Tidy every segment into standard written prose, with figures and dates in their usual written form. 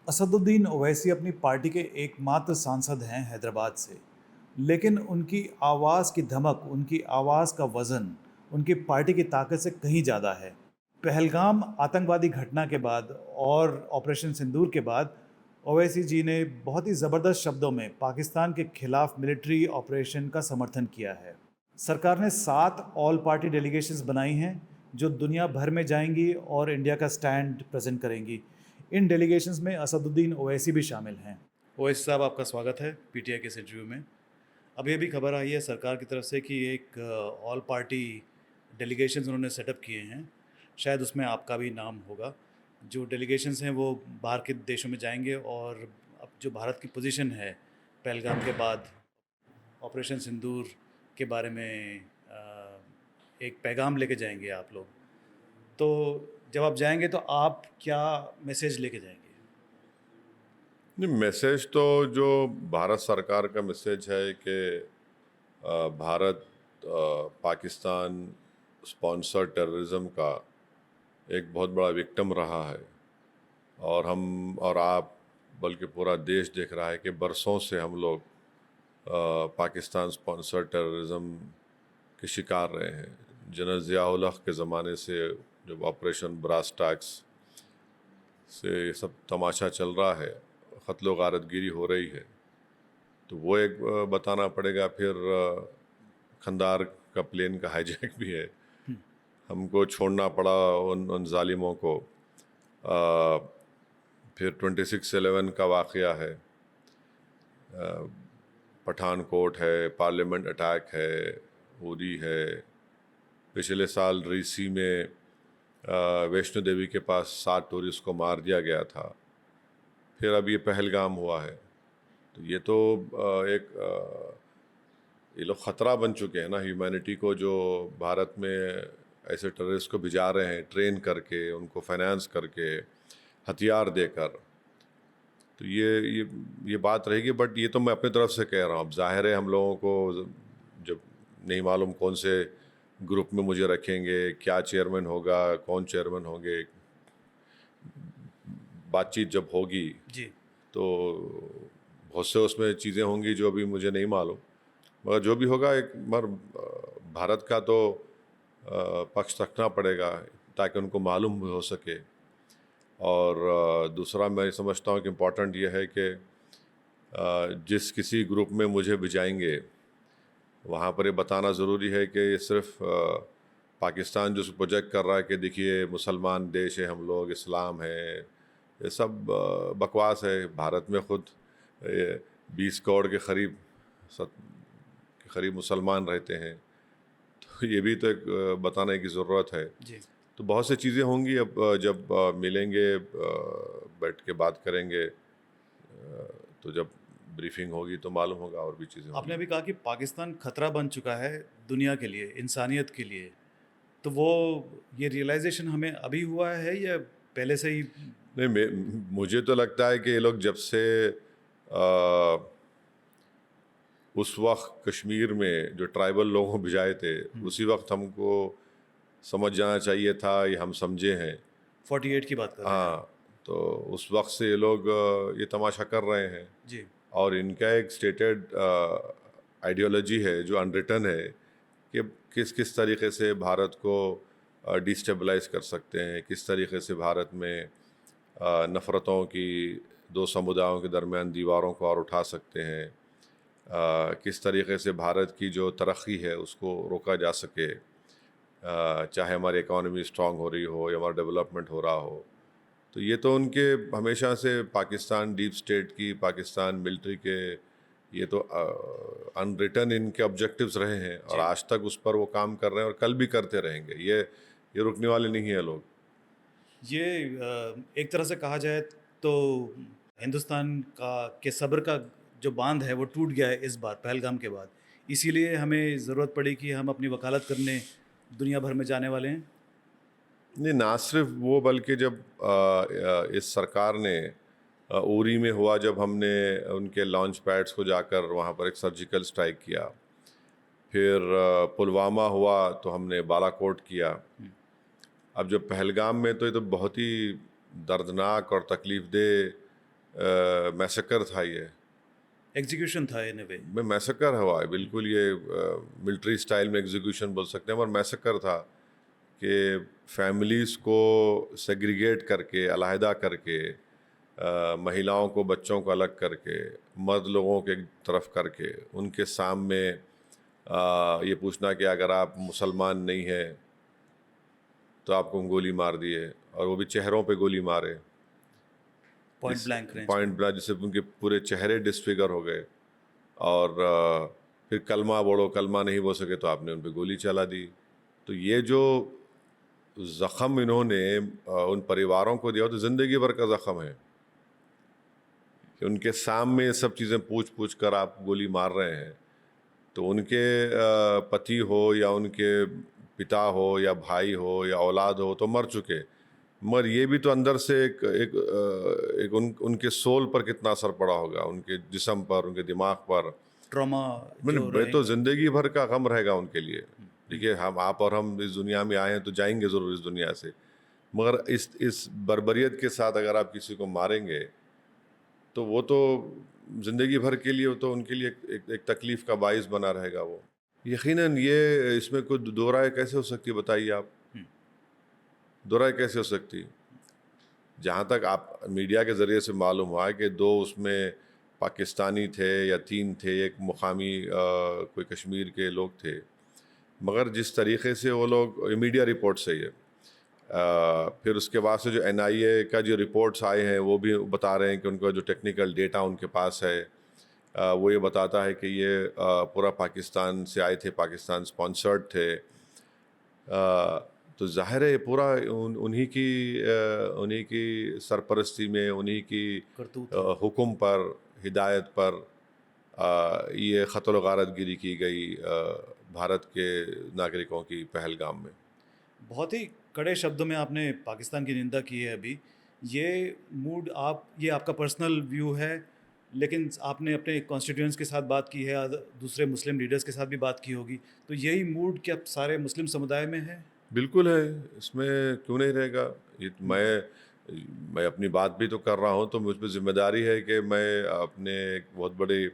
असदुद्दीन ओवैसी अपनी पार्टी के एकमात्र सांसद हैं हैदराबाद से, लेकिन उनकी आवाज़ की धमक, उनकी आवाज़ का वज़न, उनकी पार्टी की ताकत से कहीं ज़्यादा है। पहलगाम आतंकवादी घटना के बाद और ऑपरेशन सिंदूर के बाद ओवैसी जी ने बहुत ही ज़बरदस्त शब्दों में पाकिस्तान के खिलाफ मिलिट्री ऑपरेशन का समर्थन किया है। सरकार ने 7 ऑल पार्टी डेलीगेशंस बनाई हैं जो दुनिया भर में जाएंगी और इंडिया का स्टैंड प्रेजेंट करेंगी। इन डेलीगेशंस में असदुद्दीन ओवैसी भी शामिल हैं। ओवैसी साहब, आपका स्वागत है पीटीआई के इस इंटरव्यू में। अब ये भी खबर आई है सरकार की तरफ से कि एक ऑल पार्टी डेलीगेशंस उन्होंने सेटअप किए हैं, शायद उसमें आपका भी नाम होगा। जो डेलीगेशंस हैं वो बाहर के देशों में जाएंगे और अब जो भारत की पोजीशन है पहलगाम के बाद ऑपरेशन सिंदूर के बारे में एक पैगाम लेके जाएंगे आप लोग। तो जब आप जाएंगे तो आप क्या मैसेज लेके जाएंगे? नहीं, मैसेज तो जो भारत सरकार का मैसेज है कि भारत पाकिस्तान स्पॉन्सर टेररिज्म का एक बहुत बड़ा विक्टिम रहा है। और हम और आप बल्कि पूरा देश देख रहा है कि बरसों से हम लोग पाकिस्तान स्पॉन्सर टेररिज्म के शिकार रहे हैं। जनरल ज़िया-उल हक़ के ज़माने से जब ऑपरेशन ब्रास टैक्स से ये सब तमाशा चल रहा है, क़त्ल गारतगिरी हो रही है, तो वो एक बताना पड़ेगा। फिर खंदार का प्लेन का हाईजैक भी है, हमको छोड़ना पड़ा उन जालिमों को। फिर 26/11 का वाक़या है, पठानकोट है, पार्लियामेंट अटैक है, उरी है। पिछले साल रीसी में वैष्णो देवी के पास 7 टूरिस्ट को मार दिया गया था। फिर अब ये पहलगाम हुआ है। तो ये तो ये लोग ख़तरा बन चुके हैं ना ह्यूमैनिटी को, जो भारत में ऐसे टेररिस्ट को भिजा रहे हैं ट्रेन करके, उनको फाइनेंस करके, हथियार देकर। तो ये बात रहेगी। बट ये तो मैं अपनी तरफ से कह रहा हूँ। अब जाहिर है हम लोगों को जब नहीं मालूम कौन से ग्रुप में मुझे रखेंगे, क्या चेयरमैन होगा, कौन चेयरमैन होंगे, बातचीत जब होगी जी। तो बहुत से उसमें चीज़ें होंगी जो अभी मुझे नहीं मालूम। मगर जो भी होगा, एक मगर भारत का तो पक्ष रखना पड़ेगा ताकि उनको मालूम भी हो सके। और दूसरा मैं समझता हूँ कि इम्पोर्टेंट ये है कि जिस किसी ग्रुप में मुझे भिजाएंगे वहाँ पर ये बताना ज़रूरी है कि ये सिर्फ पाकिस्तान जो प्रोजेक्ट कर रहा है कि देखिए मुसलमान देश है, हम लोग इस्लाम है, ये सब बकवास है। भारत में ख़ुद 20 करोड़ के करीब मुसलमान रहते हैं। तो ये भी तो एक बताने की ज़रूरत है। जी। तो बहुत सी चीज़ें होंगी। अब जब मिलेंगे, बैठ के बात करेंगे, तो जब ब्रीफिंग होगी तो मालूम होगा और भी चीज़ें आपने होंगी। अभी कहा कि पाकिस्तान खतरा बन चुका है दुनिया के लिए, इंसानियत के लिए। तो वो ये रियलाइजेशन हमें अभी हुआ है या पहले से ही? नहीं, मुझे तो लगता है कि ये लोग जब से आ, उस वक्त कश्मीर में जो ट्राइबल लोगों को भिजाए थे, उसी वक्त हमको समझ जाना चाहिए था, ये हम समझे हैं। 48 की बात कर रहे हैं आप? हाँ, तो उस वक्त से ये लोग ये तमाशा कर रहे हैं। जी। और इनका एक स्टेटेड आइडियोलॉजी है जो अनरिटन है कि किस किस तरीके से भारत को डिस्टेबलाइज कर सकते हैं, किस तरीके से भारत में नफ़रतों की, दो समुदायों के दरमियान दीवारों को और उठा सकते हैं, किस तरीके से भारत की जो तरक्की है उसको रोका जा सके, चाहे हमारी इकॉनमी स्ट्रांग हो रही हो या हमारा डेवलपमेंट हो रहा हो। तो ये तो उनके हमेशा से पाकिस्तान डीप स्टेट की, पाकिस्तान मिलिट्री के, ये तो अनरिटन इनके ऑब्जेक्टिव्स रहे हैं और आज तक उस पर वो काम कर रहे हैं और कल भी करते रहेंगे। ये रुकने वाले नहीं है लोग। ये एक तरह से कहा जाए तो हिंदुस्तान का के सब्र का जो बांध है वो टूट गया है इस बार पहलगाम के बाद। इसीलिए हमें ज़रूरत पड़ी कि हम अपनी वकालत करने दुनिया भर में जाने वाले हैं। नहीं, ना सिर्फ वो, बल्कि जब इस सरकार ने उरी में हुआ, जब हमने उनके लॉन्च पैड्स को जाकर वहाँ पर एक सर्जिकल स्ट्राइक किया, फिर पुलवामा हुआ तो हमने बालाकोट किया। अब जब पहलगाम में, तो ये तो बहुत ही दर्दनाक और तकलीफ़देह मैसेकर था ये, एग्जीक्यूशन था इन वे। में मैसेकर हुआ है बिल्कुल, ये मिलिट्री स्टाइल में एग्जीक्यूशन बोल सकते हैं, और मैसेकर था कि फैमिलीज़ को सेग्रीगेट करके, अलहदा करके, महिलाओं को, बच्चों को अलग करके, मर्द लोगों के तरफ करके, उनके सामने ये पूछना कि अगर आप मुसलमान नहीं हैं तो आपको गोली मार दिए, और वो भी चेहरों पे गोली मारे, point blank range. Point blank, जिससे उनके पूरे चेहरे डिसफिगर हो गए। और फिर कलमा बोलो, कलमा नहीं बोल सके तो आपने उन पे गोली चला दी। तो ये जो ज़ख़म इन्होंने उन परिवारों को दिया, तो ज़िंदगी भर का ज़ख़म है कि उनके सामने ये सब चीज़ें पूछ पूछ कर आप गोली मार रहे हैं। तो उनके पति हो या उनके पिता हो या भाई हो या औलाद हो तो मर चुके, मगर ये भी तो अंदर से एक उनके सोल पर कितना असर पड़ा होगा, उनके जिस्म पर, उनके दिमाग पर। ट्रॉमा मैंने जो मैं तो रहेगा। ज़िंदगी भर का गम रहेगा उनके लिए। देखिए, हम आप और हम इस दुनिया में आए हैं तो जाएंगे ज़रूर इस दुनिया से, मगर इस बर्बरियत के साथ अगर आप किसी को मारेंगे तो वो तो ज़िंदगी भर के लिए, वो तो उनके लिए एक तकलीफ़ का बाइस बना रहेगा वो। यकीनन ये इसमें कोई दो राय कैसे हो सकती है, बताइए आप? दो राय कैसे हो सकती? जहाँ तक आप मीडिया के ज़रिए से मालूम हुआ है कि 2 उसमें पाकिस्तानी थे या 3 थे, एक मुकामी कोई कश्मीर के लोग थे। मगर जिस तरीक़े से वो लोग, मीडिया रिपोर्ट से ये फिर उसके बाद से जो NIA का जो रिपोर्ट्स आए हैं वो भी बता रहे हैं कि उनका जो टेक्निकल डेटा उनके पास है, वो ये बताता है कि ये पूरा पाकिस्तान से आए थे, पाकिस्तान स्पॉन्सर्ड थे। तो ज़ाहिर है ये पूरा उन्हीं की सरपरस्ती में, उन्हीं की करतूत। हुक्म पर, हिदायत पर ये क़त्ल गारतगिरी की गई भारत के नागरिकों की पहलगाम में। बहुत ही कड़े शब्दों में आपने पाकिस्तान की निंदा की है अभी। ये मूड ये आपका पर्सनल व्यू है, लेकिन आपने अपने कॉन्स्टिट्यूएंट्स के साथ बात की है, दूसरे मुस्लिम लीडर्स के साथ भी बात की होगी, तो यही मूड क्या सारे मुस्लिम समुदाय में है? बिल्कुल है, इसमें क्यों नहीं रहेगा। ये तो मैं अपनी बात भी तो कर रहा हूँ, तो मुझ पे ज़िम्मेदारी है कि मैं अपने एक बहुत बड़ी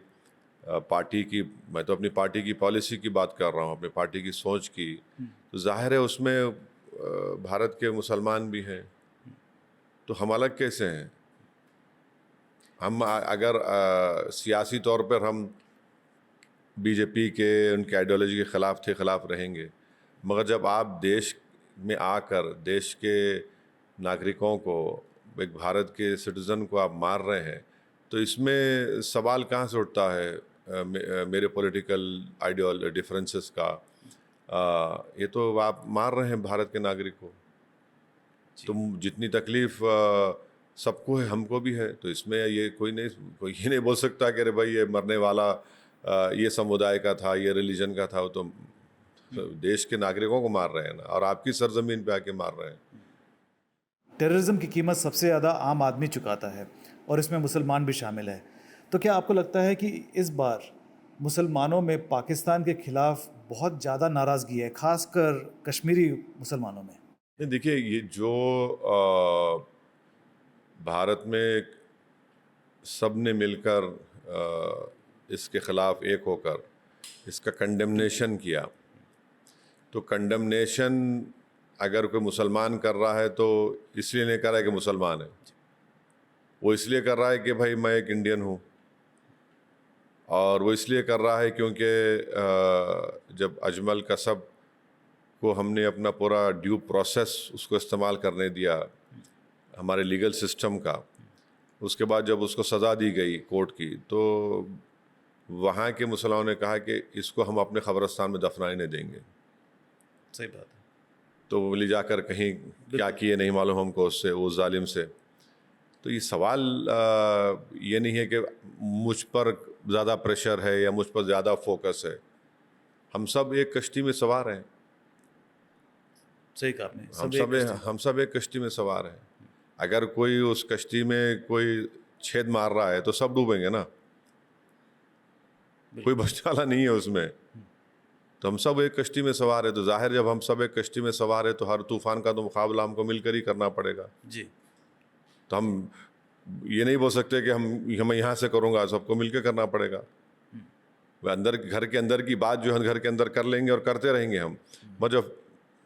पार्टी की, मैं तो अपनी पार्टी की पॉलिसी की बात कर रहा हूँ, अपनी पार्टी की सोच की। तो ज़ाहिर है उसमें भारत के मुसलमान भी हैं, तो हम अलग कैसे हैं? हम अगर सियासी तौर पर हम बीजेपी के, उनके आइडियोलॉजी के ख़िलाफ़ रहेंगे, मगर जब आप देश में आकर देश के नागरिकों को, एक भारत के सिटीज़न को आप मार रहे हैं, तो इसमें सवाल कहाँ से उठता है मेरे पॉलिटिकल डिफरेंसेस का? ये तो आप मार रहे हैं भारत के नागरिक को। तुम जितनी तकलीफ़ सबको है, हमको भी है, तो इसमें कोई ये नहीं बोल सकता कि अरे भाई ये मरने वाला ये समुदाय का था, ये रिलीजन का था। वो तो देश के नागरिकों को मार रहे हैं ना, और आपकी सरजमीन पे आके मार रहे हैं। टेररिज्म की कीमत सबसे ज़्यादा आम आदमी चुकाता है, और इसमें मुसलमान भी शामिल है। तो क्या आपको लगता है कि इस बार मुसलमानों में पाकिस्तान के खिलाफ बहुत ज़्यादा नाराज़गी है, खासकर कश्मीरी मुसलमानों में? नहीं, देखिए, ये जो भारत में सब ने मिलकर इसके ख़िलाफ़ एक होकर इसका कंडेमनेशन किया, तो कंडेमनेशन अगर कोई मुसलमान कर रहा है तो इसलिए नहीं कर रहा है कि मुसलमान है, वो इसलिए कर रहा है कि भाई मैं एक इंडियन हूँ, और वो इसलिए कर रहा है क्योंकि जब अजमल कसब को हमने अपना पूरा ड्यू प्रोसेस उसको इस्तेमाल करने दिया, हमारे लीगल सिस्टम का, उसके बाद जब उसको सज़ा दी गई कोर्ट की, तो वहाँ के मुसलमानों ने कहा कि इसको हम अपने क़ब्रिस्तान में दफनाने नहीं देंगे। सही बात है। तो वो ले जाकर कहीं क्या किए नहीं मालूम हमको उससे, उस जालिम से। तो ये सवाल ये नहीं है कि मुझ पर ज़्यादा प्रेशर है या मुझ पर ज़्यादा फोकस है। हम सब एक कश्ती में सवार हैं। सही कहा आपने। हम सब एक कश्ती में सवार हैं। अगर कोई उस कश्ती में कोई छेद मार रहा है तो सब डूबेंगे ना, कोई बचने वाला नहीं है उसमें। तो हम सब एक कश्ती में सवार है, तो जाहिर जब हम सब एक कश्ती में सवार है तो हर तूफ़ान का तो मुकाबला हमको मिलकर ही करना पड़ेगा। जी। तो हम ये नहीं बोल सकते कि हम यहाँ से करूँगा, सबको मिलकर करना पड़ेगा। वह अंदर घर के अंदर की बात जो है घर के अंदर कर लेंगे और करते रहेंगे हम। पर जब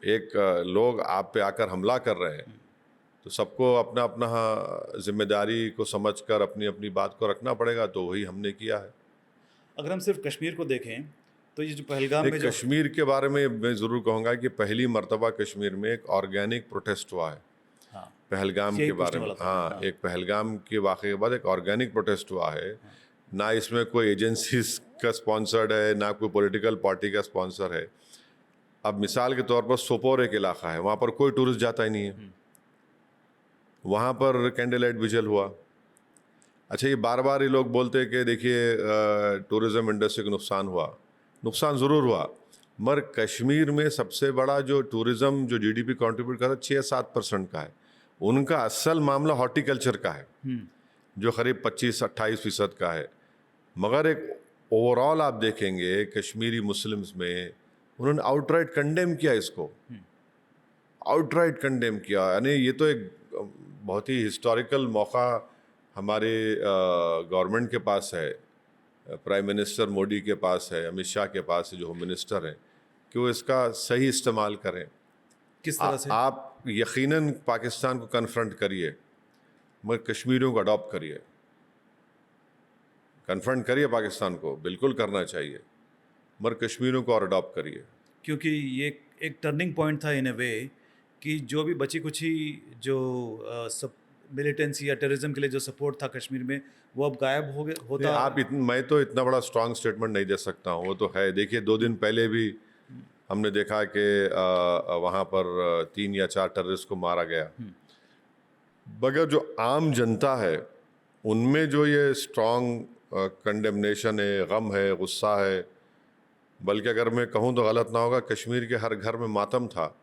एक लोग आप पे आकर हमला कर रहे हैं तो सबको अपना अपना जिम्मेदारी को समझकर अपनी अपनी बात को रखना पड़ेगा, तो वही हमने किया है। अगर हम सिर्फ कश्मीर को देखें तो ये जो पहलगाम में जो कश्मीर के बारे में मैं ज़रूर कहूँगा कि पहली मर्तबा कश्मीर में एक ऑर्गेनिक प्रोटेस्ट हुआ है। हाँ, पहलगाम यही के बारे पूछने में, वाला था। हाँ, एक पहलगाम के वाक़े के बाद एक ऑर्गेनिक प्रोटेस्ट हुआ है। ना इसमें कोई एजेंसीज का स्पॉन्सर्ड है, ना कोई पॉलिटिकल पार्टी का स्पॉन्सर है। अब मिसाल के तौर पर सोपोर एक इलाका है, वहाँ पर कोई टूरिस्ट जाता ही नहीं है। वहाँ पर कैंडल लाइट विजिल हुआ। अच्छा, ये बार बार ये लोग बोलते हैं कि देखिए टूरिज़्म इंडस्ट्री को नुकसान हुआ। नुकसान ज़रूर हुआ, मगर कश्मीर में सबसे बड़ा जो टूरिज़्म जो जीडीपी कंट्रीब्यूट करता है 6-7% का है। उनका असल मामला हॉर्टिकल्चर का है जो करीब 25-28% का है। मगर एक ओवरऑल आप देखेंगे कश्मीरी मुस्लिम्स में उन्होंने आउटराइट कंडेम किया इसको, आउटराइट कंडेम किया। यानी ये तो एक बहुत ही हिस्टोरिकल मौका हमारे गवर्नमेंट के पास है, प्राइम मिनिस्टर मोदी के पास है, अमित शाह के पास है जो होम मिनिस्टर हैं, कि वो इसका सही इस्तेमाल करें। किस तरह से? आप यकीनन पाकिस्तान को कन्फ्रंट करिए, मगर कश्मीरियों को अडॉप्ट करिए। कन्फ्रंट करिए पाकिस्तान को, बिल्कुल करना चाहिए, मगर कश्मीरियों को और अडॉप्ट करिए। क्योंकि ये एक टर्निंग पॉइंट था इन ए वे कि जो भी बची कुछ ही जो सब मिलिटेंसी या टेररिज्म के लिए जो सपोर्ट था कश्मीर में वो अब गायब हो गया होता। मैं तो इतना बड़ा स्ट्रांग स्टेटमेंट नहीं दे सकता हूँ, वो तो है। देखिए 2 दिन पहले भी हमने देखा कि वहाँ पर 3 या 4 टेररिस्ट को मारा गया। मगर जो आम जनता है उनमें जो ये स्ट्रांग कंडेमनेशन है, गम है, गुस्सा है, बल्कि अगर मैं कहूँ तो गलत ना होगा, कश्मीर के हर घर में मातम था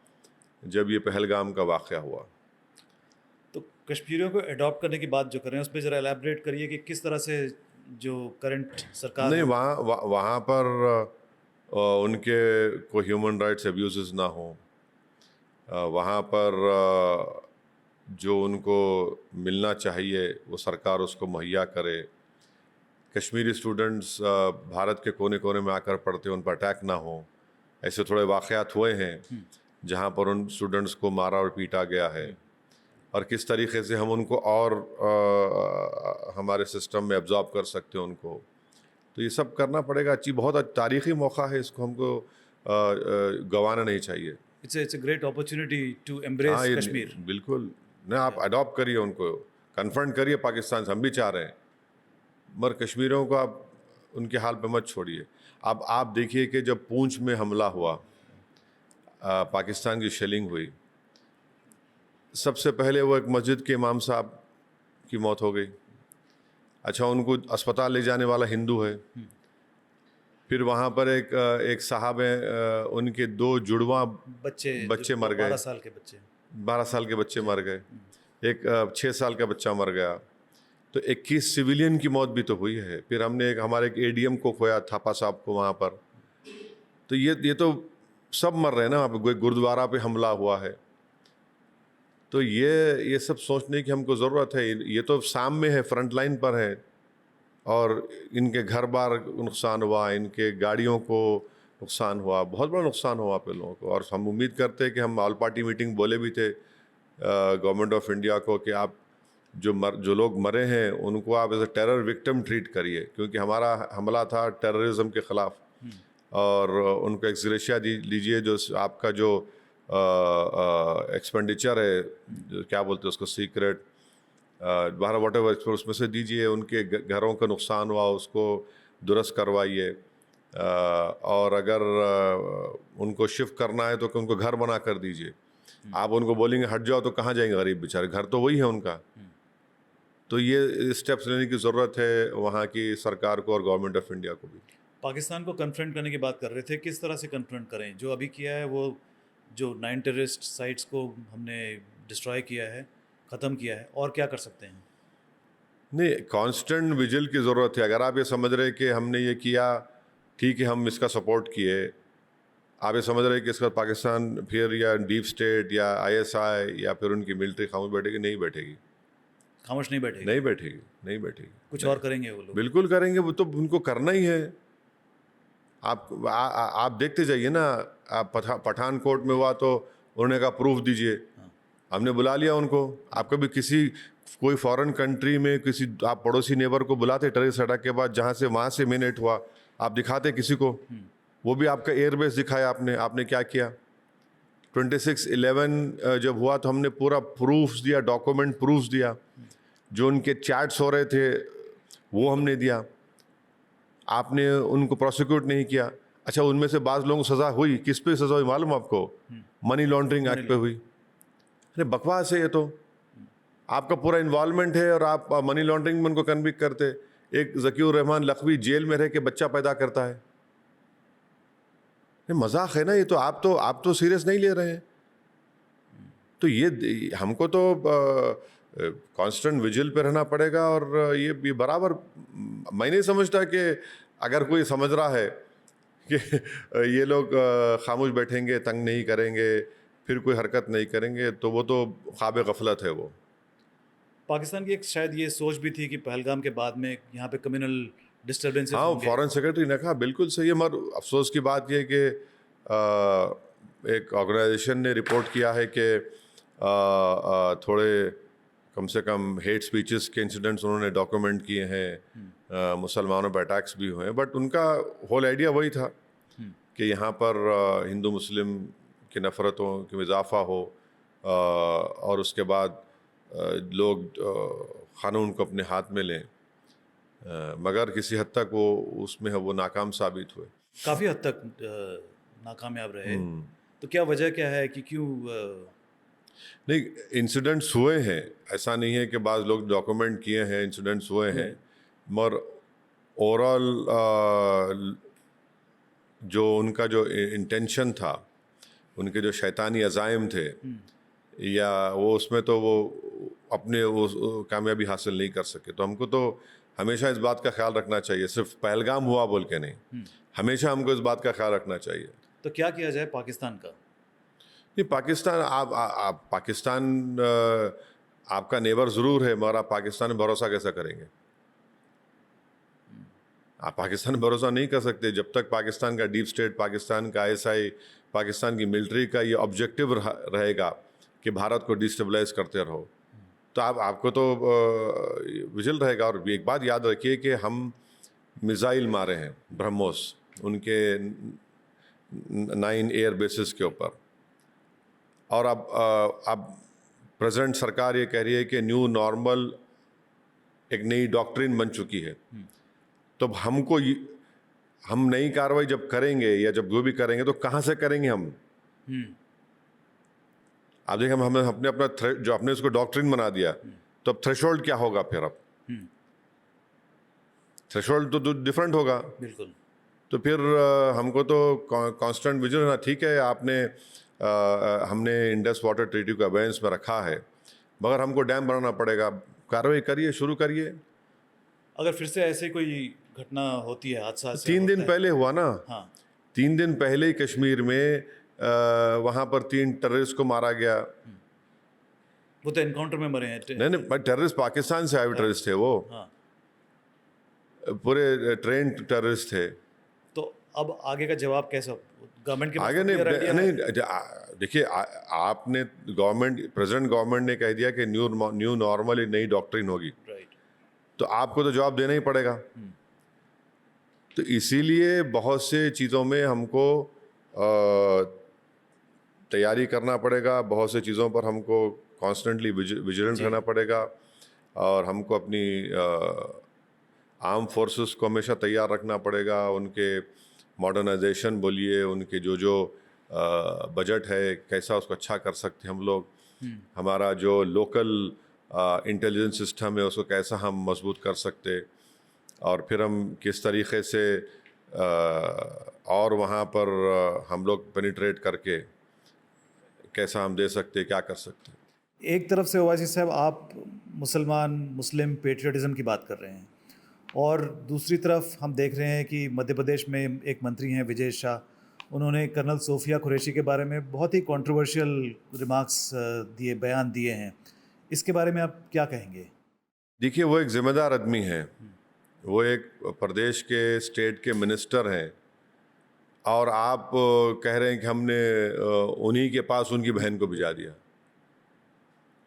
जब ये पहलगाम का वाक़या हुआ। तो कश्मीरियों को अडॉप्ट करने की बात जो कर रहे हैं उस पर ज़रा एलैबोरेट करिए कि किस तरह से जो करंट सरकार नहीं, है वहाँ पर उनके कोई ह्यूमन राइट्स अब्यूज़ ना हो, वहाँ पर जो उनको मिलना चाहिए वो सरकार उसको मुहैया करे। कश्मीरी स्टूडेंट्स भारत के कोने कोने में आकर पढ़ते उन पर अटैक ना हो। ऐसे थोड़े वाक़यात हुए हैं जहाँ पर उन स्टूडेंट्स को मारा और पीटा गया है, और किस तरीके से हम उनको और हमारे सिस्टम में एब्जॉर्ब कर सकते हैं उनको। तो ये सब करना पड़ेगा। बहुत तारीख़ी मौका है, इसको हमको गंवाना नहीं चाहिए। It's a great opportunity to embrace Kashmir. बिल्कुल ना, आप अडॉप्ट करिए, उनको कन्फ्रंट करिए पाकिस्तान से, हम भी चाह रहे हैं, मगर कश्मीरियों को आप उनके हाल पे मत छोड़िए। अब आप देखिए कि जब पूंछ में हमला हुआ, पाकिस्तान की शेलिंग हुई, सबसे पहले वो एक मस्जिद के इमाम साहब की मौत हो गई। अच्छा, उनको अस्पताल ले जाने वाला हिंदू है। फिर वहाँ पर एक साहब हैं, उनके 2 जुड़वा बच्चे मर गए। 12 साल के बच्चे मर गए। एक 6 साल का बच्चा मर गया। तो 21 सिविलियन की मौत भी तो हुई है। फिर हमने हमारे एक एडीएम को खोया, थापा साहब को वहाँ पर। तो ये तो सब मर रहे हैं ना। अब गुरुद्वारा पे हमला हुआ है। तो ये सब सोचने की हमको ज़रूरत है। ये तो सामने है, फ्रंट लाइन पर है, और इनके घर बार नुकसान हुआ, इनके गाड़ियों को नुकसान हुआ, बहुत बड़ा नुकसान हुआ पे लोगों को। और हम उम्मीद करते हैं कि हम ऑल पार्टी मीटिंग बोले भी थे गवर्नमेंट ऑफ इंडिया को कि आप जो लोग मरे हैं उनको आप as a terror victim treat करिए, क्योंकि हमारा हमला था टेररिज्म के ख़िलाफ़। और उनको एक्सग्रेशिया लीजिए, जो आपका जो एक्सपेंडिचर है, जो क्या बोलते हैं उसको, सीक्रेट वॉट एवर, उसमें से दीजिए। उनके घरों का नुकसान हुआ उसको दुरुस्त करवाइए। और अगर उनको शिफ्ट करना है तो उनको घर बना कर दीजिए। आप उनको बोलेंगे हट जाओ तो कहाँ जाएंगे गरीब बेचारे, घर तो वही है उनका। तो ये स्टेप्स लेने की ज़रूरत है वहाँ की सरकार को और गवर्नमेंट ऑफ इंडिया को भी। पाकिस्तान को कन्फ्रंट करने की बात कर रहे थे, किस तरह से कन्फ्रंट करें? जो अभी किया है वो जो 9 टेररिस्ट साइट्स को हमने डिस्ट्रॉय किया है, ख़त्म किया है, और क्या कर सकते हैं? नहीं, कांस्टेंट विजिल की ज़रूरत है। अगर आप ये समझ रहे कि हमने ये किया, ठीक है, हम इसका सपोर्ट किए, आप ये समझ रहे कि इसका पाकिस्तान फिर या डीप स्टेट या आईएसआई या फिर उनकी मिलिट्री खामोश बैठेगी, नहीं बैठेगी। खामोश नहीं बैठेगी, नहीं बैठेगी, नहीं बैठेगी। कुछ और करेंगे वो लोग। बिल्कुल करेंगे, वो तो उनको करना ही है। आप देखते जाइए ना, आप पठानकोट में हुआ तो उन्होंने कहा प्रूफ दीजिए, हमने बुला लिया उनको। आप कभी किसी कोई फॉरेन कंट्री में किसी आप पड़ोसी नेबर को बुलाते टेररिस्ट अटैक के बाद, जहाँ से वहाँ से मिनट हुआ, आप दिखाते किसी को? वो भी आपका एयरबेस दिखाया आपने क्या किया? 26/11 जब हुआ तो हमने पूरा प्रूफ्स दिया, डॉक्यूमेंट प्रूफ्स दिया, जो उनके चैट्स हो रहे थे वो हमने दिया। आपने उनको प्रोसिक्यूट नहीं किया। अच्छा, उनमें से बाज़ लोगों को सज़ा हुई, किस पे सज़ा हुई मालूम आपको? मनी लॉन्ड्रिंग एक्ट पे हुई। अरे बकवास है ये तो। आपका पूरा इन्वॉल्वमेंट है और आप मनी लॉन्ड्रिंग में उनको कन्विक्ट करते। एक ज़कीउर रहमान लखवी जेल में रह के बच्चा पैदा करता है। ये मजाक है ना ये तो। आप तो सीरियस नहीं ले रहे हैं। तो ये हमको तो कांस्टेंट विजिल पे रहना पड़ेगा। और ये बराबर मैं नहीं समझता कि अगर कोई समझ रहा है कि ये लोग खामोश बैठेंगे, तंग नहीं करेंगे, फिर कोई हरकत नहीं करेंगे, तो वो तो ख्वाब गफलत है। वो पाकिस्तान की एक शायद ये सोच भी थी कि पहलगाम के बाद में यहाँ पे कम्युनल डिस्टर्बेंसेस हाँ, होंगे। फॉरेन सेक्रेटरी ने कहा बिल्कुल सही है। मगर अफसोस की बात यह कि एक ऑर्गेनाइजेशन ने रिपोर्ट किया है कि थोड़े कम से कम हेट स्पीचेस के इंसिडेंट्स उन्होंने डॉक्यूमेंट किए हैं, मुसलमानों पर अटैक्स भी हुए हैं। बट उनका होल आइडिया वही था कि यहाँ पर हिंदू मुस्लिम की नफ़रतों की इजाफा हो, और उसके बाद लोग क़ानून को अपने हाथ में लें। मगर किसी हद तक वो उसमें वो नाकाम साबित हुए। काफ़ी हद तक नाकामयाब रहे। तो क्या वजह क्या है कि क्यों नहीं, इंसिडेंट्स हुए हैं, ऐसा नहीं है कि बाज़ लोग डॉक्यूमेंट किए हैं, इंसिडेंट्स हुए हैं, मगर ओवरऑल जो उनका जो इंटेंशन था, उनके जो शैतानी अज़ाइम थे, या वो उसमें तो वो अपने वो कामयाबी हासिल नहीं कर सके। तो हमको तो हमेशा इस बात का ख्याल रखना चाहिए, सिर्फ पहलगाम हुआ बोल के नहीं, हमेशा हमको इस बात का ख्याल रखना चाहिए। तो क्या किया जाए पाकिस्तान का? नहीं, पाकिस्तान आप पाकिस्तान आपका नेबर ज़रूर है, मगर आप पाकिस्तान में भरोसा कैसा करेंगे? आप पाकिस्तान में भरोसा नहीं कर सकते जब तक पाकिस्तान का डीप स्टेट, पाकिस्तान का ISI, पाकिस्तान की मिलिट्री का ये ऑब्जेक्टिव रहेगा कि भारत को डिस्टेबलाइज करते रहो, तो आपको तो विजिल रहेगा। और एक बात याद रखिए कि हम मिसाइल मारे हैं ब्रह्मोस, उनके 9 एयर बेसिस के ऊपर। और अब प्रेजेंट सरकार ये कह रही है कि न्यू नॉर्मल एक नई डॉक्ट्रिन बन चुकी है। तो हम नई कार्रवाई जब करेंगे या जब जो भी करेंगे तो कहाँ से करेंगे हम? आप देखें, हमें अपना जो आपने उसको डॉक्ट्रिन बना दिया, तो अब थ्रेशोल्ड क्या होगा फिर? अब थ्रेशोल्ड तो डिफरेंट होगा। बिल्कुल। तो फिर हमको तो कांस्टेंट विजिल रहना। ठीक है, हमने इंडस वाटर ट्रीटी को अबेंस में रखा है, मगर हमको डैम बनाना पड़ेगा। कार्रवाई करिए, शुरू करिए। अगर फिर से ऐसे कोई घटना होती है, हादसा 3 दिन पहले हुआ ना। हाँ, 3 दिन पहले ही कश्मीर में वहाँ पर 3 टेररिस्ट को मारा गया। वो तो एनकाउंटर में मरे हैं। नहीं, टेररिस्ट पाकिस्तान से आए हुए टेररिस्ट थे वो। हाँ, पूरे ट्रेन टेररिस्ट थे। तो अब आगे का जवाब कैसा? गवर्नमेंट के पास आगे तो clear idea है? नहीं, देखिए, आपने प्रेसिडेंट गवर्नमेंट ने कह दिया कि न्यू नॉर्मल नई डॉक्ट्रिन होगी, राइट। तो आपको तो जवाब देना ही पड़ेगा। तो इसीलिए बहुत से चीज़ों में हमको तैयारी करना पड़ेगा, बहुत से चीज़ों पर हमको कॉन्स्टेंटली विजिलेंट रहना पड़ेगा, और हमको अपनी आर्म फोर्सेस को हमेशा तैयार रखना पड़ेगा। उनके मॉडर्नाइजेशन बोलिए, उनके जो बजट है, कैसा उसको अच्छा कर सकते हम लोग। हमारा जो लोकल इंटेलिजेंस सिस्टम है उसको कैसा हम मजबूत कर सकते, और फिर हम किस तरीके से और वहाँ पर हम लोग पेनिट्रेट करके कैसा हम दे सकते, क्या कर सकते। एक तरफ से ओवैसी साहब आप मुस्लिम पेट्रियटिज्म की बात कर रहे हैं, और दूसरी तरफ हम देख रहे हैं कि मध्य प्रदेश में एक मंत्री हैं विजय शाह, उन्होंने कर्नल सोफिया कुरैशी के बारे में बहुत ही कंट्रोवर्शियल रिमार्क्स बयान दिए हैं। इसके बारे में आप क्या कहेंगे? देखिए, वो एक जिम्मेदार आदमी है, वो एक प्रदेश के स्टेट के मिनिस्टर हैं, और आप कह रहे हैं कि हमने उन्हीं के पास उनकी बहन को भिजा दिया।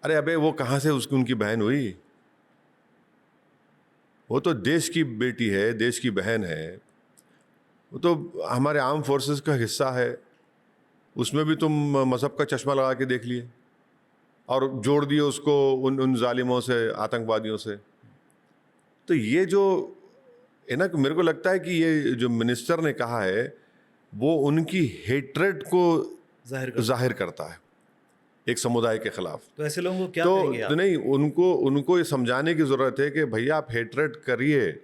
अरे अबे, वो कहाँ से उसकी उनकी बहन हुई? वो तो देश की बेटी है, देश की बहन है, वो तो हमारे आर्म फोर्सेस का हिस्सा है। उसमें भी तुम मजहब का चश्मा लगा के देख लिए और जोड़ दिए उसको उन जालिमों से, आतंकवादियों से। तो ये जो है ना, मेरे को लगता है कि ये जो मिनिस्टर ने कहा है वो उनकी हेट्रेड को जाहिर करता है एक समुदाय के खिलाफ। तो ऐसे लोगों को क्या कहेंगे आप? तो नहीं, उनको ये समझाने की ज़रूरत है कि भैया आप हेट्रेड करिए,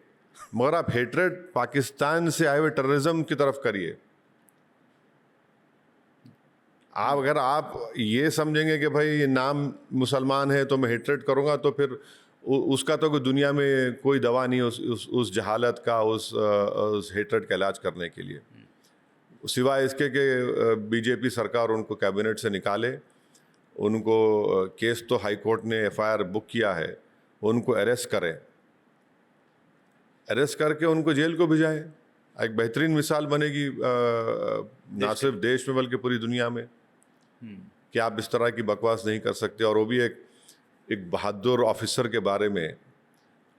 मगर आप हेट्रेड पाकिस्तान से आए हुए टेररिज्म की तरफ करिए। अगर आप ये समझेंगे कि भाई ये नाम मुसलमान है तो मैं हेट्रेड करूँगा, तो फिर उसका तो कोई दुनिया में कोई दवा नहीं उस जहालत का, उस हेट्रेड का इलाज करने के लिए, सिवाय इसके कि बीजेपी सरकार उनको कैबिनेट से निकाले, उनको केस तो हाई कोर्ट ने एफआईआर बुक किया है, उनको अरेस्ट करें, अरेस्ट करके उनको जेल को भिजाएं। एक बेहतरीन मिसाल बनेगी ना सिर्फ देश में बल्कि पूरी दुनिया में कि आप इस तरह की बकवास नहीं कर सकते। और वो भी एक बहादुर ऑफिसर के बारे में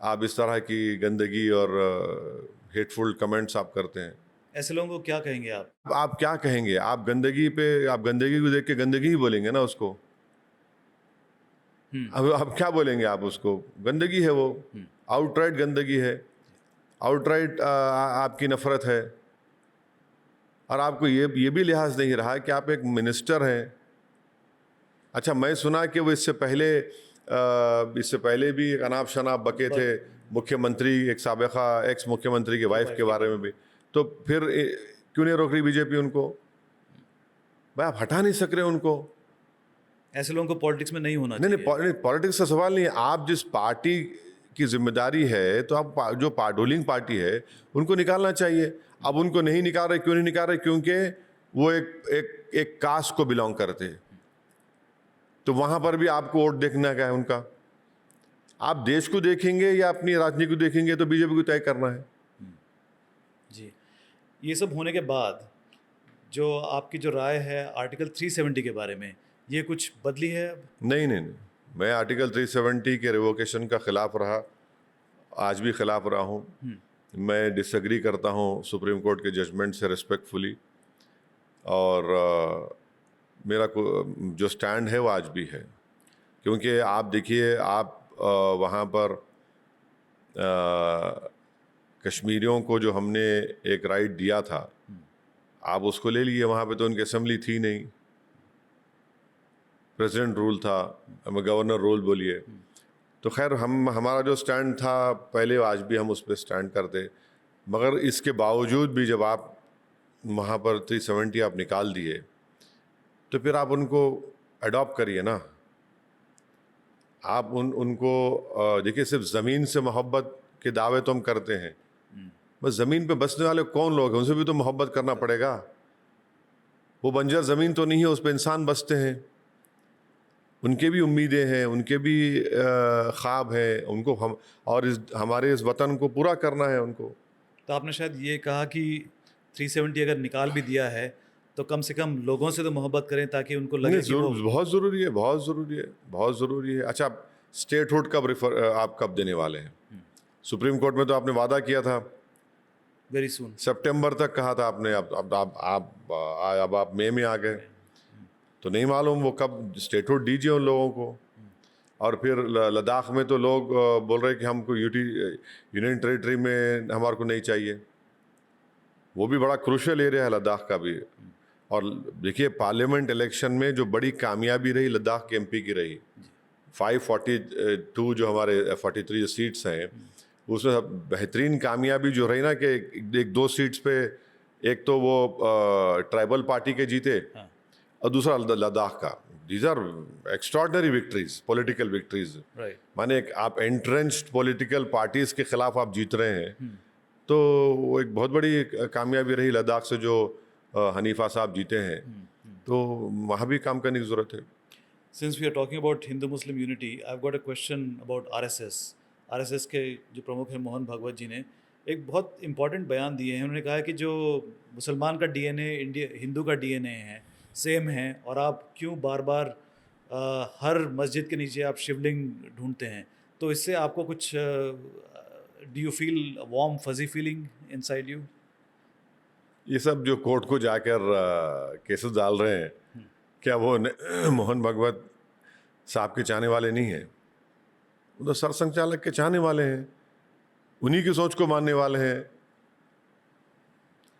आप इस तरह की गंदगी और हेटफुल कमेंट्स आप करते हैं। ऐसे लोगों को क्या कहेंगे आप? आप क्या कहेंगे? आप गंदगी को देख के गंदगी ही बोलेंगे ना उसको। अब क्या बोलेंगे आप उसको? गंदगी है वो, आउटराइट गंदगी है, आउटराइट आपकी नफरत है। और आपको ये भी लिहाज नहीं रहा कि आप एक मिनिस्टर हैं। अच्छा, मैं सुना कि वो इससे पहले भी एक अनाप शनाप बके थे मुख्यमंत्री, एक साबिका एक्स मुख्यमंत्री की वाइफ के बारे में भी। तो फिर क्यों नहीं रोक रही बीजेपी उनको? भाई आप हटा नहीं सक रहे उनको। ऐसे लोगों को पॉलिटिक्स में नहीं होना नहीं चाहिए। नहीं, पॉलिटिक्स का सवाल नहीं है। आप जिस पार्टी की जिम्मेदारी है, तो आप जो रूलिंग पार्टी है उनको निकालना चाहिए। अब उनको नहीं निकाल रहे, क्यों नहीं निकाल रहे? क्योंकि वो एक कास्ट को बिलोंग करते हैं। तो वहां पर भी आपको वोट देखना क्या है उनका? आप देश को देखेंगे या अपनी राजनीति को देखेंगे, तो बीजेपी को तय करना है। जी, ये सब होने के बाद जो आपकी जो राय है आर्टिकल 370 के बारे में, ये कुछ बदली है अब? नहीं, मैं आर्टिकल 370 के रिवोकेशन का खिलाफ रहा, आज भी खिलाफ रहा हूँ। मैं डिसएग्री करता हूँ सुप्रीम कोर्ट के जजमेंट से रिस्पेक्टफुली, और मेरा जो स्टैंड है वो आज भी है। क्योंकि आप देखिए, आप वहाँ पर कश्मीरियों को जो हमने एक राइट दिया था, आप उसको ले लिए। वहाँ पे तो उनकी असेंबली थी नहीं, प्रेसिडेंट रूल था, हमें गवर्नर रूल बोलिए। तो खैर हमारा जो स्टैंड था पहले, आज भी हम उस पर स्टैंड करते। मगर इसके बावजूद भी जब आप वहाँ पर 370 आप निकाल दिए, तो फिर आप उनको अडॉप्ट करिए ना। आप उनको देखिए, सिर्फ ज़मीन से मोहब्बत के दावे तो हम करते हैं, बस ज़मीन पे बसने वाले कौन लोग हैं उनसे भी तो मोहब्बत करना पड़ेगा। वो बंजर ज़मीन तो नहीं है, उस पर इंसान बसते हैं, उनके भी उम्मीदें हैं, उनके भी ख्वाब हैं, उनको हम और हमारे इस वतन को पूरा करना है उनको। तो आपने शायद ये कहा कि 370 अगर निकाल भी दिया है तो कम से कम लोगों से तो मोहब्बत करें, ताकि उनको लगे कि वो बहुत ज़रूरी है, बहुत ज़रूरी है, बहुत ज़रूरी है। अच्छा, स्टेटहुड आप कब देने वाले हैं? सुप्रीम कोर्ट में तो आपने वादा किया था वेरी सून, सितंबर तक कहा था आपने। अब आप मई में आ गए, तो नहीं मालूम वो कब स्टेटहुड दीजिए उन लोगों को। और फिर लद्दाख में तो लोग बोल रहे हैं कि हमको यूनियन टेरिटरी में हमारे को नहीं चाहिए। वो भी बड़ा क्रूशियल एरिया है लद्दाख का भी। और देखिए, पार्लियामेंट इलेक्शन में जो बड़ी कामयाबी रही लद्दाख के एमपी की रही, 542 जो हमारे 43 सीट्स हैं, उसमें बेहतरीन कामयाबी जो रही ना कि एक दो सीट्स पे, एक तो वो ट्राइबल पार्टी के जीते और दूसरा लद्दाख का। These are extraordinary victories, political victories. Right. माने आप एंट्रेंच्ड पॉलिटिकल पार्टीज के खिलाफ आप जीत रहे हैं, तो वो एक बहुत बड़ी कामयाबी रही लद्दाख से जो हनीफा साहब जीते हैं। तो वहाँ भी काम करने की ज़रूरत है। Since we are talking about Hindu-Muslim unity, I've got a question about RSS. RSS के जो प्रमुख हैं मोहन भागवत जी ने एक बहुत इम्पोर्टेंट बयान दिए हैं। उन्होंने कहा है कि जो मुसलमान का डीएनए इंडिया हिंदू का डीएनए है, सेम है, और आप क्यों बार बार हर मस्जिद के नीचे आप शिवलिंग ढूंढते हैं, तो इससे आपको कुछ do you feel warm fuzzy feeling inside you? ये सब जो कोर्ट को जाकर केसेस डाल रहे हैं, क्या वो मोहन भागवत साहब के चाहने वाले नहीं हैं? वो तो सरसंघचालक के चाहने वाले हैं, उन्हीं की सोच को मानने वाले हैं।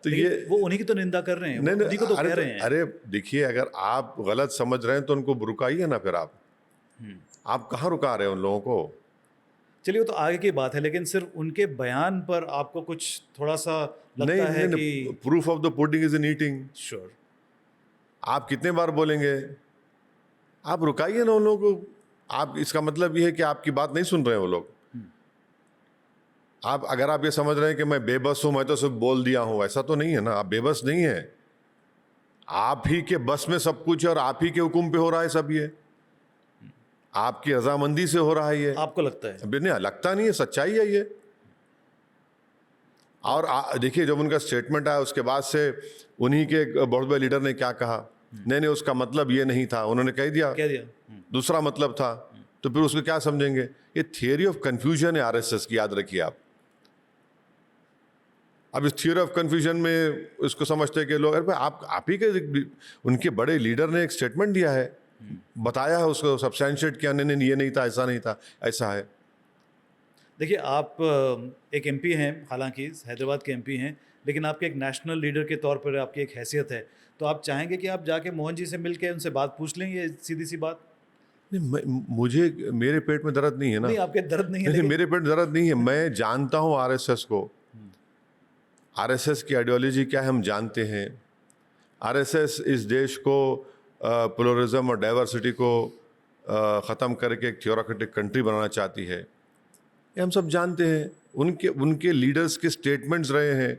तो ये वो उन्हीं की तो निंदा कर रहे हैं, नहीं उन्हीं को तो अरे कह रहे हैं। अरे देखिए, अगर आप गलत समझ रहे हैं तो उनको रुकाइए ना। फिर आप कहाँ रुका रहे हैं उन लोगों को? चलिए वो तो आगे की बात है, लेकिन सिर्फ उनके बयान पर आपको कुछ थोड़ा सा लगता है कि proof of the pudding is in eating. Sure. आप कितने बार बोलेंगे? आप रुकाइए ना उन लोगों को। आप इसका मतलब ये है कि आपकी बात नहीं सुन रहे हैं वो लोग। अगर आप ये समझ रहे हैं कि मैं बेबस हूं, मैं तो सिर्फ बोल दिया हूं, ऐसा तो नहीं है ना। आप बेबस नहीं है, आप ही के बस में सब कुछ है और आप ही के हुक्म पे हो रहा है सब। ये आपकी रजामंदी से हो रहा है। ये आपको लगता है? अभी नहीं लगता, नहीं है, सच्चाई है ये। और देखिए, जब उनका स्टेटमेंट आया उसके बाद से उन्हीं के बहुत बड़े लीडर ने क्या कहा, नहीं उसका मतलब ये नहीं था, उन्होंने कह दिया दूसरा मतलब था। तो फिर उसको क्या समझेंगे? ये थियरी ऑफ कंफ्यूजन है आरएसएस की, याद रखिए आप। अब इस थियरी ऑफ कंफ्यूजन में इसको समझते हैं कि लोग, अरे आप ही के उनके बड़े लीडर ने एक स्टेटमेंट दिया है, बताया है, उसको सब्सटेंशिएट किया, नहीं ये नहीं था, ऐसा नहीं था, ऐसा है। देखिए, आप एक एमपी हैं, हालांकि हैदराबाद के एमपी हैं, लेकिन आपके एक नेशनल लीडर के तौर पर आपकी एक हैसियत है, तो आप चाहेंगे कि आप जाके मोहन जी से मिलके उनसे बात पूछ लें? ये सीधी सी बात। नहीं, मुझे मेरे पेट में दर्द नहीं है ना। नहीं, आपके दर्द नहीं है, नहीं, लेकिन मेरे पेट में दर्द नहीं है। मैं जानता हूँ आरएसएस को, आरएसएस की आइडियोलॉजी क्या है हम जानते हैं। आरएसएस इस देश को प्लुरलिज्म और डाइवर्सिटी को ख़त्म करके एक थियोक्रेटिक कंट्री बनाना चाहती है, ये हम सब जानते हैं। उनके लीडर्स के स्टेटमेंट्स रहे हैं,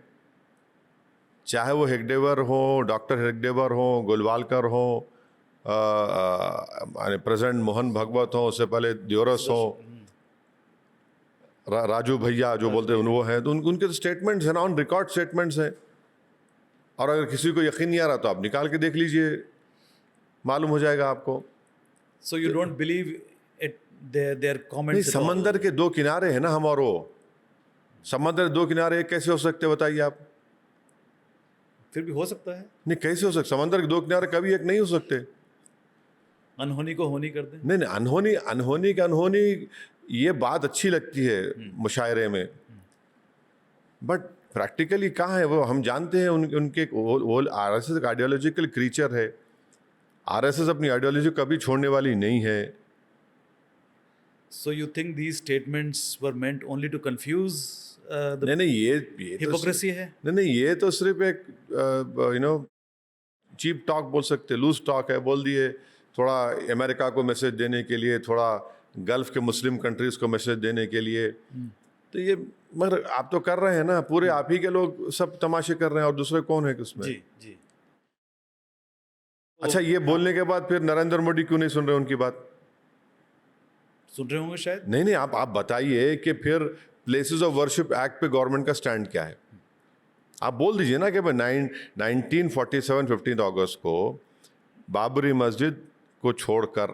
चाहे वो हेगडेवर हो, डॉक्टर हेगडेवर हो, गोलवालकर हो, प्रेसिडेंट मोहन भागवत हो, उससे पहले दियोरस हो, राजू भैया जो बोलते हैं वो हैं। तो उनके तो स्टेटमेंट्स हैं ना, ऑन रिकॉर्ड स्टेटमेंट्स हैं। और अगर किसी को यकीन नहीं आ रहा तो आप निकाल के देख लीजिए, मालूम हो जाएगा आपको। So you don't believe it there comments? समंदर के दो किनारे हैं ना हम और वो। समंदर के दो किनारे एक कैसे हो सकते बताइए आप? फिर भी हो सकता है। नहीं, कैसे हो सकते? समंदर के दो किनारे कभी एक नहीं हो सकते। अनहोनी को होनी कर दें। नहीं, अनहोनी ये बात अच्छी लगती है मुशायरे में, बट प्रैक्टिकली कहाँ है वो? हम जानते हैं उनके वो आरएसएस आइडियोलॉजिकल क्रीचर है। आरएसएस अपनी आइडियोलॉजी कभी छोड़ने वाली नहीं है। So you think these statements were meant only to confuse the नहीं, ये hypocrisy है? नहीं, ये तो सिर्फ एक चीप टॉक बोल सकते, लूज टॉक है। बोल दिए थोड़ा अमेरिका को मैसेज देने के लिए, थोड़ा गल्फ के मुस्लिम कंट्रीज को मैसेज देने के लिए। तो ये मगर आप तो कर रहे हैं ना, पूरे आप ही के लोग सब तमाशे कर रहे हैं, और दूसरे कौन है उसमें? जी। अच्छा, ये बोलने के बाद फिर नरेंद्र मोदी क्यों नहीं सुन रहे उनकी बात? सुन रहे होंगे शायद। नहीं, आप बताइए कि फिर प्लेसेस ऑफ वर्शिप एक्ट पे गवर्नमेंट का स्टैंड क्या है? आप बोल दीजिए ना कि 1947 15 अगस्त को बाबरी मस्जिद को छोड़कर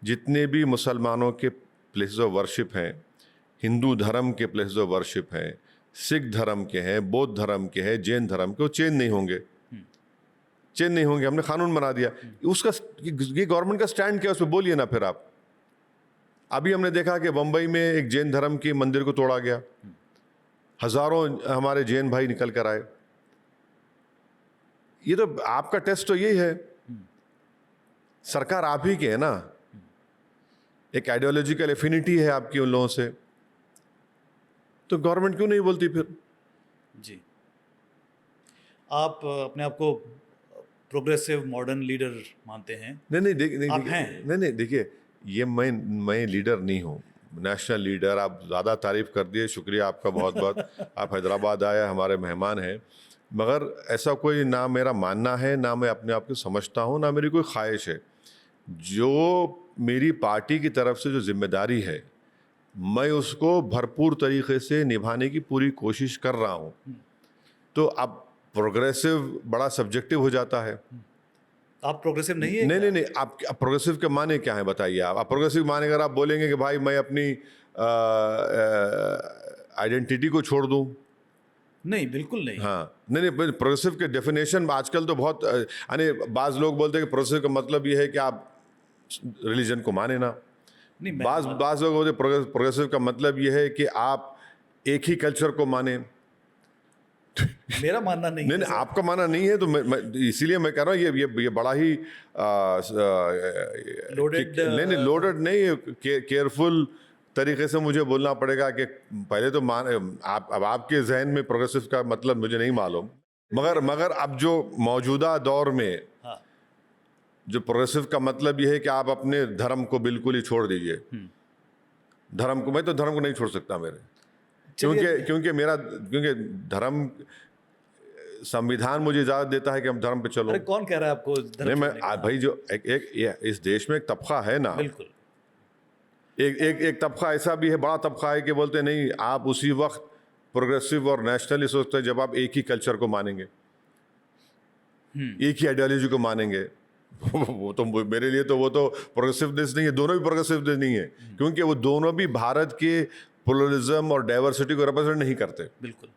जितने भी मुसलमानों के प्लेसेस ऑफ वर्शिप हैं, हिंदू धर्म के प्लेसेस ऑफ वर्शिप हैं, सिख धर्म के हैं, बौद्ध धर्म के हैं, जैन धर्म के, वो चेंज नहीं होंगे। हमने कानून बना दिया उसका। ये गवर्नमेंट का स्टैंड क्या है उस पर बोलिए ना फिर आप। अभी हमने देखा कि बम्बई में एक जैन धर्म के मंदिर को तोड़ा गया, हजारों हमारे जैन भाई निकल कर आए। ये तो आपका टेस्ट तो यही है। सरकार आप ही की है ना, एक आइडियोलॉजिकल एफिनिटी है आपकी उन लोगों से, तो गवर्नमेंट क्यों नहीं बोलती फिर? जी, आप अपने आप को प्रोग्रेसिव मॉडर्न लीडर मानते हैं? नहीं, देखिए, ये मैं लीडर नहीं हूँ, नेशनल लीडर। आप ज़्यादा तारीफ कर दिए, शुक्रिया आपका बहुत बहुत। आप हैदराबाद आए, हमारे मेहमान हैं, मगर ऐसा कोई ना मेरा मानना है, ना मैं अपने आप को समझता हूँ, ना मेरी कोई ख्वाहिश है। जो मेरी पार्टी की तरफ से जो जिम्मेदारी है मैं उसको भरपूर तरीके से निभाने की पूरी कोशिश कर रहा हूँ। तो अब प्रोग्रेसिव बड़ा सब्जेक्टिव हो जाता है। आप प्रोग्रेसिव नहीं है नहीं क्या? नहीं नहीं, आप प्रोग्रेसिव के माने क्या है बताइए। आप प्रोग्रेसिव माने अगर आप बोलेंगे कि भाई मैं अपनी आइडेंटिटी को छोड़ दूं, नहीं, बिल्कुल नहीं। हाँ, नहीं नहीं, प्रोग्रेसिव के डेफिनेशन आजकल तो बहुत यानी बाज लोग बोलते हैं कि प्रोग्रेसिव का मतलब ये है कि आप रिलीजन को माने ना। नहीं, मैं बाज बाज लोग बोलते प्रोग्रेसिव का मतलब ये है कि आप एक ही कल्चर को माने। मेरा मानना नहीं नहीं है नहीं, सर। आपका माना नहीं है तो मैं इसीलिए मैं कह रहा हूँ ये बड़ा ही Loaded, नहीं नहीं, लोडेड नहीं, केयरफुल तरीके से मुझे बोलना पड़ेगा कि पहले तो अब आपके जहन में प्रोग्रेसिव का मतलब मुझे नहीं मालूम, मगर अब जो मौजूदा दौर में हाँ, जो प्रोग्रेसिव का मतलब ये है कि आप अपने धर्म को बिल्कुल ही छोड़ दीजिए। मैं तो धर्म को नहीं छोड़ सकता मेरे, चलिए। क्योंकि धर्म, संविधान मुझे इजाजत देता है कि हम धर्म पे चलो। अरे कौन कह रहा है आपको धर्म नहीं, मैं छोड़ने का? भाई जो इस देश में एक तबका है ना, बिल्कुल। एक तबका ऐसा भी है, बड़ा तबका है कि बोलते नहीं आप उसी वक्त प्रोग्रेसिव और नेशनलिस्ट होते हैं जब आप एक ही कल्चर को मानेंगे, एक ही आइडियोलॉजी को मानेंगे। वो तो मेरे लिए तो वो तो प्रोग्रेसिवनेस नहीं है, दोनों भी प्रोग्रेसिवनेस नहीं है, क्योंकि वो दोनों भी भारत के प्लुरलिज्म और डाइवर्सिटी को रिप्रेजेंट नहीं करते। बिल्कुल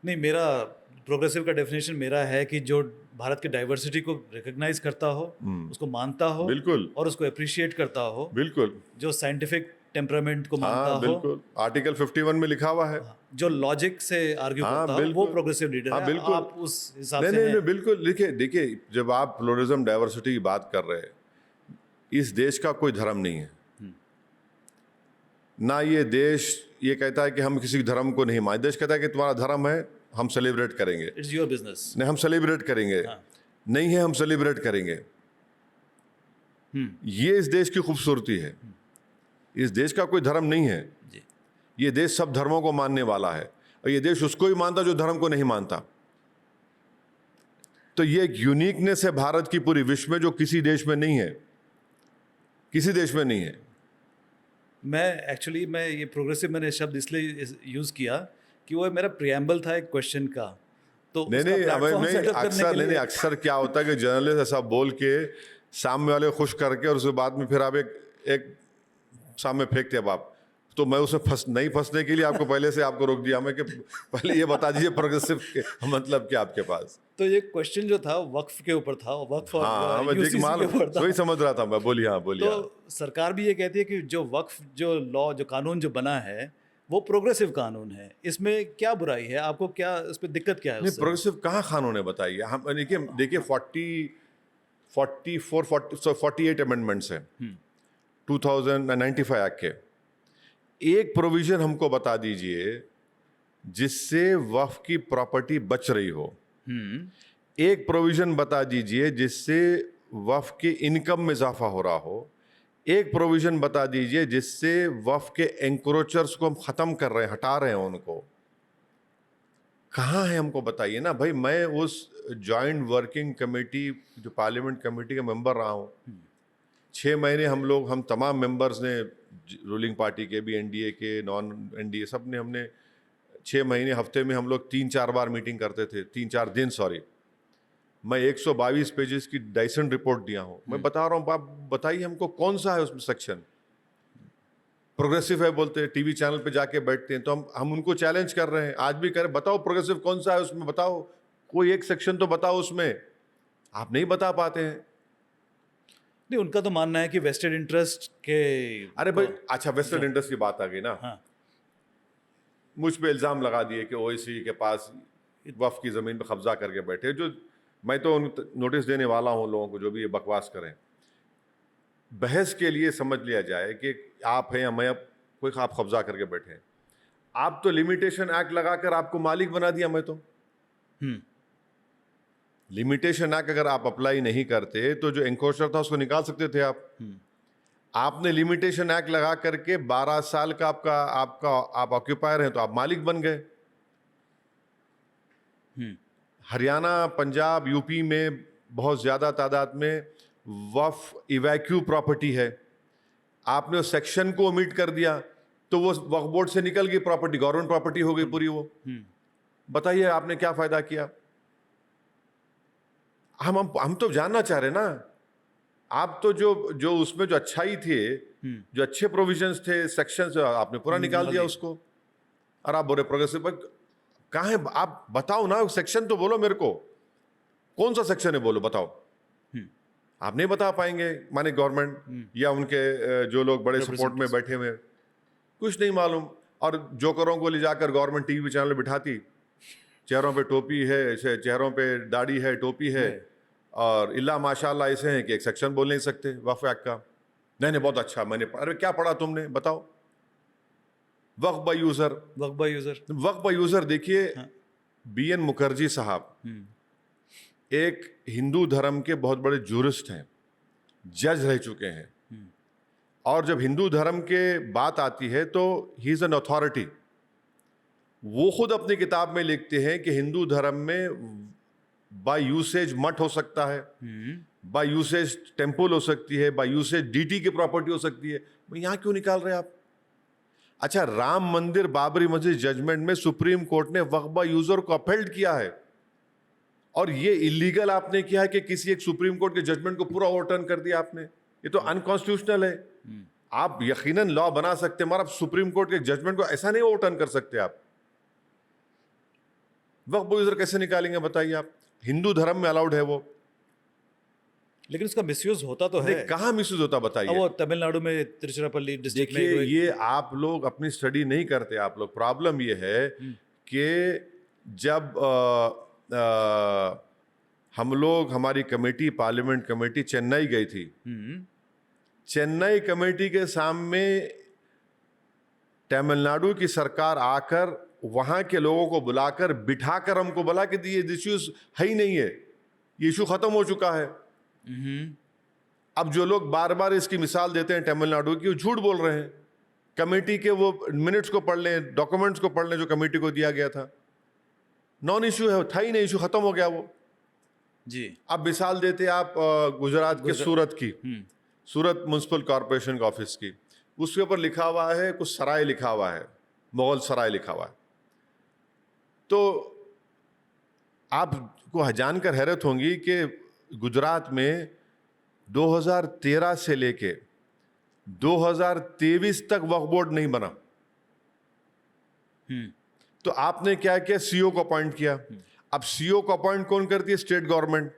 नहीं, मेरा प्रोग्रेसिव का डेफिनेशन मेरा है कि जो भारत की डाइवर्सिटी को रिकॉग्नाइज करता हो, उसको मानता हो, बिल्कुल और उसको अप्रिशिएट करता हो, बिल्कुल, जो साइंटिफिक टेम्परामेंट को मानता हाँ हो, बिल्कुल, आर्टिकल 51 में लिखा हुआ है। जो लॉजिक से आर्ग्यू हाँ करता हो, वो बिल्कुल, प्रोग्रेसिव लीडर हाँ है। बिल्कुल, आप उस हिसाब नहीं से नहीं हैं। नहीं, बिल्कुल। देखिए देखिए, जब आप प्लुरलिज्म डाइवर्सिटी की बात कर रहे हैं, इस देश का कोई धर्म नहीं है ना, ये देश ये कहता है कि हम किसी धर्म को नहीं मानते। देश कहता है कि तुम्हारा धर्म है, हम सेलिब्रेट करेंगे। It's your business. नहीं, हम सेलिब्रेट करेंगे। नहीं है, हम सेलिब्रेट करेंगे। ये इस देश की खूबसूरती है। इस देश का कोई धर्म नहीं है। जी। ये देश सब धर्मों को मानने वाला है, और ये देश उसको ही मानता जो धर्म को नहीं मानता। तो ये एक यूनिकनेस है भारत की पूरी विश्व में, जो किसी देश में नहीं है, किसी देश में नहीं है। मैं ये प्रोग्रेसिव मैंने शब्द इसलिए यूज किया कि वो मेरा प्रियम्बल था एक क्वेश्चन का, तो नहीं उसका नहीं, प्लेटफॉर्म नहीं सेटअप करने अक्सर के नहीं लिए अक्सर क्या होता है कि जर्नलिस्ट ऐसा बोल के सामने वाले को खुश करके और उसके बाद में फिर आप एक सामने फेंकते हैं आप। तो मैं उसमें नहीं फंसने के लिए आपको पहले से आपको रोक दिया मैं कि पहले ये बता दीजिए प्रोग्रेसिव के मतलब क्या आपके पास। तो ये क्वेश्चन जो था वक्फ के ऊपर था, वक्फ और हाँ, मैं यूसीसी के ऊपर था। वही समझ रहा था मैं। बोलिए, हाँ बोलिए। तो सरकार भी ये कहती है कि जो वक्फ जो लॉ जो कानून जो बना है वो प्रोग्रेसिव कानून है, इसमें क्या बुराई है? आपको क्या इस पे दिक्कत क्या है नहीं, उससे? प्रोग्रेसिव कहाँ कानून है बताइए। हम देखिए 48 अमेंडमेंट्स हैं 2095 एक्ट के। एक प्रोविजन हमको बता दीजिए जिससे वक्फ की प्रॉपर्टी बच रही हो। एक प्रोविजन बता दीजिए जिससे वक्फ के इनकम में इजाफा हो रहा हो। एक प्रोविजन बता दीजिए जिससे वक्फ के एंक्रोचर्स को हम खत्म कर रहे हैं, हटा रहे हैं उनको। कहाँ है हमको बताइए ना भाई। मैं उस जॉइंट वर्किंग कमेटी, जो पार्लियामेंट कमेटी का मेंबर रहा हूँ। 6 महीने हम तमाम मेंबर्स ने, रूलिंग पार्टी के भी, एनडीए के, नॉन एनडीए, सब ने, हमने 6 महीने, हफ्ते में हम लोग 3-4 बार मीटिंग करते थे, 3-4 दिन, सॉरी। मैं 122 पेजेस की डाइसन रिपोर्ट दिया हूँ। मैं बता रहा हूँ, आप बताइए हमको कौन सा है उसमें सेक्शन प्रोग्रेसिव है बोलते हैं, टीवी चैनल पे जाके बैठते हैं। तो हम उनको चैलेंज कर रहे हैं, आज भी करें, बताओ प्रोग्रेसिव कौन सा है उसमें, बताओ कोई एक सेक्शन तो बताओ उसमें। आप नहीं बता पाते हैं। नहीं, उनका तो मानना है कि वेस्टेड इंटरेस्ट के। अरे भाई, अच्छा, वेस्टेड इंटरेस्ट की बात आ गई ना। हाँ। मुझ पे इल्ज़ाम लगा दिए कि ओवैसी के पास वक्फ की ज़मीन पे कब्जा करके बैठे। जो मैं तो नोटिस देने वाला हूँ लोगों को, जो भी ये बकवास करें। बहस के लिए समझ लिया जाए कि आप हैं या मैं, कोई आप कब्जा करके बैठे हैं। आप तो लिमिटेशन एक्ट लगाकर आपको मालिक बना दिया। मैं तो लिमिटेशन एक्ट अगर आप अप्लाई नहीं करते तो जो एंक्रोचर था उसको निकाल सकते थे आप। आपने लिमिटेशन एक्ट लगा करके 12 साल का आप ऑक्यूपायर हैं, तो आप मालिक बन गए। हरियाणा, पंजाब, यूपी में बहुत ज्यादा तादाद में वक्फ इवैक्यू प्रॉपर्टी है। आपने उस सेक्शन को ओमिट कर दिया तो वो वक्फ बोर्ड से निकल गई प्रॉपर्टी, गवर्नमेंट प्रॉपर्टी हो गई पूरी वो। बताइए आपने क्या फायदा किया? हम तो जानना चाह रहे ना, आप तो जो उसमें जो अच्छाई थे, जो अच्छे प्रोविजंस थे, सेक्शंस, आपने पूरा निकाल दिया उसको। और आप बोले प्रोग्रेसिव, कहाँ है? आप बताओ ना, सेक्शन तो बोलो मेरे को, कौन सा सेक्शन है बोलो, बताओ। आप नहीं बता पाएंगे, माने गवर्नमेंट या उनके जो लोग बड़े सपोर्ट में बैठे हुए, कुछ नहीं मालूम। और जोकरों को ले जाकर गवर्नमेंट टीवी चैनल में बिठाती, चेहरों पे टोपी है, ऐसे चेहरों पे दाढ़ी है, टोपी है, और इल्ला माशाल्लाह ऐसे हैं कि एक सेक्शन बोल नहीं सकते वक्फ एक्ट का। नहीं बहुत अच्छा, मैंने अरे क्या पढ़ा तुमने, बताओ। Waqf by user, Waqf by user. देखिए बीएन मुखर्जी साहब एक हिंदू धर्म के बहुत बड़े जूरिस्ट हैं, जज रह चुके हैं, और जब हिंदू धर्म के बात आती है तो ही इज एन अथॉरिटी। वो खुद अपनी किताब में लिखते हैं कि हिंदू धर्म में बाय यूसेज मठ हो सकता है, बाय यूसेज टेम्पल हो सकती है, बाय यूसेज डीटी की प्रॉपर्टी हो सकती है। यहां क्यों निकाल रहे हैं आप? अच्छा, राम मंदिर बाबरी मस्जिद जजमेंट में सुप्रीम कोर्ट ने वक्फ बाय यूजर को अपहेल्ड किया है, और ये इलीगल आपने किया है कि किसी एक सुप्रीम कोर्ट के जजमेंट को पूरा ओवरटर्न कर दिया आपने। ये तो अनकॉन्स्टिट्यूशनल है। आप यकीनन लॉ बना सकते हैं, मगर आप सुप्रीम कोर्ट के जजमेंट को ऐसा नहीं ओवरटर्न कर सकते। आप वक्फ बाय यूजर कैसे निकालेंगे बताइए आप? हिंदू धर्म में अलाउड है वो, लेकिन उसका मिसयूज होता तो है। कहाँ मिसयूज होता बताइए? वो तमिलनाडु में तिरुचिरापल्ली डिस्ट्रिक्ट में। देखिए ये आप लोग अपनी स्टडी नहीं करते आप लोग। प्रॉब्लम ये है कि जब हम लोग, हमारी कमेटी, पार्लियामेंट कमेटी चेन्नई गई थी, चेन्नई कमेटी के सामने तमिलनाडु की सरकार आकर वहां के लोगों को बुलाकर बिठाकर हमको बोला कि ये इश्यूज है ही नहीं है, ये इशू खत्म हो चुका है। अब जो लोग बार बार इसकी मिसाल देते हैं तमिलनाडु की, वो झूठ बोल रहे हैं। कमेटी के वो मिनट्स को पढ़ लें, डॉक्यूमेंट्स को पढ़ लें जो कमेटी को दिया गया था। नॉन इशू है, था ही नहीं, इशू खत्म हो गया वो जी। अब मिसाल देते आप गुजरात के सूरत की, सूरत म्युनिसिपल कॉर्पोरेशन का ऑफिस की, उसके ऊपर लिखा हुआ है कुछ सराय लिखा हुआ है, मुगल सराय लिखा हुआ है। तो आपको जानकर हैरत होंगी कि गुजरात में 2013 से लेके 2023 तक वक्फ बोर्ड नहीं बना। तो आपने क्या किया? सीईओ को अपॉइंट किया। अब सीईओ को अपॉइंट कौन करती है? State government.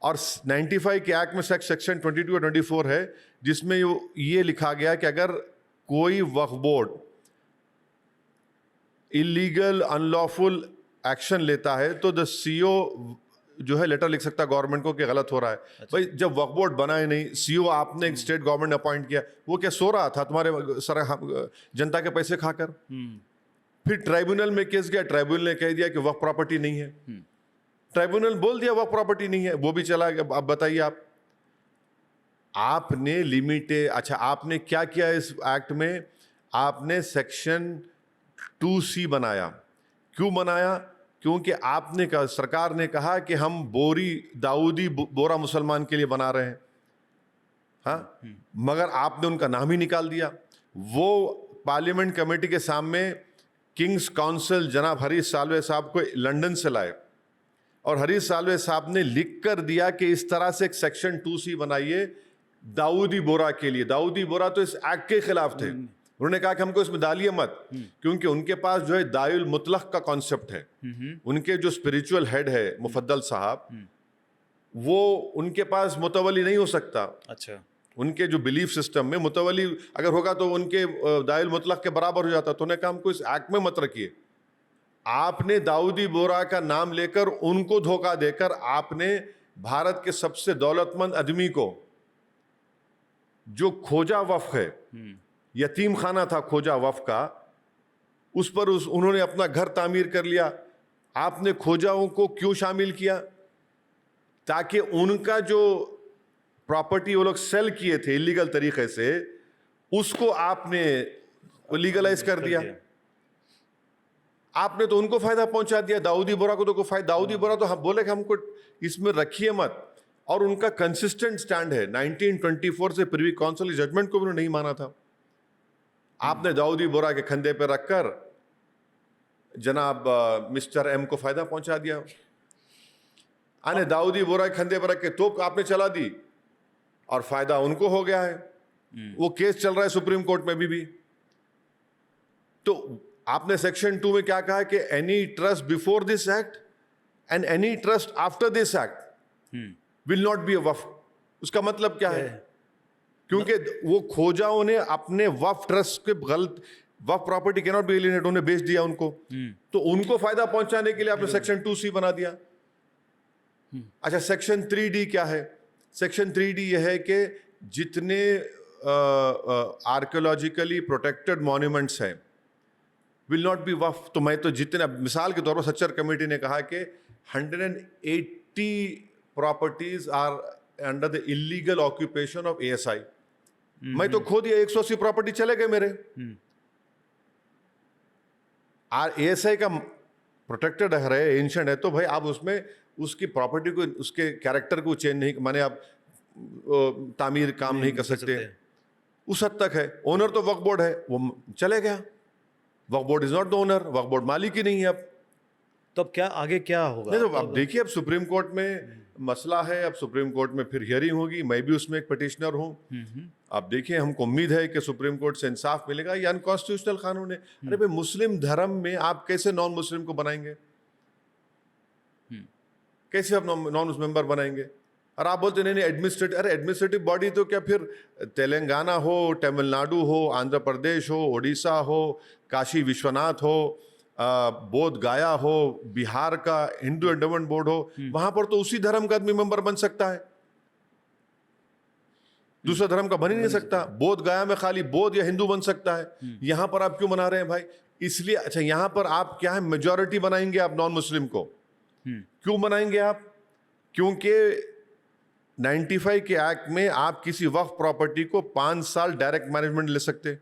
और 95 के एक्ट में सेक्शन 22 और 24 है, जिसमें ये लिखा गया कि अगर कोई वक्फ बोर्ड इलीगल अनलॉफुल एक्शन लेता है तो द सीईओ जो है लेटर लिख सकता है गवर्नमेंट को कि गलत हो रहा है। अच्छा। भाई जब वक्फ बोर्ड बना ही नहीं, सीईओ आपने स्टेट गवर्नमेंट ने अपॉइंट किया, वो क्या सो रहा था तुम्हारे जनता के पैसे खाकर? फिर ट्राइब्यूनल में केस गया, ट्राइब्यूनल ने कह दिया कि वक्फ प्रॉपर्टी नहीं है। ट्राइब्यूनल बोल दिया वक्फ प्रॉपर्टी नहीं है, वो भी चला गया। अब बताइए आपने लिमिटेड, अच्छा आपने क्या किया इस एक्ट में? आपने सेक्शन 2C बनाया। क्यों बनाया? क्योंकि आपने कहा, सरकार ने कहा कि हम दाऊदी बोरा मुसलमान के लिए बना रहे हैं, हाँ, मगर आपने उनका नाम ही निकाल दिया। वो पार्लियामेंट कमेटी के सामने किंग्स काउंसिल जनाब हरीश साल्वे साहब को लंदन से लाए, और हरीश साल्वे साहब ने लिख कर दिया कि इस तरह से एक सेक्शन 2C बनाइए दाऊदी बोरा के लिए। दाऊदी बोरा तो इस एक्ट के खिलाफ थे। उन्होंने कहा कि हमको इसमें डालिए मत, क्योंकि उनके पास जो है दायुल मुतलक का कॉन्सेप्ट है। उनके जो स्पिरिचुअल हेड है मुफद्दल साहब, वो उनके पास मुतवली नहीं हो सकता। अच्छा, उनके जो बिलीफ सिस्टम में मुतवली अगर होगा तो उनके दायुल मुतलक के बराबर हो जाता। तो उन्हें कहा हमको इस एक्ट में मत रखिए। आपने दाऊदी बोरा का नाम लेकर, उनको धोखा देकर, आपने भारत के सबसे दौलतमंद आदमी को, जो खोजा वक्फ है, यतीम खाना था खोजा वक्फ का, उस पर उन्होंने अपना घर तामीर कर लिया। आपने खोजाओं को क्यों शामिल किया? ताकि उनका जो प्रॉपर्टी वो लोग सेल किए थे इलीगल तरीके से, उसको आपने लीगलाइज कर दिया। आपने तो उनको फायदा पहुंचा दिया, दाऊदी बोरा को तो कोई फायदा। दाऊदी बोरा तो हम बोले कि हमको इसमें रखिए मत, और उनका कंसिस्टेंट स्टैंड है। 1924 से प्रिवी काउंसिल की जजमेंट को भी उन्होंने नहीं माना था। आपने दाऊदी बोरा के कंधे पे रखकर जनाब मिस्टर एम को फायदा पहुंचा दिया। आने दाऊदी बोरा के कंधे पर रख के तोप आपने चला दी और फायदा उनको हो गया है। वो केस चल रहा है सुप्रीम कोर्ट में भी। तो आपने सेक्शन 2 में क्या कहा कि any trust before this act and any trust after this act will not be a Waqf. उसका मतलब क्या है? क्योंकि वो खोजाओं ने अपने वक्फ ट्रस्ट के गलत Waqf property can not be alienated, उन्हें बेच दिया उनको, तो उनको फायदा पहुंचाने के लिए आपने सेक्शन 2C बना दिया। अच्छा, सेक्शन 3D क्या है? सेक्शन 3D यह है कि जितने आर्कियोलॉजिकली प्रोटेक्टेड मॉन्यूमेंट्स हैं विल नॉट बी वक्फ। तो मैं तो जितने, मिसाल के तौर पर सच्चर कमेटी ने कहा कि 180 properties are under the illegal occupation of ASI। मैं तो खो दिया 180 प्रॉपर्टी चले गए मेरे। ASI का प्रोटेक्टेड है, एंशिएंट है, तो भाई आप उसमें उसकी प्रॉपर्टी को, उसके कैरेक्टर को चेंज नहीं, माने आप तामीर काम नहीं कर सकते, उस हद तक है। ओनर तो वक्फ बोर्ड है, वो चले गया। Waqf board is not the owner, Waqf board मालिक ही नहीं है अब। तो अब क्या आगे क्या होगा? नहीं, तो अब देखिए, अब सुप्रीम कोर्ट में मसला है, अब सुप्रीम कोर्ट में फिर हियरिंग होगी। मैं भी उसमें एक पिटिशनर हूँ। अब देखिए, हमको उम्मीद है कि सुप्रीम कोर्ट से इंसाफ मिलेगा। ये अनकॉन्स्टिट्यूशनल कानून है। अरे भाई, मुस्लिम धर्म में आप कैसे नॉन मुस्लिम को बनाएंगे? कैसे आप नॉन मुस्लिम मेंबर बनाएंगे? और आप बोलते नहीं एडमिनिस्ट्रेटिव, अरे एडमिनिस्ट्रेटिव बॉडी तो क्या फिर तेलंगाना हो, तमिलनाडु हो, आंध्र प्रदेश हो, उड़ीसा हो, काशी विश्वनाथ हो, बोध गया हो, बिहार का हिंदू एंडोमेंट बोर्ड हो, वहां पर तो उसी धर्म का आदमी मेंबर बन सकता है, दूसरा धर्म का बन ही नहीं सकता। बोध गया में खाली बोध या हिंदू बन सकता है, यहां पर आप क्यों बना रहे हैं भाई? इसलिए अच्छा, यहां पर आप क्या है, मेजॉरिटी बनाएंगे आप नॉन मुस्लिम को। क्यों बनाएंगे आप? क्योंकि 95 के एक्ट में आप किसी वक्फ प्रॉपर्टी को 5 साल डायरेक्ट मैनेजमेंट ले सकते।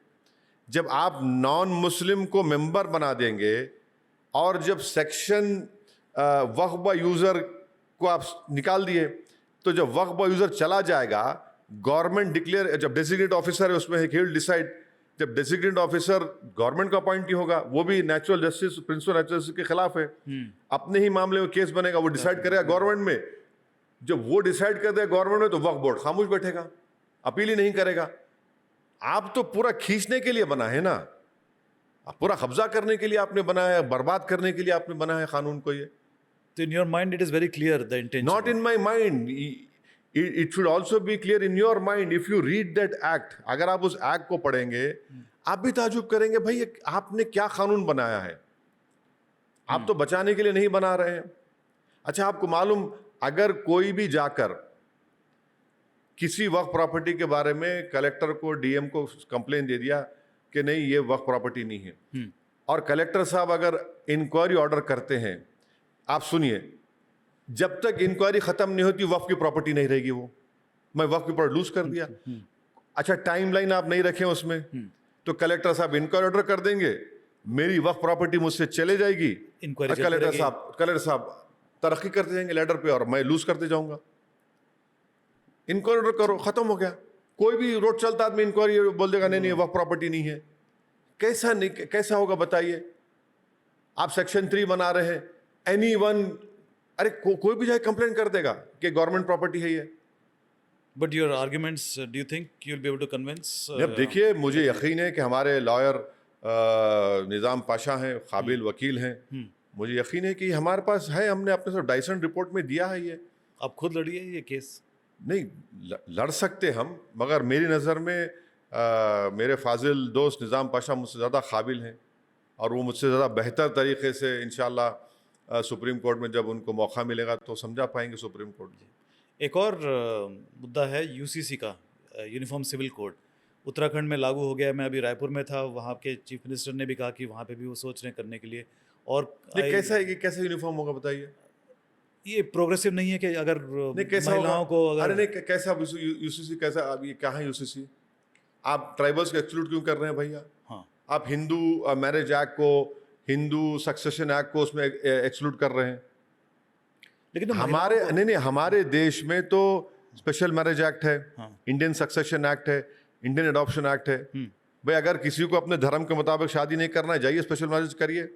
जब आप नॉन मुस्लिम को मेंबर बना देंगे और जब सेक्शन वक्फ बाय यूजर को आप निकाल दिए, तो जब वक्फ बाय यूजर चला जाएगा, गवर्नमेंट डिक्लेयर, जब डेजिग्नेट ऑफिसर है उसमें ही विल डिसाइड। जब डेजिग्नेट ऑफिसर गवर्नमेंट का अपॉइंटी होगा, वो भी natural justice, principle natural justice के खिलाफ है, अपने ही मामले में केस बनेगा, वो डिसाइड करेगा गवर्नमेंट में। जब वो डिसाइड कर देगा गवर्नमेंट में, तो वक्फ बोर्ड खामोश बैठेगा, अपील ही नहीं करेगा। आप तो पूरा खींचने के लिए बना है ना, पूरा कब्जा करने के लिए आपने बनाया है, बर्बाद करने के लिए आपने बनाया है कानून को। ये तो in your mind it is very clear the intention. Not in my mind, it should also be clear in your mind if you read that act. अगर आप उस एक्ट को पढ़ेंगे, आप भी ताजुब करेंगे, भाई आपने क्या कानून बनाया है। आप तो बचाने के लिए नहीं बना रहे हैं। अच्छा, आपको मालूम, अगर कोई भी जाकर किसी वक्फ प्रॉपर्टी के बारे में कलेक्टर को, DM को कंप्लेन दे दिया कि नहीं ये वक्फ प्रॉपर्टी नहीं है, और कलेक्टर साहब अगर इंक्वायरी ऑर्डर करते हैं, आप सुनिए, जब तक इंक्वायरी खत्म नहीं होती वक्फ की प्रॉपर्टी नहीं रहेगी। वो मैं वक्फ की प्रॉपर्टी लूज कर दिया। अच्छा, टाइमलाइन आप नहीं रखे उसमें, तो कलेक्टर साहब इंक्वायरी ऑर्डर कर देंगे, मेरी वक्फ प्रॉपर्टी मुझसे चले जाएगी, कलेक्टर साहब तरक्की करते जाएंगे लेटर पे, और मैं लूज करते जाऊंगा। इंक्वायरी ऑर्डर करो, खत्म हो गया। कोई भी रोड चलता आदमी इंक्वायरी बोल देगा नहीं वक्फ प्रॉपर्टी नहीं है। कैसा होगा बताइए? आप सेक्शन 3 बना रहे हैं, एनीवन, अरे कोई भी जाए कंप्लेन कर देगा कि गवर्नमेंट प्रॉपर्टी है ये। But your arguments, do you think you will be able to convince? अब देखिए, मुझे यकीन है कि हमारे लॉयर निज़ाम पाशा हैं, काबिल वकील हैं, मुझे यकीन है कि हमारे पास है। हमने अपने सब डाइसन रिपोर्ट में दिया है ये। आप खुद लड़िए ये केस। नहीं लड़ सकते हम, मगर मेरी नज़र में मेरे फाजिल दोस्त निज़ाम पाशा मुझसे ज़्यादा काबिल हैं, और वो मुझसे ज़्यादा बेहतर तरीके से इंशाल्लाह सुप्रीम कोर्ट में जब उनको मौका मिलेगा तो समझा पाएंगे सुप्रीम कोर्ट में। एक और मुद्दा है UCC का, यूनिफॉर्म सिविल कोड उत्तराखंड में लागू हो गया। मैं अभी रायपुर में था, वहाँ के चीफ मिनिस्टर ने भी कहा कि वहाँ पे भी वो सोच रहे हैं करने के लिए। और ये कैसा यूनिफॉर्म होगा बताइए? ये प्रोग्रेसिव नहीं है कि अगर महिलाओं को अगर, अरे नहीं, कैसा UCC कैसा? अब ये कहाँ है UCC? आप ट्राइबल्स को एक्सक्लूड क्यों कर रहे हैं भैया? हाँ, आप हिंदू मैरिज एक्ट को, हिंदू सक्सेशन एक्ट को उसमें एक्सक्लूड कर रहे हैं। लेकिन तो हमारे महिलाओं को- नहीं, हमारे देश में तो स्पेशल मैरिज एक्ट है, हाँ। इंडियन सक्सेशन एक्ट है, इंडियन अडॉप्शन एक्ट है। भाई अगर किसी को अपने धर्म के मुताबिक शादी नहीं करना है, जाइए स्पेशल मैरिज करिए।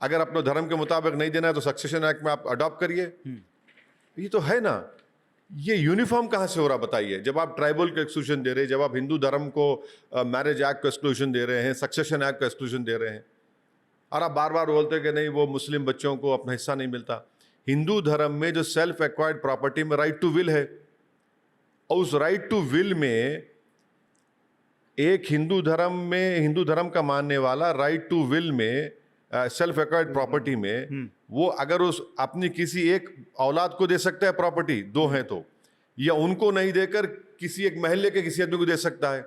अगर अपने धर्म के मुताबिक नहीं देना है तो सक्सेशन एक्ट में आप अडॉप्ट करिए। ये तो है ना। ये यूनिफॉर्म कहाँ से हो रहा बताइए? जब आप ट्राइबल को एक्सक्लूजन दे रहे हैं, जब आप हिंदू धर्म को मैरिज एक्ट को एक्सक्लूजन दे रहे हैं, सक्सेशन एक्ट को एक्सक्लूजन दे रहे हैं, और आप बार बार बोलते हैं कि नहीं वो मुस्लिम बच्चों को अपना हिस्सा नहीं मिलता। हिंदू धर्म में जो सेल्फ एक्वायर्ड प्रॉपर्टी में राइट टू विल है, और उस राइट टू विल में एक हिंदू धर्म का मानने वाला राइट टू विल में सेल्फ एक्वायर्ड प्रॉपर्टी में वो अगर उस अपनी किसी एक औलाद को दे सकता है प्रॉपर्टी, दो हैं तो, या उनको नहीं देकर किसी एक महल्ले के किसी आदमी को दे सकता है।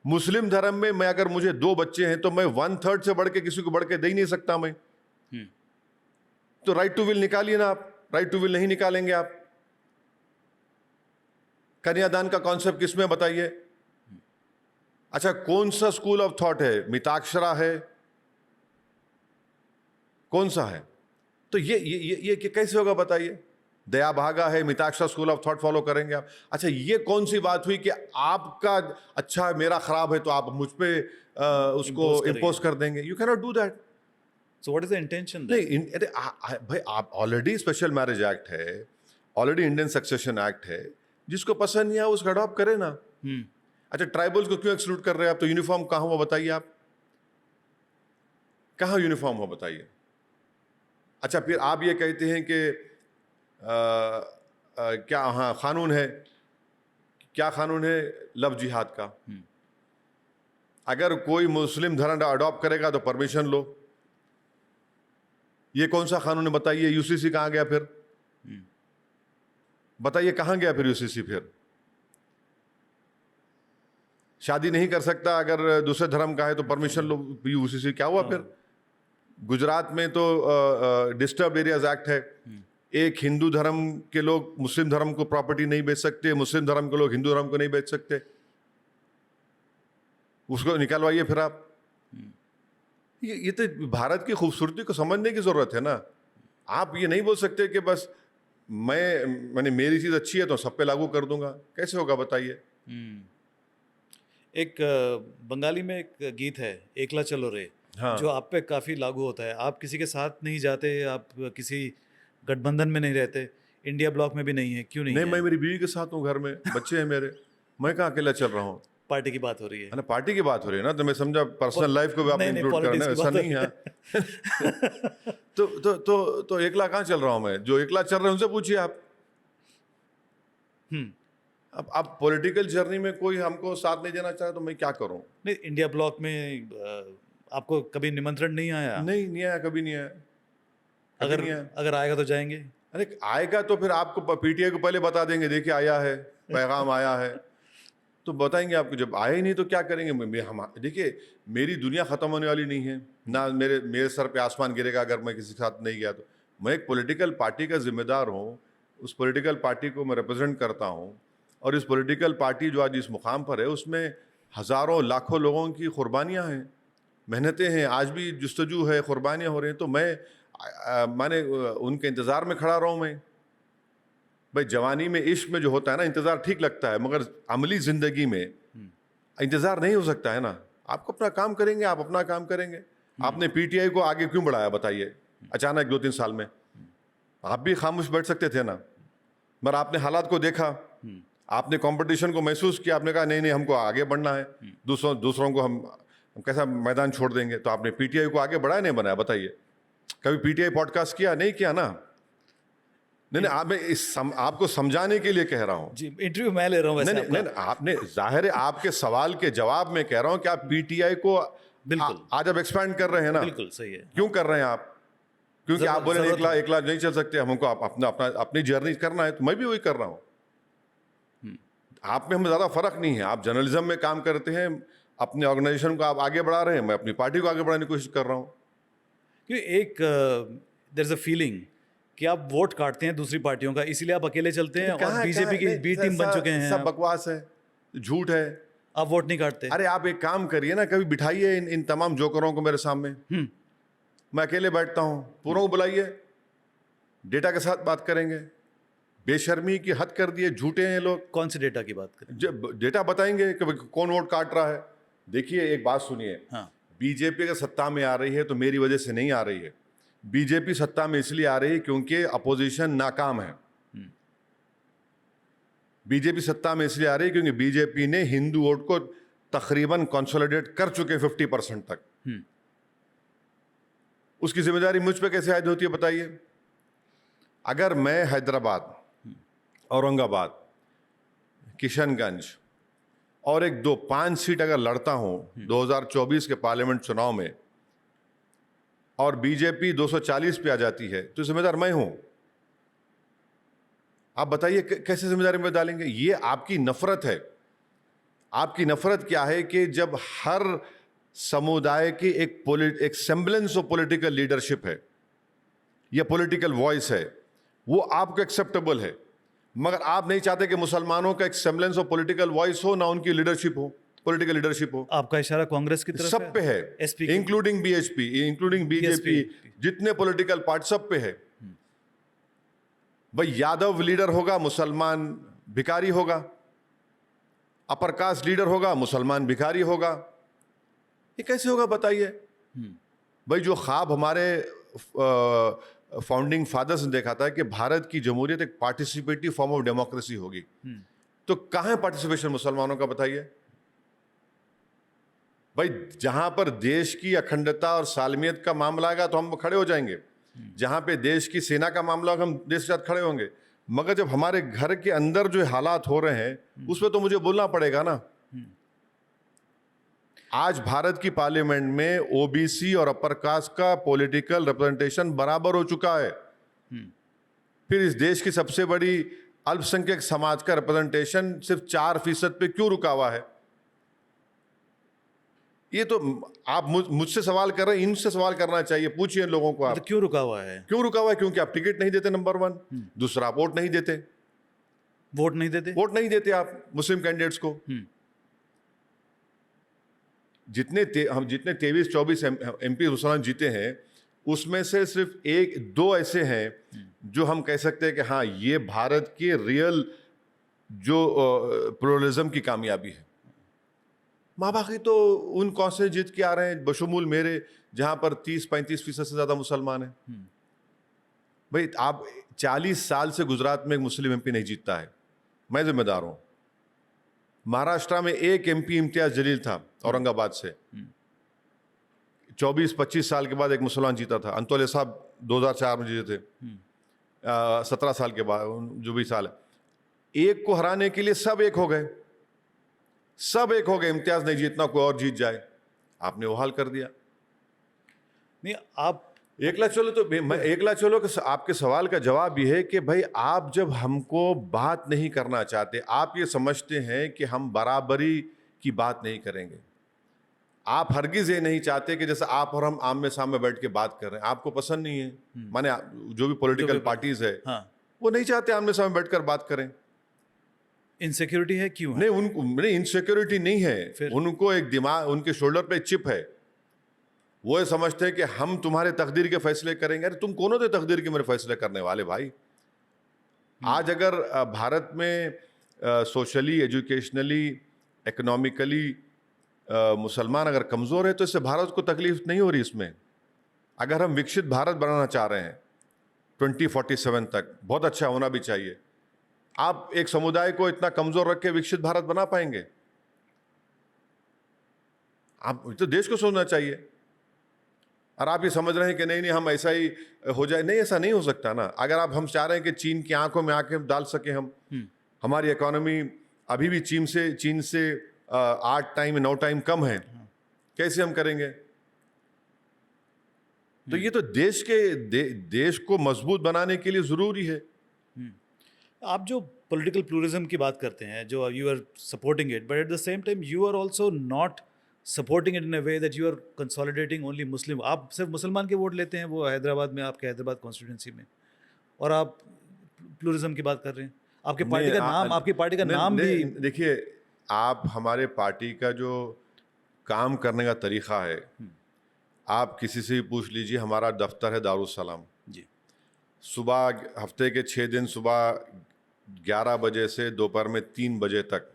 मुस्लिम धर्म में मैं अगर मुझे 2 बच्चे हैं तो मैं 1/3 से बढ़ के किसी को बढ़ के दे ही नहीं सकता मैं। तो राइट टू विल निकालिए ना आप। राइट टू विल नहीं निकालेंगे आप। कन्यादान का कॉन्सेप्ट किसमें बताइए? अच्छा, कौन सा स्कूल ऑफ थॉट है? मिताक्षरा है, कौन सा है? तो ये कैसे होगा बताइए? दया भागा है, Mitakshara school of thought follow करेंगे आप? अच्छा, ये कौन सी बात हुई कि आपका अच्छा मेरा खराब है तो आप मुझ पे उसको इम्पोज कर देंगे? You can not do that. So what is the intention then? नहीं, अरे भाई आप ऑलरेडी स्पेशल मैरिज एक्ट है, ऑलरेडी इंडियन सक्सेशन एक्ट है, जिसको पसंद नहीं है उसको अडॉप्ट करे ना। अच्छा, ट्राइबल्स को क्यों एक्सक्लूड कर रहे हैं आप? तो यूनिफॉर्म कहाँ हुआ बताइए आप? कहाँ यूनिफॉर्म हुआ बताइए? अच्छा, फिर आप ये कहते हैं कि क्या, हाँ कानून है, क्या कानून है? लव जिहाद का। अगर कोई मुस्लिम धर्म अडॉप्ट करेगा तो परमिशन लो। ये कौन सा कानून है बताइए? यूसीसी कहाँ गया फिर? बताइए कहाँ गया फिर यूसीसी? फिर शादी नहीं कर सकता अगर दूसरे धर्म का है तो परमिशन लो, यूसीसी क्या हुआ फिर? गुजरात में तो डिस्टर्ब एरियाज एक्ट है। एक हिंदू धर्म के लोग मुस्लिम धर्म को प्रॉपर्टी नहीं बेच सकते, मुस्लिम धर्म के लोग हिंदू धर्म को नहीं बेच सकते। उसको निकालवाइए फिर आप। ये तो भारत की खूबसूरती को समझने की जरूरत है ना। आप ये नहीं बोल सकते कि बस मैंने मेरी चीज अच्छी है तो सब पे लागू कर दूंगा। कैसे होगा बताइए? एक बंगाली में एक गीत है, एकला चलो रे, हाँ। जो आप पे काफ़ी लागू होता है। आप किसी के साथ नहीं जाते, आप किसी गठबंधन में नहीं रहते, इंडिया ब्लॉक में भी नहीं है, क्यों नहीं नहीं, है? मैं मेरी बीवी के साथ हूँ, घर में बच्चे हैं मेरे, मैं कहाँ अकेला चल रहा हूँ? पार्टी की बात हो रही है। ना पार्टी की बात हो रही है ना, तो मैं समझा पर्सनल लाइफ को भी आपने नहीं, इंक्लूड करना है, politics ऐसा की नहीं है। तो एकला कहाँ चल रहा हूँ मैं? जो एकला चल रहे हैं उनसे पूछिए आप। अब पॉलिटिकल जर्नी में कोई हमको साथ नहीं देना चाहे तो मैं क्या करूँ? नहीं, इंडिया ब्लॉक में आपको कभी निमंत्रण नहीं आया? नहीं आया, कभी नहीं आया, कभी नहीं आया। अगर आएगा तो जाएंगे? अरे आएगा तो फिर आपको पीटीआई को पहले बता देंगे, देखिए आया है, पैगाम आया है, तो बताएंगे आपको। जब आए ही नहीं तो क्या करेंगे? हम देखिए, मेरी दुनिया ख़त्म होने वाली नहीं है ना, मेरे सर पे आसमान गिरेगा अगर मैं किसी के साथ नहीं गया तो। मैं एक पॉलिटिकल पार्टी का जिम्मेदार हूँ, उस पॉलिटिकल पार्टी को मैं रिप्रेजेंट करता हूँ, और इस पॉलिटिकल पार्टी जो आज इस मुकाम पर है उसमें हज़ारों लाखों लोगों की कुर्बानियाँ हैं, मेहनतें हैं, आज भी जुस्तजू है, कुर्बानियाँ हो रही हैं। तो मैंने उनके इंतज़ार में खड़ा रहा हूँ मैं। भाई जवानी में, इश्क में जो होता है ना, इंतज़ार ठीक लगता है, मगर अमली ज़िंदगी में इंतज़ार नहीं हो सकता है ना। आपको अपना काम करेंगे, आप अपना काम करेंगे। आपने पीटीआई को आगे क्यों बढ़ाया बताइए अचानक 2-3 साल में? आप भी खामोश बैठ सकते थे ना, मगर आपने हालात को देखा, आपने कंपटीशन को महसूस किया, आपने कहा नहीं हमको आगे बढ़ना है, दूसरों को हम कैसा मैदान छोड़ देंगे। तो आपने पीटीआई को आगे बढ़ाया नहीं बनाया बताइए? कभी पीटीआई पॉडकास्ट किया? नहीं किया ना। नहीं, आपको समझाने के लिए कह रहा हूँ जी, इंटरव्यू मैं ले रहा हूँ वैसे नहीं, आपने जाहिर है आपके सवाल के जवाब में कह रहा हूँ कि आप पीटीआई को बिल्कुल आज अब एक्सपैंड कर रहे हैं ना। बिल्कुल सही है। क्यों कर रहे हैं आप? क्योंकि आप बोले एकला नहीं चल सकते, हमको अपनी जर्नी करना है, तो मैं भी वही कर रहा हूँ। आप में हम ज़्यादा फर्क नहीं है। आप जर्नलिज्म में काम करते हैं, अपने ऑर्गेनाइजेशन को आप आगे बढ़ा रहे हैं, मैं अपनी पार्टी को आगे बढ़ाने की कोशिश कर रहा हूँ। क्योंकि एक देयर इज अ फीलिंग कि आप वोट काटते हैं दूसरी पार्टियों का, इसीलिए आप अकेले चलते हैं और बीजेपी की बी टीम बन चुके हैं। सब बकवास है, झूठ है। आप वोट नहीं काटते? अरे आप एक काम करिए ना, कभी बिठाइए इन तमाम जोकरों को मेरे सामने। मैं अकेले बैठता हूँ, पूरों को बुलाइए, डेटा के साथ बात करेंगे। बेशर्मी की हद कर दिए, झूठे हैं लोग। कौन से डेटा की बात करें? जब डेटा बताएंगे कि कौन वोट काट रहा है। देखिए एक बात सुनिए, हाँ। बीजेपी अगर सत्ता में आ रही है तो मेरी वजह से नहीं आ रही है। बीजेपी सत्ता में इसलिए आ रही है क्योंकि अपोजिशन नाकाम है। बीजेपी सत्ता में इसलिए आ रही है क्योंकि बीजेपी ने हिंदू वोट को तकरीबन कंसोलिडेट कर चुके 50% तक। उसकी जिम्मेदारी मुझ पे कैसे आयद होती है बताइए? अगर मैं हैदराबाद, औरंगाबाद, किशनगंज और 5 सीट अगर लड़ता हूं 2024 के पार्लियामेंट चुनाव में और बीजेपी 240 पे आ जाती है तो जिम्मेदार मैं हूं। आप बताइए कैसे जिम्मेदारी में डालेंगे? ये आपकी नफरत है। आपकी नफरत क्या है कि जब हर समुदाय की एक सेम्बलेंस ऑफ पॉलिटिकल लीडरशिप है या पॉलिटिकल वॉइस है, वो आपको एक्सेप्टेबल है, मगर आप नहीं चाहते कि मुसलमानों का एक सेम्बलेंस ऑफ पॉलिटिकल वॉइस हो, ना उनकी लीडरशिप हो, पॉलिटिकल लीडरशिप हो। आपका इशारा कांग्रेस की तरफ सब पे है, SP including BHP, including BJP, जितने पॉलिटिकल पार्टी सब पे है। भाई यादव लीडर होगा, मुसलमान भिखारी होगा। अपर कास्ट लीडर होगा, मुसलमान भिखारी होगा। ये कैसे होगा बताइए? भाई जो ख्वाब हमारे फाउंडिंग फादर्स ने देखा था कि भारत की जमहूरियत एक पार्टिसिपेटिव फॉर्म ऑफ डेमोक्रेसी होगी, तो कहां है पार्टिसिपेशन मुसलमानों का बताइए? भाई जहां पर देश की अखंडता और सालमियत का मामला आएगा तो हम खड़े हो जाएंगे। जहां पे देश की सेना का मामला होगा हम देश के साथ खड़े होंगे। मगर जब हमारे घर के अंदर जो हालात हो रहे हैं उस पर तो मुझे बोलना पड़ेगा ना। आज भारत की पार्लियामेंट में ओबीसी और अपर कास्ट का पॉलिटिकल रिप्रेजेंटेशन बराबर हो चुका है। फिर इस देश की सबसे बड़ी अल्पसंख्यक समाज का रिप्रेजेंटेशन सिर्फ 4% पे क्यों रुका हुआ है? ये तो आप मुझसे सवाल कर रहे हैं, इनसे सवाल करना चाहिए। पूछिए लोगों को, आप तो क्यों रुका हुआ है? क्यों रुका हुआ है? क्योंकि आप टिकट नहीं देते, नंबर 1। दूसरा, आप वोट नहीं देते। वोट नहीं देते आप मुस्लिम कैंडिडेट्स को। जितने 23-24 MP मुसलमान जीते हैं उसमें से सिर्फ 1-2 ऐसे हैं जो हम कह सकते हैं कि हाँ ये भारत के रियल जो प्लुरलिज्म की कामयाबी है। माँ बाकी तो उन कौन से जीत के आ रहे हैं, बशमूल मेरे, जहां पर 30-35% से ज्यादा मुसलमान हैं। भाई आप 40 साल से गुजरात में एक मुस्लिम MP नहीं जीतता है, मैं जिम्मेदार हूं। महाराष्ट्र में एक MP इम्तियाज जलील था औरंगाबाद से, 24-25 साल के बाद एक मुसलमान जीता था। अंतोले साहब 2004 में जीते थे, 17 साल के बाद, जो भी साल है। एक को हराने के लिए सब एक हो गए, इम्तियाज नहीं जीतना, कोई और जीत जाए। आपने वो हाल कर दिया। नहीं, आप एकला चलो कि आपके सवाल का जवाब ये है कि भाई आप जब हमको बात नहीं करना चाहते, आप ये समझते हैं कि हम बराबरी की बात नहीं करेंगे। आप हरगिज ये नहीं चाहते कि जैसे आप और हम आमने सामने बैठ के बात कर रहे हैं, आपको पसंद नहीं है। माने जो भी पॉलिटिकल पार्टीज है, हाँ, वो नहीं चाहते आमने सामने बैठकर बात करें। इनसिक्योरिटी है? क्यों है? नहीं, उनको नहीं, इनसिक्योरिटी नहीं है। उनको एक दिमाग, उनके शोल्डर पे चिप है। वो ये समझते हैं कि हम तुम्हारे तकदीर के फैसले करेंगे। अरे तुम कौन होते तकदीर के मेरे फैसले करने वाले भाई? आज अगर भारत में सोशली, एजुकेशनली, इकोनॉमिकली मुसलमान अगर कमज़ोर है तो इससे भारत को तकलीफ नहीं हो रही। इसमें अगर हम विकसित भारत बनाना चाह रहे हैं 2047 तक, बहुत अच्छा होना भी चाहिए। आप एक समुदाय को इतना कमज़ोर रख के विकसित भारत बना पाएंगे? आप तो देश को सोचना चाहिए। और आप ये समझ रहे हैं कि नहीं हम ऐसा ही हो जाए। नहीं, ऐसा नहीं हो सकता ना। अगर हम चाह रहे हैं कि चीन की आंखों में आंखें डाल सके हम, हमारी इकोनॉमी अभी भी चीन से 8 टाइम 9 टाइम कम है, कैसे हम करेंगे? तो ये तो देश को मजबूत बनाने के लिए जरूरी है। आप जो पॉलिटिकल प्लूरिज्म की बात करते हैं, जो you are supporting it, but at the same time you are also not supporting it in a way that you are consolidating only Muslim. आप सिर्फ मुसलमान के वोट लेते हैं, वो हैदराबाद में, आपके हैदराबाद कॉन्स्टिट्यूंसी में, और आप प्लूरिज्म की बात कर रहे हैं। आपकी पार्टी का नाम भी देखिए, आप हमारे पार्टी का जो काम करने का तरीका है, आप किसी से भी पूछ लीजिए। हमारा दफ्तर है दारुस्सलाम जी। सुबह हफ्ते के 6 दिन सुबह 11 बजे से दोपहर में 3 बजे तक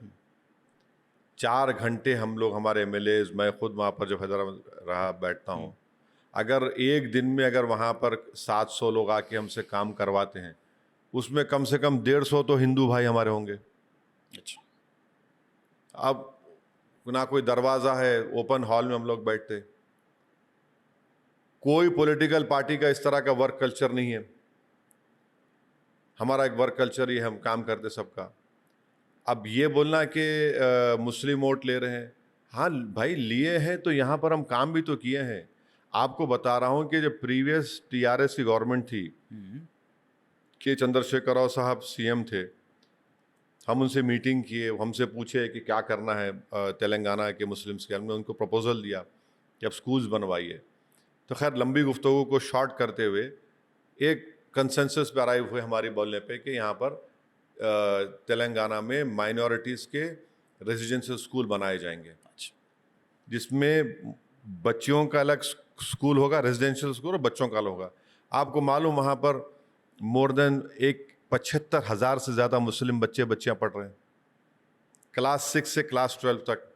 4 घंटे हम लोग, हमारे एमएलएज, मैं खुद वहाँ पर जब हैदराबाद रहा बैठता हूँ, अगर एक दिन में अगर वहाँ पर 700 लोग आके हमसे काम करवाते हैं, उसमें कम से कम 150 तो हिंदू भाई हमारे होंगे। अच्छा, अब ना कोई दरवाज़ा है, ओपन हॉल में हम लोग बैठते। कोई पॉलिटिकल पार्टी का इस तरह का वर्क कल्चर नहीं है। हमारा एक वर्क कल्चर ही, हम काम करते सबका। अब ये बोलना कि मुस्लिम वोट ले रहे हैं, हाँ भाई लिए हैं, तो यहाँ पर हम काम भी तो किए हैं। आपको बता रहा हूँ कि जब प्रीवियस टीआरएस की गवर्नमेंट थी, के चंद्रशेखर राव साहब सीएम थे, हम उनसे मीटिंग किए, हमसे पूछे कि क्या करना है तेलंगाना के मुस्लिम्स के। हमने उनको प्रपोजल दिया कि अब स्कूल्स बनवाइए। तो खैर लंबी गुफ्तगू को शॉर्ट करते हुए एक कंसेंसस पे अराइव हुए हमारी बोलने पे कि यहाँ पर तेलंगाना में माइनॉरिटीज़ के रेजिडेंशियल स्कूल बनाए जाएंगे, अच्छा, जिसमें बच्चियों का अलग स्कूल होगा, रेजिडेंशियल स्कूल, और बच्चों का अलग होगा। आपको मालूम वहाँ पर मोर देन 75,000 से ज़्यादा मुस्लिम बच्चियाँ पढ़ रहे हैं, क्लास 6 से क्लास 12 तक।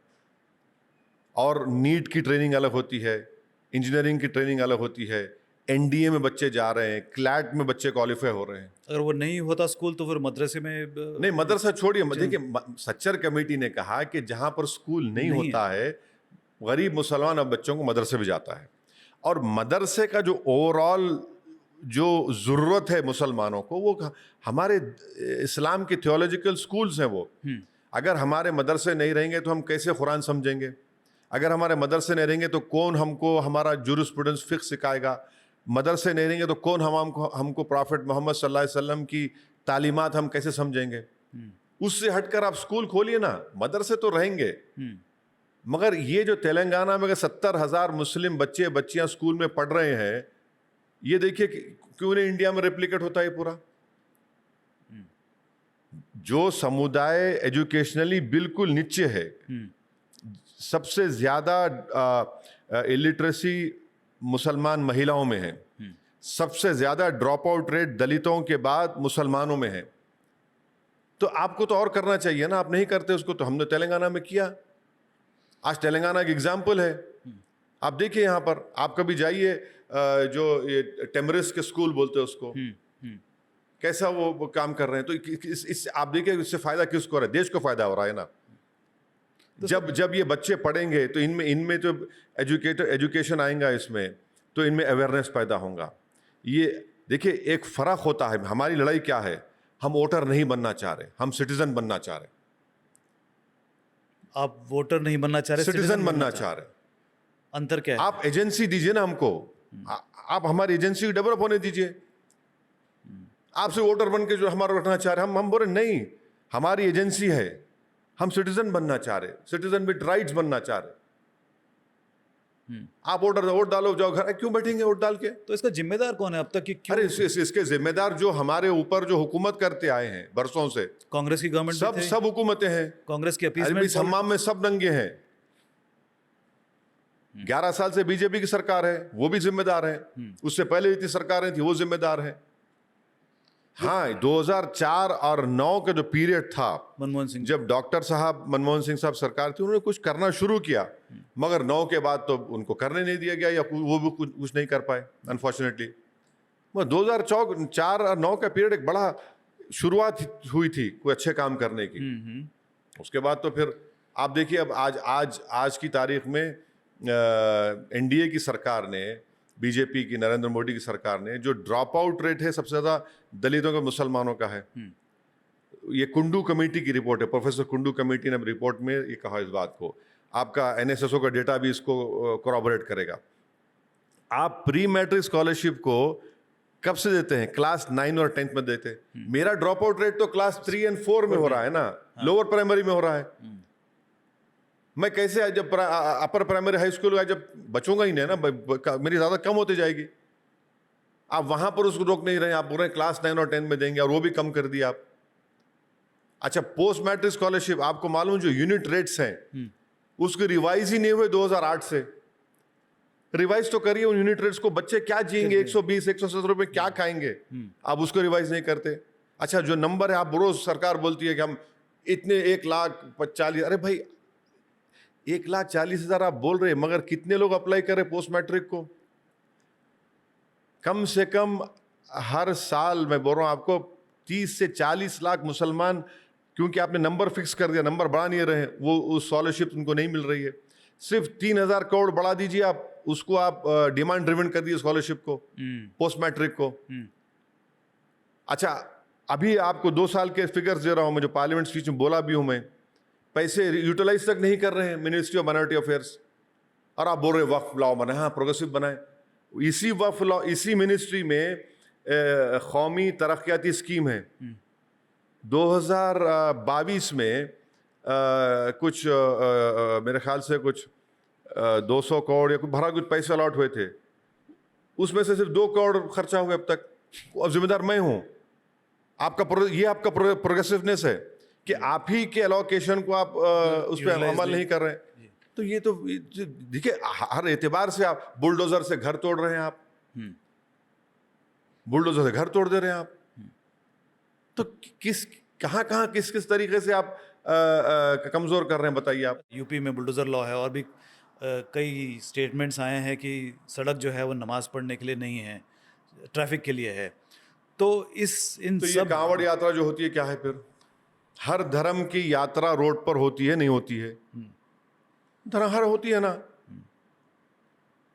और नीट की ट्रेनिंग अलग होती है, इंजीनियरिंग की ट्रेनिंग अलग होती है, एनडीए में बच्चे जा रहे हैं, क्लैट में बच्चे क्वालिफाई हो रहे हैं। अगर वो नहीं होता स्कूल तो फिर मदरसे में नहीं, मदरसा छोड़िए, देखिए सच्चर कमेटी ने कहा कि जहां पर स्कूल नहीं होता है, गरीब मुसलमान अब बच्चों को मदरसे भी जाता है। और मदरसे का जो ओवरऑल जो ज़रूरत है मुसलमानों को, वो हमारे इस्लाम के थियोलॉजिकल स्कूल्स हैं। वो अगर हमारे मदरसे नहीं रहेंगे तो हम कैसे कुरान समझेंगे? अगर हमारे मदरसे नहीं रहेंगे तो कौन हमको हमारा जूरिस्प्रूडेंस फिक्स सिखाएगा? मदरसे नहीं रहेंगे तो कौन हमको प्रॉफिट मोहम्मद सल्लल्लाहु अलैहि वसल्लम की तालीमात हम कैसे समझेंगे? उससे हटकर आप स्कूल खोलिए ना, मदरसे तो रहेंगे। मगर ये जो तेलंगाना में 70,000 मुस्लिम बच्चियां स्कूल में पढ़ रहे हैं, ये देखिए क्यों नहीं इंडिया में रेप्लिकेट होता है पूरा। जो समुदाय एजुकेशनली बिल्कुल नीचे है, सबसे ज्यादा इलिटरेसी मुसलमान महिलाओं में है, सबसे ज्यादा ड्रॉप आउट रेट दलितों के बाद मुसलमानों में है। तो आपको तो और करना चाहिए ना, आप नहीं करते उसको। तो हमने तेलंगाना में किया। आज तेलंगाना की एग्जाम्पल है। आप देखिए यहाँ पर, आप कभी जाइए जो ये टेमरिस के स्कूल बोलते हैं उसको, कैसा वो काम कर रहे हैं। तो इस आप देखिए इससे फायदा किसको हो रहा है? देश को फायदा हो रहा है ना। जब ये बच्चे पढ़ेंगे तो इनमें जो एजुकेशन आएगा, इसमें तो इनमें अवेयरनेस पैदा होगा। ये देखिए एक फर्क होता है। हमारी लड़ाई क्या है? हम वोटर नहीं बनना चाह रहे, हम सिटीजन बनना चाह रहे। आप वोटर नहीं बनना चाह रहे, सिटीजन बनना चाह रहे। अंतर क्या है? आप एजेंसी दीजिए ना हमको, आप हमारी एजेंसी डेवलप होने दीजिए। आपसे वोटर बन के जो हमारा रखना चाह रहे, हम बोले नहीं, हमारी एजेंसी है, हम सिटीजन बनना चाह रहे, सिटीजन विद राइट्स बनना चाह रहे। आप वोट डालो, जाओ घर, क्यों बैठेंगे वोट डाल के? तो इसका जिम्मेदार कौन है अब तक कि क्यों? अरे इसके जिम्मेदार जो हमारे ऊपर जो हुकूमत करते आए हैं बरसों से, कांग्रेस की गवर्नमेंट सब हुकूमतें हैं। कांग्रेस की अपीसमेंट हमाम में सब दंगे हैं। 11 साल से बीजेपी की सरकार है, वो भी जिम्मेदार है। उससे पहले इतनी सरकारें थी, वो जिम्मेदार है। हाँ, 2004 और 9 का जो पीरियड था, मनमोहन सिंह, जब डॉक्टर साहब मनमोहन सिंह साहब सरकार थी, उन्होंने कुछ करना शुरू किया, मगर 9 के बाद तो उनको करने नहीं दिया गया, या वो भी कुछ नहीं कर पाए अनफॉर्चुनेटली। 2004 और 9 का पीरियड एक बड़ा शुरुआत हुई थी कोई अच्छे काम करने की। उसके बाद तो फिर आप देखिए, अब आज की तारीख में एनडीए की सरकार ने, बीजेपी की, नरेंद्र मोदी की सरकार ने, जो ड्रॉप आउट रेट है सबसे ज्यादा दलितों के, मुसलमानों का है। ये कुंडू कमेटी की रिपोर्ट है, प्रोफेसर कुंडू कमेटी ने रिपोर्ट में ये कहा इस बात को। आपका एनएसएसओ का डेटा भी इसको कोरॉबोरेट करेगा। आप प्री मैट्रिक स्कॉलरशिप को कब से देते हैं? क्लास 9 और 10 में देते हैं। मेरा ड्रॉप आउट रेट तो क्लास 3 और 4 में हो रहा है ना, लोअर प्राइमरी में हो रहा है। मैं कैसे जब अपर प्राइमरी हाई स्कूल जब बचूंगा ही नहीं ना, मेरी ज्यादा कम होती जाएगी। आप वहां पर उसको रोक नहीं रहे, आप बोल रहे हैं क्लास 9 और 10 में देंगे, और वो भी कम कर दिया आप। अच्छा, पोस्ट मैट्रिक स्कॉलरशिप, आपको मालूम जो यूनिट रेट्स हैं उसके रिवाइज ही नहीं हुए 2008 से। रिवाइज तो करिए उन यूनिट रेट्स को। बच्चे क्या जिएंगे 120 170 रुपए क्या खाएंगे? आप उसको रिवाइज नहीं करते। अच्छा, जो नंबर है, आप रोज सरकार बोलती है कि हम इतने 1,40,000, अरे भाई 1,40,000 आप बोल रहे हैं, मगर कितने लोग अप्लाई कर रहे पोस्ट मैट्रिक को? कम से कम हर साल मैं बोल रहा हूं आपको 30 से 40 लाख मुसलमान, क्योंकि आपने नंबर फिक्स कर दिया, नंबर बढ़ा नहीं रहे, वो उस स्कॉलरशिप उनको नहीं मिल रही है। सिर्फ 3,000 करोड़ बढ़ा दीजिए आप उसको, आप डिमांड ड्रिवन कर दिए स्कॉलरशिप को, पोस्ट मैट्रिक को। अच्छा, अभी आपको 2 साल के फिगर्स दे रहा हूं मैं, जो पार्लियामेंट स्पीच में बोला भी हूं मैं। पैसे यूटिलाइज तक नहीं कर रहे हैं मिनिस्ट्री ऑफ माइनॉरिटी अफेयर्स, और आप बोल रहे वक्फ लॉ बनाए। हाँ, प्रोग्रेसिव बनाए। इसी वक्फ लॉ, इसी मिनिस्ट्री में कौमी तरक्याती स्कीम है। 2022 में कुछ मेरे ख्याल से कुछ 200 करोड़ या कुछ भरा कुछ पैसे अलॉट हुए थे, उसमें से सिर्फ 2 करोड़ खर्चा हुआ अब तक। अब जिम्मेदार मैं हूं। ये आपका प्रोग्रेसिवनेस है कि आप ही के एलोकेशन को आप उस पर अमल नहीं कर रहे हैं। तो ये तो देखिए, हर एतबार से आप बुलडोजर से घर तोड़ रहे हैं, आप बुलडोजर से घर तोड़ दे रहे हैं आप। तो कहां किस किस तरीके से आप कमजोर कर रहे हैं, बताइए आप। यूपी में बुलडोज़र लॉ है, और भी कई स्टेटमेंट्स आए हैं कि सड़क जो है वो नमाज पढ़ने के लिए नहीं है, ट्रैफिक के लिए है। तो इन तो ये सब कांवड़ यात्रा जो होती है क्या है फिर? हर धर्म की यात्रा रोड पर होती है, नहीं होती है? धर्म हर होती है ना।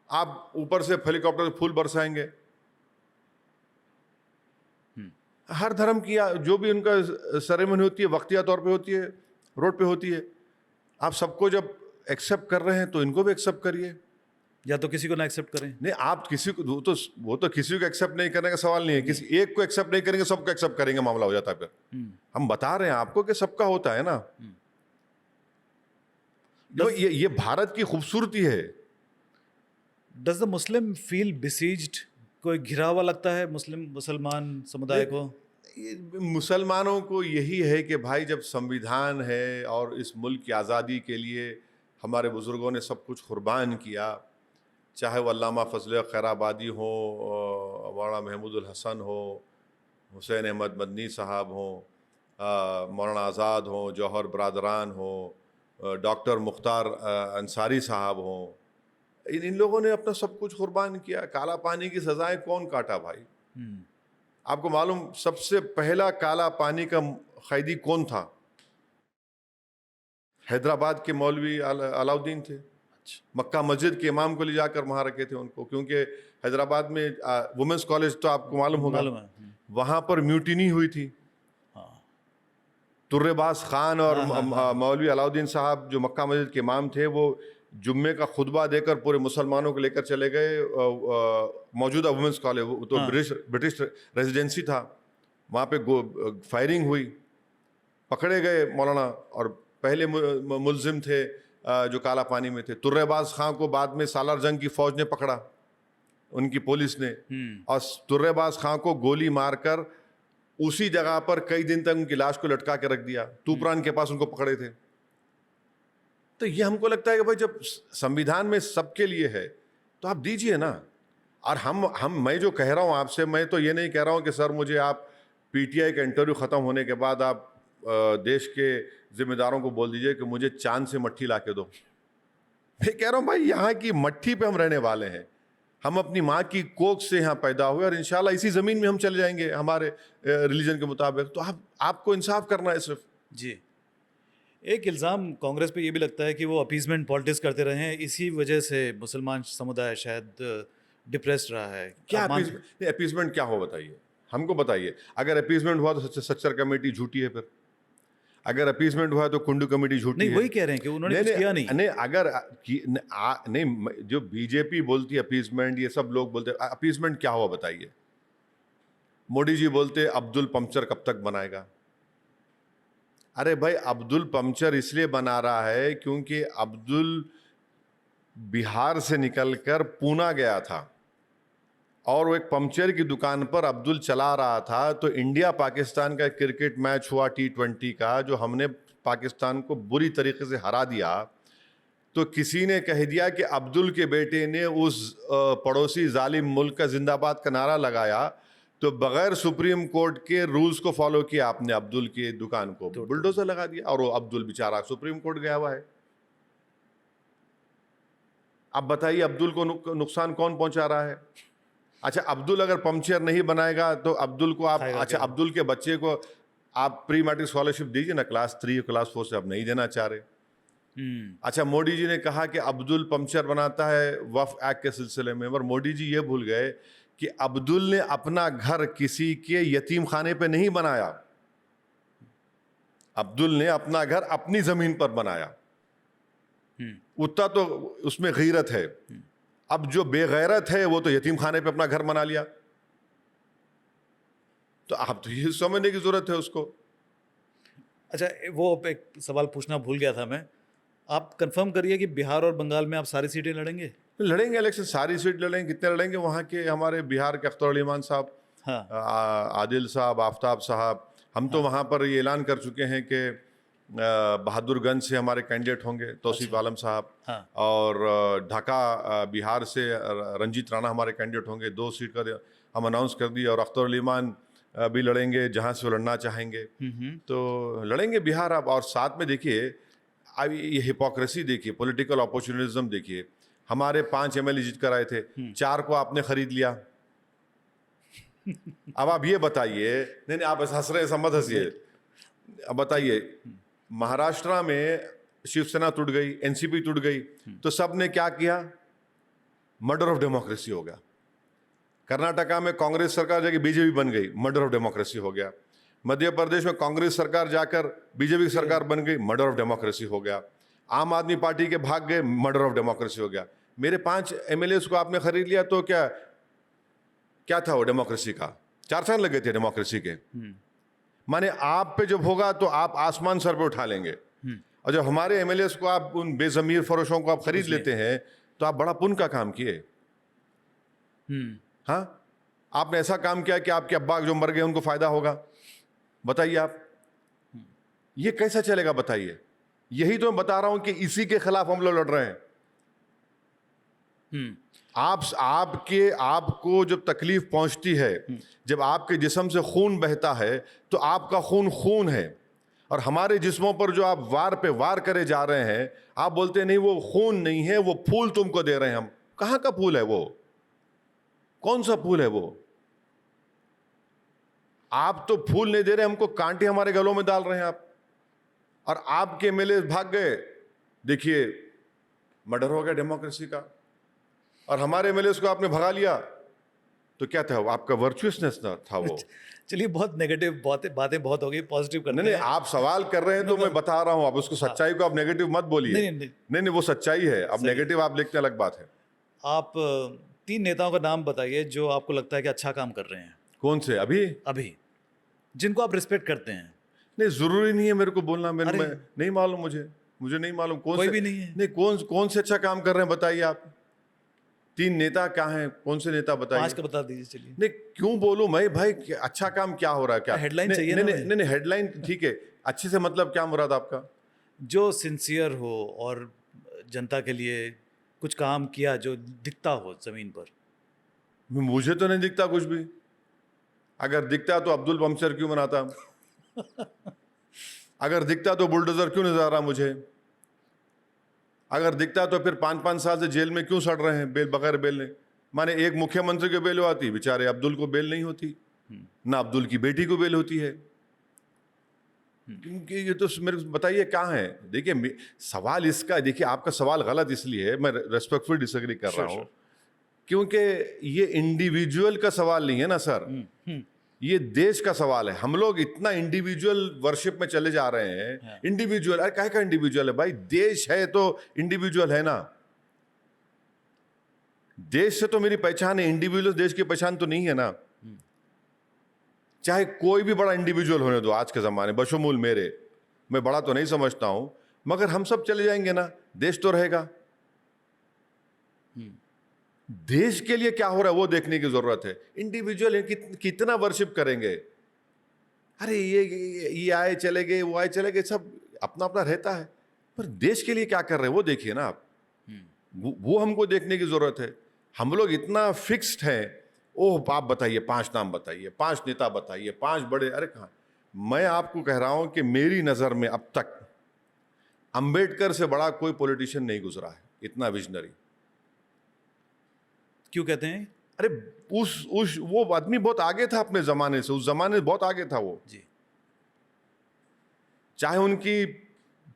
आप ऊपर से हेलीकॉप्टर से फूल बरसाएंगे, हर धर्म की जो भी उनका सेरेमनी होती है वक्तिया तौर पे होती है, रोड पे होती है। आप सबको जब एक्सेप्ट कर रहे हैं तो इनको भी एक्सेप्ट करिए। या तो किसी को ना एक्सेप्ट करें। नहीं, आप किसी को वो तो किसी को एक्सेप्ट नहीं करने का सवाल नहीं है। किसी एक को एक्सेप्ट नहीं करेंगे, सबको एक्सेप्ट करेंगे, मामला हो जाता है फिर। हम बता रहे हैं आपको कि सबका होता है ना। ये भारत की खूबसूरती है। Does the Muslim feel besieged? कोई घिरा हुआ लगता है मुसलमान समुदाय को? मुसलमानों को यही है कि भाई, जब संविधान है और इस मुल्क की आज़ादी के लिए हमारे बुज़ुर्गों ने सब कुछ कुर्बान किया, चाहे वो अल्लामा फजल खैराबादी हो, मौलाना महमूदुल हसन हो, हुसैन अहमद मदनी साहब हो, मौलाना आज़ाद हो, जौहर बरदरान हो, डॉक्टर मुख्तार अंसारी साहब हो, इन लोगों ने अपना सब कुछ कुर्बान किया। काला पानी की सजाएं कौन काटा भाई? आपको मालूम सबसे पहला काला पानी का कैदी कौन था? हैदराबाद के मौलवी अलाउद्दीन थे। मक्का मस्जिद के इमाम को ले जाकर वहाँ रखे थे उनको, क्योंकि हैदराबाद में वुमेंस कॉलेज तो आपको मालूम होगा, वहाँ पर म्यूटिनी हुई थी। तुर्रेबाज खान और मौलवी अलाउद्दीन साहब जो मक्का मस्जिद के इमाम थे, वो जुम्मे का खुतबा देकर पूरे मुसलमानों को लेकर चले गए मौजूदा वुमेंस कॉलेज, वो तो ब्रिटिश रेजिडेंसी था, वहाँ पे फायरिंग हुई, पकड़े गए मौलाना, और पहले मुलजिम थे जो काला पानी में थे। तुर्रेबाज खान को बाद में सालार जंग की फौज ने पकड़ा, उनकी पुलिस ने, और तुर्रेबाज खान को गोली मारकर उसी जगह पर कई दिन तक उनकी लाश को लटका के रख दिया। तूपरान के पास उनको पकड़े थे। तो ये हमको लगता है कि भाई, जब संविधान में सबके लिए है तो आप दीजिए ना। और मैं जो कह रहा हूँ आपसे, मैं तो ये नहीं कह रहा हूँ कि सर मुझे आप पीटीआई का इंटरव्यू ख़त्म होने के बाद आप देश के जिम्मेदारों को बोल दीजिए कि मुझे चांद से मट्ठी ला के दो। मैं कह रहा हूँ भाई, यहाँ की मट्ठी पे हम रहने वाले हैं, हम अपनी माँ की कोख से यहाँ पैदा हुए, और इंशाल्लाह इसी ज़मीन में हम चले जाएंगे हमारे रिलीजन के मुताबिक। तो आपको इंसाफ करना है सिर्फ। जी। एक इल्ज़ाम कांग्रेस पे ये भी लगता है कि वो अपीसमेंट पॉलिटिक्स करते रहे हैं, इसी वजह से मुसलमान समुदाय शायद डिप्रेस्ड रहा है। क्या अपीसमेंट क्या हो बताइए, हमको बताइए। अगर अपीसमेंट हुआ तो सच्चर कमेटी झूठी है, फिर अगर अपीसमेंट हुआ तो कुंडू कमेटी झूठी है। वही कह रहे हैं कि उन्होंने कुछ किया नहीं। अगर नहीं, जो बीजेपी बोलती है अपीसमेंट, ये सब लोग बोलते हैं अपीसमेंट क्या हुआ बताइए। मोदी जी बोलते अब्दुल पंचर कब तक बनाएगा। अरे भाई, अब्दुल पंचर इसलिए बना रहा है क्योंकि अब्दुल बिहार से निकलकर पूना गया था, और वो एक पंचर की दुकान पर अब्दुल चला रहा था। तो इंडिया पाकिस्तान का क्रिकेट मैच हुआ T20 का, जो हमने पाकिस्तान को बुरी तरीके से हरा दिया। तो किसी ने कह दिया कि अब्दुल के बेटे ने उस पड़ोसी जालिम मुल्क का जिंदाबाद का नारा लगाया, तो बगैर सुप्रीम कोर्ट के रूल्स को फॉलो किया, आपने अब्दुल की दुकान को बुलडोजर लगा दिया, और वो अब्दुल बेचारा सुप्रीम कोर्ट गया हुआ है। अब बताइए अब्दुल को नुकसान कौन पहुंचा रहा है? अच्छा, अब्दुल अगर पंक्चर नहीं बनाएगा तो अब्दुल को आप, अच्छा अब्दुल के बच्चे को आप प्री मैट्रिक स्कॉलरशिप दीजिए ना, क्लास 3 क्लास 4 से आप नहीं देना चाह रहे। अच्छा, मोदी जी ने कहा कि अब्दुल पंक्चर बनाता है वक्फ एक्ट के सिलसिले में, पर मोदी जी ये भूल गए कि अब्दुल ने अपना घर किसी के यतीम खाने पे नहीं बनाया। अब्दुल ने अपना घर अपनी जमीन पर बनाया। उतना तो उसमें गैरत है। अब जो बेगैरत है वो तो यतीम खाने पे अपना घर बना लिया। तो आप तो ये समझने की जरूरत है उसको। अच्छा, वो एक सवाल पूछना भूल गया था मैं, आप कंफर्म करिए कि बिहार और बंगाल में आप सारी सीटें लड़ेंगे? लड़ेंगे इलेक्शन, सारी सीट लड़ेंगे। कितने लड़ेंगे? वहाँ के हमारे बिहार के अख्तर अली ईमान साहब, हाँ, आदिल साहब, आफ्ताब साहब, हम तो वहाँ पर ये ऐलान कर चुके हैं कि बहादुरगंज से हमारे कैंडिडेट होंगे तौसीफ आलम साहब, हाँ, और ढाका बिहार से रंजीत राणा हमारे कैंडिडेट होंगे। 2 सीट का हम अनाउंस कर दिए, और अख्तर अली ईमान भी लड़ेंगे जहाँ से वो लड़ना चाहेंगे। तो लड़ेंगे बिहार। अब और साथ में देखिए, अब ये हिपोक्रेसी देखिए, पॉलिटिकल अपॉर्चुनिज्म देखिए। हमारे 5 MLA जीत कर आए थे, 4 को आपने खरीद लिया। अब आप ये बताइए, नहीं आप हंस रहे, समझ हंसिए। अब बताइए, महाराष्ट्र में शिवसेना टूट गई, एनसीपी टूट गई, तो सब ने क्या किया? मर्डर ऑफ डेमोक्रेसी हो गया। कर्नाटका में कांग्रेस सरकार जाके बीजेपी बन गई, मर्डर ऑफ डेमोक्रेसी हो गया। मध्य प्रदेश में कांग्रेस सरकार जाकर बीजेपी की सरकार बन गई, मर्डर ऑफ डेमोक्रेसी हो गया। आम आदमी पार्टी के भाग गए, मर्डर ऑफ डेमोक्रेसी हो गया। मेरे 5 MLAs को आपने खरीद लिया, तो क्या क्या था वो डेमोक्रेसी का? 4 साल लगे थे डेमोक्रेसी के। माने आप पे जब होगा तो आप आसमान सर पे उठा लेंगे, और जब हमारे MLAs को आप, उन बेजमीर फरोशों को आप खरीद लेते हैं, तो आप बड़ा पुण्य का काम किए। हाँ, आपने ऐसा काम किया कि आपके अब्बा जो मर गए उनको फायदा होगा। बताइए आप, ये कैसा चलेगा? बताइए। यही तो मैं बता रहा हूं कि इसी के खिलाफ हम लोग लड़ रहे हैं। आपको जब तकलीफ पहुंचती है, जब आपके जिस्म से खून बहता है, तो आपका खून खून है, और हमारे जिस्मों पर जो आप वार पे वार करे जा रहे हैं, आप बोलते हैं नहीं वो खून नहीं है, वो फूल तुमको दे रहे हैं हम। कहां का फूल है वो? कौन सा फूल है वो? आप तो फूल नहीं दे रहे, हमको कांटे हमारे गलों में डाल रहे हैं आप। और आपके MLA भाग गए, देखिए मर्डर हो गया डेमोक्रेसी का। और हमारे MLAs को आपने भगा लिया, तो क्या था? आपका वर्चुअसनेस था वो। चलिए, बहुत नेगेटिव बातें बहुत हो गई, पॉजिटिव करते नहीं, हैं। आप सवाल कर रहे हैं तो मैं बता रहा हूं, आप उसको सच्चाई को आप नेगेटिव मत बोलिए। नहीं, वो सच्चाई है। अब नेगेटिव आप लिखते अलग बात है। आप 3 नेताओं का नाम बताइए जो आपको लगता है कि अच्छा काम कर रहे हैं। कौन से? अभी जिनको आप रिस्पेक्ट करते हैं। नहीं, जरूरी नहीं है मेरे को बोलना। मैं नहीं मालूम, मुझे नहीं मालूम कोई भी नहीं है। नहीं, कौन से अच्छा काम कर रहे हैं बताइए आप। 3 नेता क्या हैं? कौन से नेता बताइए? 5 का बता दीजिए। चलिए। नहीं, क्यों बोलूं मैं भाई? अच्छा काम क्या हो रहा है? क्या हेडलाइन चाहिए ना? नहीं, हेडलाइन ठीक है, अच्छे से मतलब क्या मुराद आपका? जो सिंसियर हो और जनता के लिए कुछ काम किया जो दिखता हो जमीन पर। मुझे तो नहीं दिखता कुछ भी। अगर दिखता तो अब्दुल पंक्चर क्यों बनाता? अगर दिखता तो बुलडोजर क्यों नजर आ रहा मुझे? अगर दिखता तो फिर 5-5 साल से जेल में क्यों सड़ रहे हैं बगैर बेल ने? माने एक मुख्यमंत्री को बेल आती, बेचारे अब्दुल को बेल नहीं होती, ना अब्दुल की बेटी को बेल होती है। क्योंकि ये तो मेरे को बताइए कहाँ है? देखिए सवाल इसका, देखिए आपका सवाल गलत इसलिए है, मैं रेस्पेक्टफुल डिसएग्री कर रहा हूँ, क्योंकि ये इंडिविजुअल का सवाल नहीं है ना सर, ये देश का सवाल है। हम लोग इतना इंडिविजुअल वर्शिप में चले जा रहे हैं। इंडिविजुअल, अरे काहे का इंडिविजुअल है भाई? देश है तो इंडिविजुअल है ना। देश से तो मेरी पहचान है, इंडिविजुअल देश की पहचान तो नहीं है ना। चाहे कोई भी बड़ा इंडिविजुअल होने दो आज के जमाने, बशमूल मेरे, मैं बड़ा तो नहीं समझता हूं, मगर हम सब चले जाएंगे ना, देश तो रहेगा। देश के लिए क्या हो रहा है वो देखने की जरूरत है। इंडिविजुअल कितना वर्शिप करेंगे? अरे ये आए चले गए, वो आए चले गए, सब अपना अपना रहता है। पर देश के लिए क्या कर रहे हैं वो देखिए ना आप। वो हमको देखने की जरूरत है। हम लोग इतना फिक्स्ड हैं, ओह आप बताइए 5 नाम बताइए, 5 नेता बताइए, 5 बड़े, अरे कहाँ। मैं आपको कह रहा हूं कि मेरी नजर में अब तक अंबेडकर से बड़ा कोई पॉलिटिशियन नहीं गुजरा है, इतना विजनरी। क्यों कहते हैं? अरे उस वो आदमी बहुत आगे था अपने जमाने से, उस जमाने में बहुत आगे था वो। जी। चाहे उनकी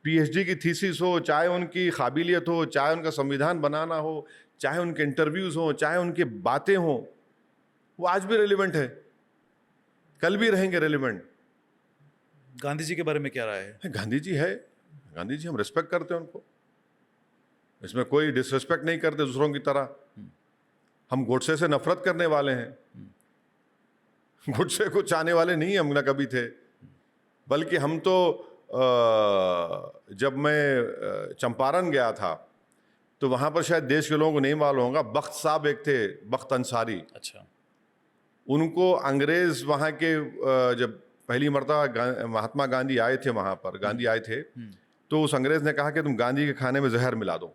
पीएचडी की थीसिस हो, चाहे उनकी काबिलियत हो, चाहे उनका संविधान बनाना हो, चाहे उनके इंटरव्यूज हो, चाहे उनकी बातें हो, वो आज भी रेलिवेंट है, कल भी रहेंगे रेलिवेंट। गांधी जी के बारे में क्या राय है? गांधी जी है, गांधी जी हम रिस्पेक्ट करते हैं उनको, इसमें कोई डिसरिस्पेक्ट नहीं करते दूसरों की तरह। हम गोडसे से नफरत करने वाले हैं, गोडसे को चाहने वाले नहीं हम ना कभी थे। बल्कि हम तो जब मैं चंपारण गया था तो वहां पर शायद देश के लोगों को नहीं मालूम होगा, बख्त साहब एक थे, बख्त अंसारी। अच्छा। उनको अंग्रेज वहां के जब पहली मर्तबा महात्मा गांधी आए थे वहां पर, गांधी आए थे, तो उस अंग्रेज ने कहा कि तुम गांधी के खाने में जहर मिला दो।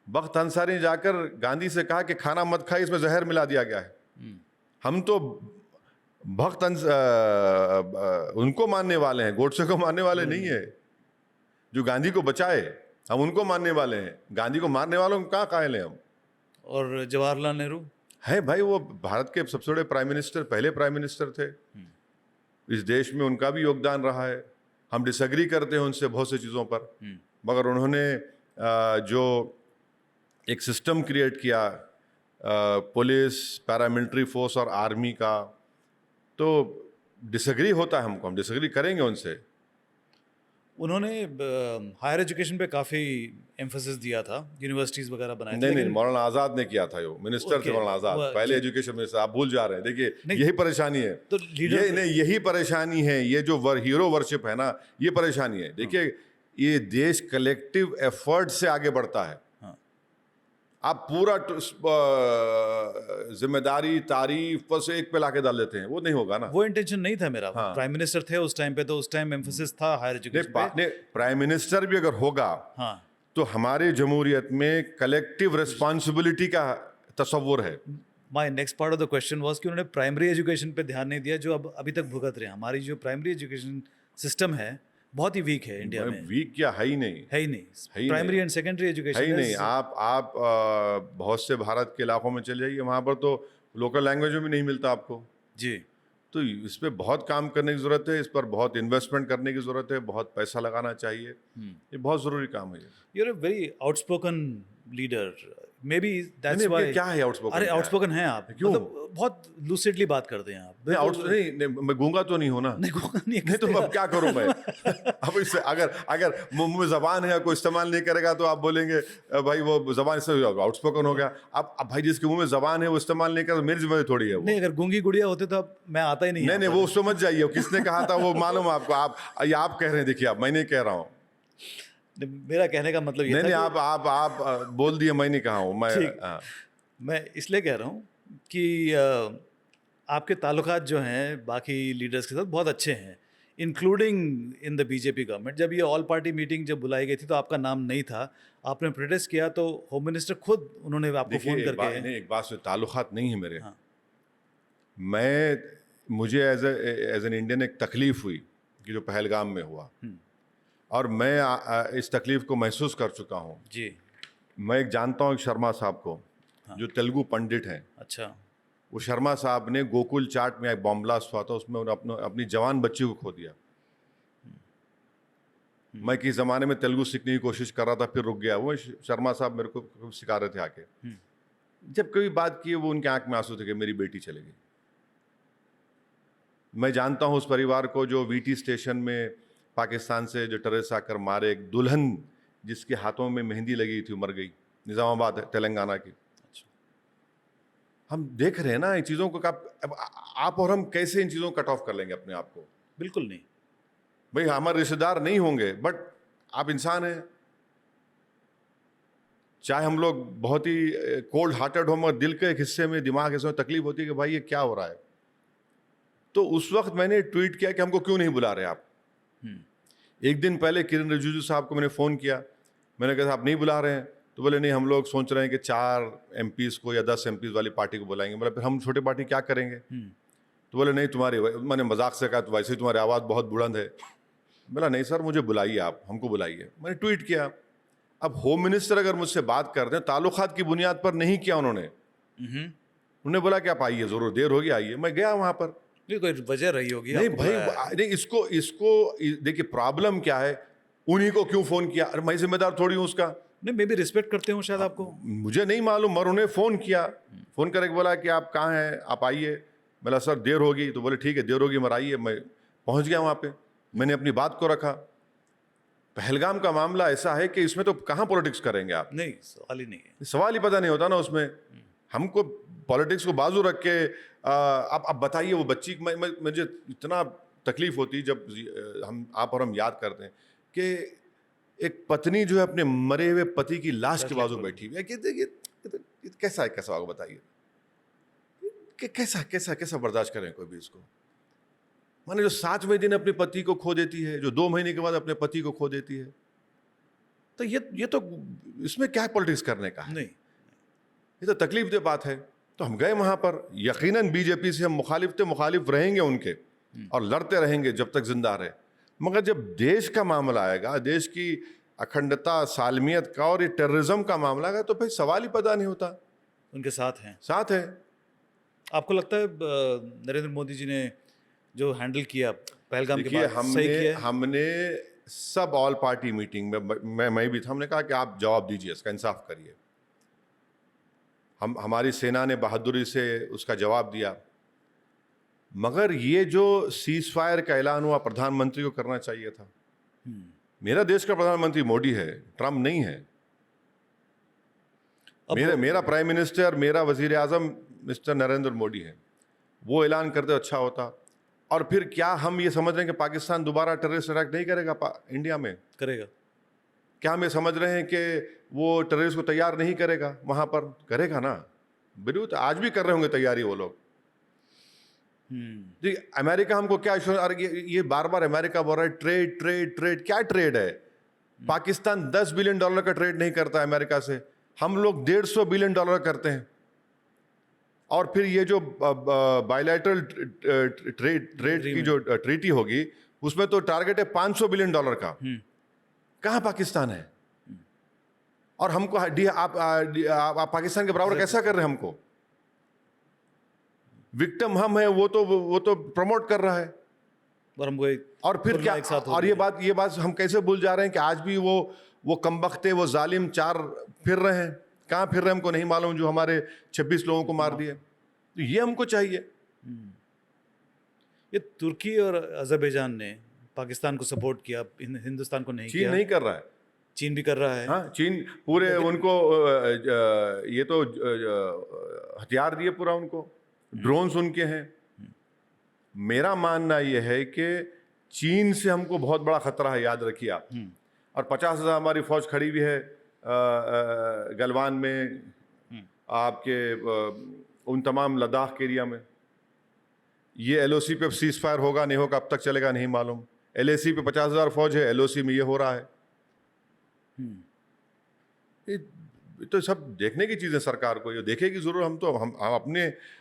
बख्त अंसारी ने जाकर गांधी से कहा कि खाना मत खाइए, इसमें जहर मिला दिया गया है। हम तो उनको मानने वाले हैं, गोडसे को मानने वाले नहीं है। जो गांधी को बचाए हम उनको मानने वाले हैं, गांधी को मारने वालों को कहाँ कायल हैं हम। और जवाहरलाल नेहरू है भाई, वो भारत के सबसे बड़े प्राइम मिनिस्टर, पहले प्राइम मिनिस्टर थे। इस देश में उनका भी योगदान रहा है। हम डिसएग्री करते हैं उनसे बहुत सी चीज़ों पर, मगर उन्होंने जो एक सिस्टम क्रिएट किया पुलिस, पैरामिलिट्री फोर्स और आर्मी का, तो डिसएग्री होता है हमको, हम डिसएग्री करेंगे उनसे। उन्होंने हायर एजुकेशन पे काफ़ी एम्फोसिस दिया था, यूनिवर्सिटीज़ वगैरह बनाए थे। नहीं, मौलाना आज़ाद ने किया था, वो मिनिस्टर थे मौलाना आज़ाद, पहले एजुकेशन मिनिस्टर। आप भूल जा रहे हैं। देखिए यही परेशानी है, तो यही परेशानी है, ये जो हीरो वर्शिप है ना, ये परेशानी है। देखिए ये देश कलेक्टिव एफर्ट से आगे बढ़ता है। आप पूरा जिम्मेदारी, तारीफ बस एक पे लाके डाल देते हैं, वो नहीं होगा ना। वो इंटेंशन नहीं था मेरा। प्राइम मिनिस्टर थे उस टाइम पे, तो उस टाइम एम्फोसिस था हायर एजुकेशन पे। प्राइम मिनिस्टर भी अगर होगा तो हमारे जमहूरियत में कलेक्टिव रिस्पॉन्सिबिलिटी का तस्वुर है। My next part of the question was कि उन्होंने प्राइमरी एजुकेशन पे ध्यान नहीं दिया, जो अब अभी तक भुगत रहे हैं। हमारी जो प्राइमरी एजुकेशन सिस्टम है बहुत ही वीक है इंडिया में। वीक क्या, है ही नहीं, है ही नहीं। प्राइमरी एंड सेकेंडरी एजुकेशन है ही नहीं। आप बहुत से भारत के इलाकों में चले जाइए, वहाँ पर तो लोकल लैंग्वेज में भी नहीं मिलता आपको जी। तो इस पर बहुत काम करने की ज़रूरत है, इस पर बहुत इन्वेस्टमेंट करने की ज़रूरत है, बहुत पैसा लगाना चाहिए। ये बहुत ज़रूरी काम है। You are a very outspoken leader, may be that's why. क्या है आउटस्पोकन? अरे आउटस्पोकन हैं आप, क्यों? मतलब बहुत लूसिडली बात करते हैं आप। नहीं, मैं गूंगा तो नहीं हूं ना। नहीं तो अब क्या करूं मैं? अब इससे अगर मुंह में जबान है, कोई इस्तेमाल नहीं करेगा तो आप बोलेंगे भाई वो जबान से आउटस्पोकन हो गया। अब भाई जिसके मुंह में जबान है वो इस्तेमाल नहीं कर, मेरी जिम्मेदारी थोड़ी है वो। नहीं, अगर गूंगी गुड़िया होते तो अब मैं आता ही नहीं। नहीं, वो समझ जाइए किसने कहा था, वो मालूम आपको। आप कह रहे हैं, देखिए आप, मैं नहीं कह रहा हूँ। मेरा कहने का मतलब ये नहीं, आप बोल दिए, मैं नहीं कहा हूँ। मैं इसलिए कह रहा हूँ कि आपके ताल्लुकात जो हैं बाकी लीडर्स के साथ बहुत अच्छे हैं, including in the BJP government. जब ये ऑल पार्टी मीटिंग जब बुलाई गई थी तो आपका नाम नहीं था, आपने प्रोटेस्ट किया तो होम मिनिस्टर खुद उन्होंने आपको फोन करके। एक बात से ताल्लुकात नहीं है मेरे। मुझे एज एन इंडियन एक तकलीफ हुई कि जो पहलगाम में हुआ, और मैं इस तकलीफ को महसूस कर चुका हूँ जी। मैं एक जानता हूँ एक शर्मा साहब को, जो तेलुगु पंडित हैं। अच्छा। वो शर्मा साहब ने गोकुल चाट में एक बॉम्ब ब्लास्ट हुआ था, उसमें उन्होंने अपनी जवान बच्ची को खो दिया। मैं किस ज़माने में तेलुगु सीखने की कोशिश कर रहा था, फिर रुक गया। वो शर्मा साहब मेरे को सिखा रहे थे आके। जब कभी बात की, वो उनके आंख में आंसू थे कि मेरी बेटी चली गई। मैं जानता हूँ उस परिवार को जो वीटी स्टेशन में पाकिस्तान से जो टेररिस्ट आकर मारे, एक दुल्हन जिसके हाथों में मेहंदी लगी थी मर गई, निज़ामाबाद तेलंगाना की। हम देख रहे हैं ना इन चीज़ों को। आप और हम कैसे इन चीज़ों को कट ऑफ कर लेंगे अपने आप को? बिल्कुल नहीं भाई, हमारे रिश्तेदार नहीं होंगे, बट आप इंसान हैं। चाहे हम लोग बहुत ही कोल्ड हार्टेड हो, मगर दिल के एक हिस्से में, दिमाग हिस्से में तकलीफ होती है कि भाई ये क्या हो रहा है। तो उस वक्त मैंने ट्वीट किया कि हमको क्यों नहीं बुला रहे आप। एक दिन पहले किरण रिजिजू साहब को मैंने फ़ोन किया, मैंने कहा आप नहीं बुला रहे हैं? तो बोले नहीं, हम लोग सोच रहे हैं कि 4 एमपीज़ को या 10 एमपीज़ वाली पार्टी को बुलाएंगे। बोला फिर हम छोटी पार्टी क्या करेंगे? तो बोले नहीं तुम्हारी, मैंने मजाक से कहा तो वैसे ही तुम्हारी आवाज़ बहुत बुलंद है। बोला नहीं सर, मुझे बुलाइए, आप हमको बुलाइए। मैंने ट्वीट किया। अब होम मिनिस्टर अगर मुझसे बात कर रहे हैं, ताल्लुकात की बुनियाद पर नहीं किया उन्होंने। उन्होंने बोला कि आप आइए, ज़रूर देर होगी आइए। मैं गया वहाँ पर। नहीं, कोई वजह रही होगी नहीं आपको भाई, बुलाया है। नहीं इसको देखिए प्रॉब्लम क्या है, उन्हीं को क्यों फ़ोन किया? अरे मैं जिम्मेदार थोड़ी हूँ उसका। नहीं, मे भी रिस्पेक्ट करते हो शायद आपको। मुझे नहीं मालूम, और उन्हें फ़ोन किया, फ़ोन करके बोला कि आप कहाँ हैं, आप आइए। बोला सर देर होगी। तो बोले ठीक है, देर होगी मगर आइए। मैं पहुँच गया वहाँ पे, मैंने अपनी बात को रखा। पहलगाम का मामला ऐसा है कि इसमें तो कहाँ पॉलिटिक्स करेंगे आप? नहीं, सवाल ही नहीं है। सवाल ही पता नहीं होता ना उसमें। हमको पॉलिटिक्स को बाजू रख के आप बताइए वो बच्ची, मुझे इतना तकलीफ होती जब हम याद करते हैं कि एक पत्नी जो है अपने मरे हुए पति की लाश के बाजू बैठी हुई है। ये कैसा है, कैसा होगा बताइए? कैसा कैसा कैसा बर्दाश्त करें कोई भी इसको? माने जो 7वें दिन अपने पति को खो देती है, जो 2 महीने के बाद अपने पति को खो देती है, तो ये तो इसमें क्या पॉलिटिक्स करने का है? नहीं, ये तो तकलीफ दे बात है। तो हम गए वहां पर, यकीनन बीजेपी से हम मुखालिफ थे, मुखालिफ रहेंगे उनके और लड़ते रहेंगे जब तक जिंदा रहे। मगर जब देश का मामला आएगा, देश की अखंडता, सालमियत का और ये टेररिज्म का मामला आएगा, तो भाई सवाल ही पैदा नहीं होता। उनके साथ हैं। साथ है। आपको लगता है नरेंद्र मोदी जी ने जो हैंडल किया पहलगाम के देखिए, बाद सही किया है? हमने सब ऑल पार्टी मीटिंग में मैं भी था, हमने कहा कि आप जवाब दीजिए, इसका इंसाफ करिए। हमारी सेना ने बहादुरी से उसका जवाब दिया। मगर ये जो सीज फायर का ऐलान हुआ, प्रधानमंत्री को करना चाहिए था। मेरा देश का प्रधानमंत्री मोदी है, ट्रम्प नहीं है। मेरा प्राइम मिनिस्टर, मेरा वजीर आजम मिस्टर नरेंद्र मोदी है। वो ऐलान करते अच्छा होता। और फिर क्या हम ये समझ रहे हैं कि पाकिस्तान दोबारा टेररिस्ट अटैक नहीं करेगा इंडिया में? करेगा। क्या हम ये समझ रहे हैं कि वो टेररिस्ट को तैयार नहीं करेगा? वहां पर करेगा ना, बिल्कुल। आज भी कर रहे होंगे तैयारी वो लोग। जी, अमेरिका हमको क्या ये बार बार अमेरिका बोल रहा है ट्रेड ट्रेड ट्रेड। क्या ट्रेड है? पाकिस्तान $10 बिलियन का ट्रेड नहीं करता अमेरिका से, हम लोग $150 बिलियन करते हैं। और फिर ये जो बायलैटरल ट्रेड की जो ट्रीटी होगी, उसमें तो टारगेट है $500 बिलियन का। कहां पाकिस्तान है? और हमको आप पाकिस्तान के बराबर कैसा कर रहे हैं हमको? विक्टिम हम है, वो तो प्रमोट कर रहा है। और हमको और फिर क्या? और ये बात हम कैसे भूल जा रहे हैं कि आज भी वो कमबख्ते, वो जालिम 4 फिर रहे हैं। कहाँ फिर रहे हैं हमको नहीं मालूम, जो हमारे 26 लोगों को मार दिए। तो ये हमको चाहिए। ये तुर्की और अजरबैजान ने पाकिस्तान को सपोर्ट किया, हिंदुस्तान को नहीं किया। चीन नहीं कर रहा है। चीन भी कर रहा है। हाँ, चीन पूरे उनको ये तो हथियार दिए पूरा उनको, ड्रोन्स उनके हैं। मेरा मानना यह है कि चीन से हमको बहुत बड़ा खतरा है, याद रखिए आप। और 50,000 हमारी फौज खड़ी हुई है गलवान में, आपके उन तमाम लद्दाख के एरिया में। ये LOC पे सीज फायर होगा नहीं होगा, अब तक चलेगा नहीं मालूम। LAC पे 50,000 फौज है, LOC में ये हो रहा है। ये तो सब देखने की चीज़ें सरकार को ये देखेगी जरूर। हम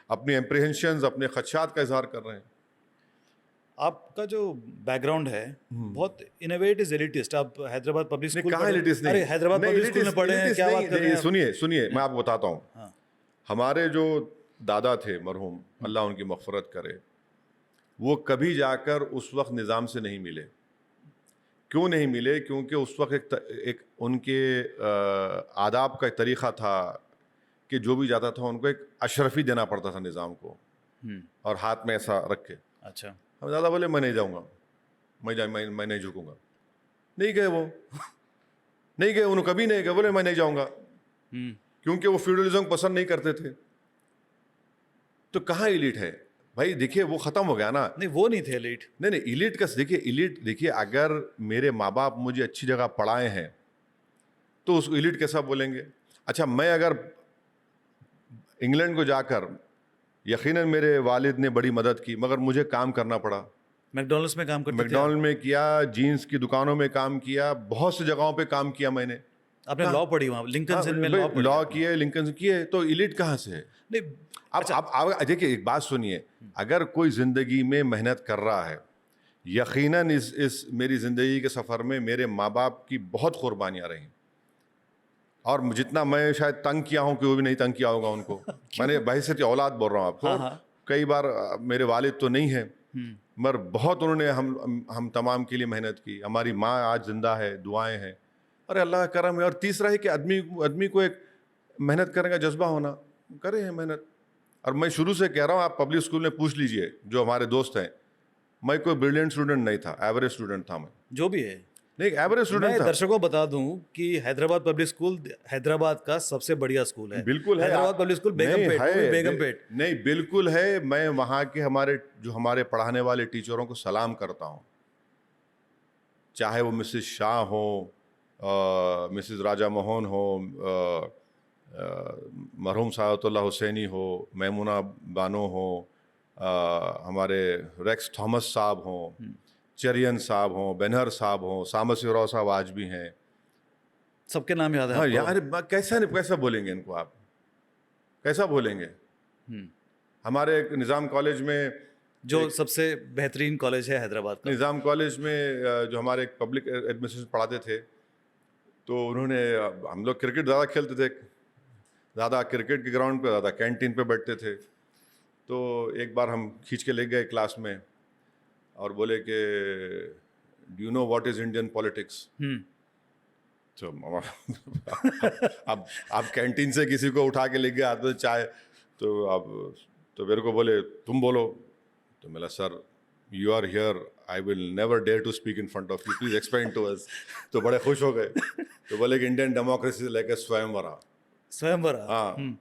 अपने एप्रीहेंशंस, अपने खदशात का इजहार कर रहे हैं। आपका जो बैकग्राउंड है बहुत इनोवेटिव, एलिटिस्ट। आप हैदराबाद पब्लिक स्कूल कहाँ एलिटिस्ट नहीं? अरे हैदराबाद पब्लिक स्कूल में पढ़े हैं, क्या बात कर रहे हैं? सुनिए, मैं आपको बताता हूँ। हाँ। हमारे जो दादा थे मरहूम, अल्लाह उनकी मग़फ़िरत करे, वो कभी जाकर उस वक्त निज़ाम से नहीं मिले। क्यों नहीं मिले? क्योंकि उस वक्त एक उनके आदाब का एक तरीक़ा था कि जो भी जाता था उनको एक अशरफी देना पड़ता था निज़ाम को, और हाथ में ऐसा रख के। अच्छा। हम दादा बोले मैं नहीं जाऊँगा, मैं नहीं झुकूँगा। नहीं गए वो नहीं गए, उन्होंने कभी नहीं गए, बोले मैं नहीं जाऊँगा, क्योंकि वो फ्यूडलिज्म पसंद नहीं करते थे। तो कहाँ एलीट है भाई? देखिए वो ख़त्म हो गया ना। नहीं, वो नहीं थे एलीट। नहीं, एलीट का देखिए अगर मेरे माँ बाप मुझे अच्छी जगह पढ़ाए हैं तो उसको एलीट कैसा बोलेंगे? अच्छा, मैं अगर इंग्लैंड को जाकर, यकीनन मेरे वालिद ने बड़ी मदद की, मगर मुझे काम करना पड़ा, मैकडॉनल्ड्स में काम करते थे आप? मैकडॉनल्ड में किया, जीन्स की दुकानों में काम किया, बहुत सी जगहों पे काम किया मैंने। आपने लॉ पढ़ी वहाँ लिंकन में लॉ पढ़ी लॉ आपने? किए, लिंकन से किए, तो इलिट कहाँ से है? नहीं अब आप देखिए, एक बात सुनिए, अगर कोई जिंदगी में मेहनत कर रहा है, यकीनन इस मेरी जिंदगी के सफर में मेरे माँ बाप की बहुत कुर्बानियां रही, और जितना मैं शायद तंग किया हूँ कि वो भी नहीं तंग किया होगा उनको। मैंने बहैसियत औलाद बोल रहा हूँ आपको। हाँ, हाँ। कई बार मेरे वालिद तो नहीं है, मगर बहुत उन्होंने हम तमाम के लिए मेहनत की। हमारी माँ आज जिंदा है, दुआएं हैं, अरे अल्लाह का करम है। और तीसरा है कि आदमी को एक मेहनत करने का जज्बा होना, करे हैं मेहनत। और मैं शुरू से कह रहा हूँ, आप पब्लिक स्कूल में पूछ लीजिए जो हमारे दोस्त हैं, मैं कोई ब्रिलियंट स्टूडेंट नहीं था, एवरेज स्टूडेंट था मैं। जो भी है, नहीं, एवरेज मैं स्टूडेंट था। दर्शकों को बता दूं कि हैदराबाद पब्लिक स्कूल हैदराबाद का सबसे बढ़िया स्कूल है। बिल्कुल है। हैदराबाद पब्लिक स्कूल बेगमपेट, वो भी बेगमपेट। नहीं, बिल्कुल है। मैं वहाँ के हमारे पढ़ाने वाले टीचरों को सलाम करता हूँ, चाहे वो मिसेस शाह हो, मिसेस राजा मोहन हो, मरहूम सादतुल्लाह हुसैनी हो, मैमुना बानो हो, हमारे रेक्स थॉमस साहब हों, चरियन साहब हों, बेनहर साहब हों, सामस राव साहब आज भी हैं। सबके नाम याद है हाँ आपको? यार, कैसा बोलेंगे इनको आप, कैसा बोलेंगे? हमारे एक निज़ाम कॉलेज में, जो सबसे बेहतरीन कॉलेज है हैदराबाद का। निज़ाम कॉलेज में जो हमारे एक पब्लिक एडमिनिस्ट्रेशन पढ़ाते थे, तो उन्होंने, हम लोग क्रिकेट ज़्यादा खेलते थे, ज़्यादा क्रिकेट के ग्राउंड पे, ज़्यादा कैंटीन पे बैठते थे। तो एक बार हम खींच के ले गए क्लास में और बोले कि do you know what is Indian politics? तो अब आप कैंटीन से किसी को उठा के ले गए हाथ में चाय, तो मेरे को बोले तुम बोलो। तो मेरा sir, you are here, I will never dare to speak in front of you, please explain to us. तो बड़े खुश हो गए। तो बोले कि Indian democracy like a swayamvara. Swayamvara. हाँ,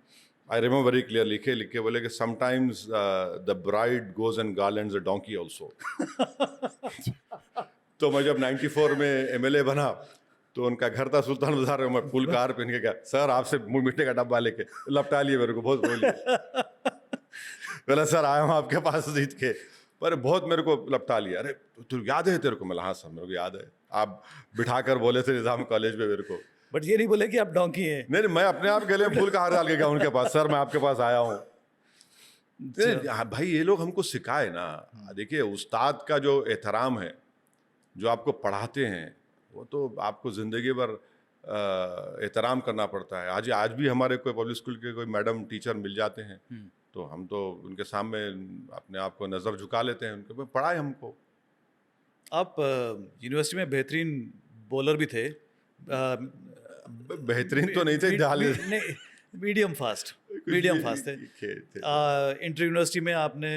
आई रिमेम्बर वेरी क्लियर, लिख के बोले कि sometimes the bride goes and garlands a donkey also. तो मैं जब 94 में एमएलए बना, तो उनका घर था सुल्तान बाजार में, मैं फुल कार पहन के गया, सर आपसे मुंह मीठे का डब्बा लेके, लपटा लिए मेरे को, बहुत बोली। बोला सर आया हूँ आपके पास जीत के, पर बहुत मेरे को लपटा लिया। अरे तू याद है तेरे को? मैं, हाँ सर मेरे को याद है, आप बिठा कर बोले थे निज़ाम कॉलेज में मेरे को। बट ये नहीं बोले कि आप डोंकी हैं। नहीं, मैं अपने आप गले में फूल का हार डाल के गया उनके पास, सर मैं आपके पास आया हूँ। भाई ये लोग हमको सिखाए ना। देखिए, उस्ताद का जो एहतराम है, जो आपको पढ़ाते हैं, वो तो आपको ज़िंदगी भर एहतराम करना पड़ता है। आज भी हमारे कोई पब्लिक स्कूल के कोई मैडम टीचर मिल जाते हैं, तो हम तो उनके सामने अपने आप को नज़र झुका लेते हैं, उनके पढ़ाए हमको। आप यूनिवर्सिटी में बेहतरीन बॉलर भी थे। बेहतरीन तो नहीं थे, मीडियम फास्ट थे। इंटर यूनिवर्सिटी में आपने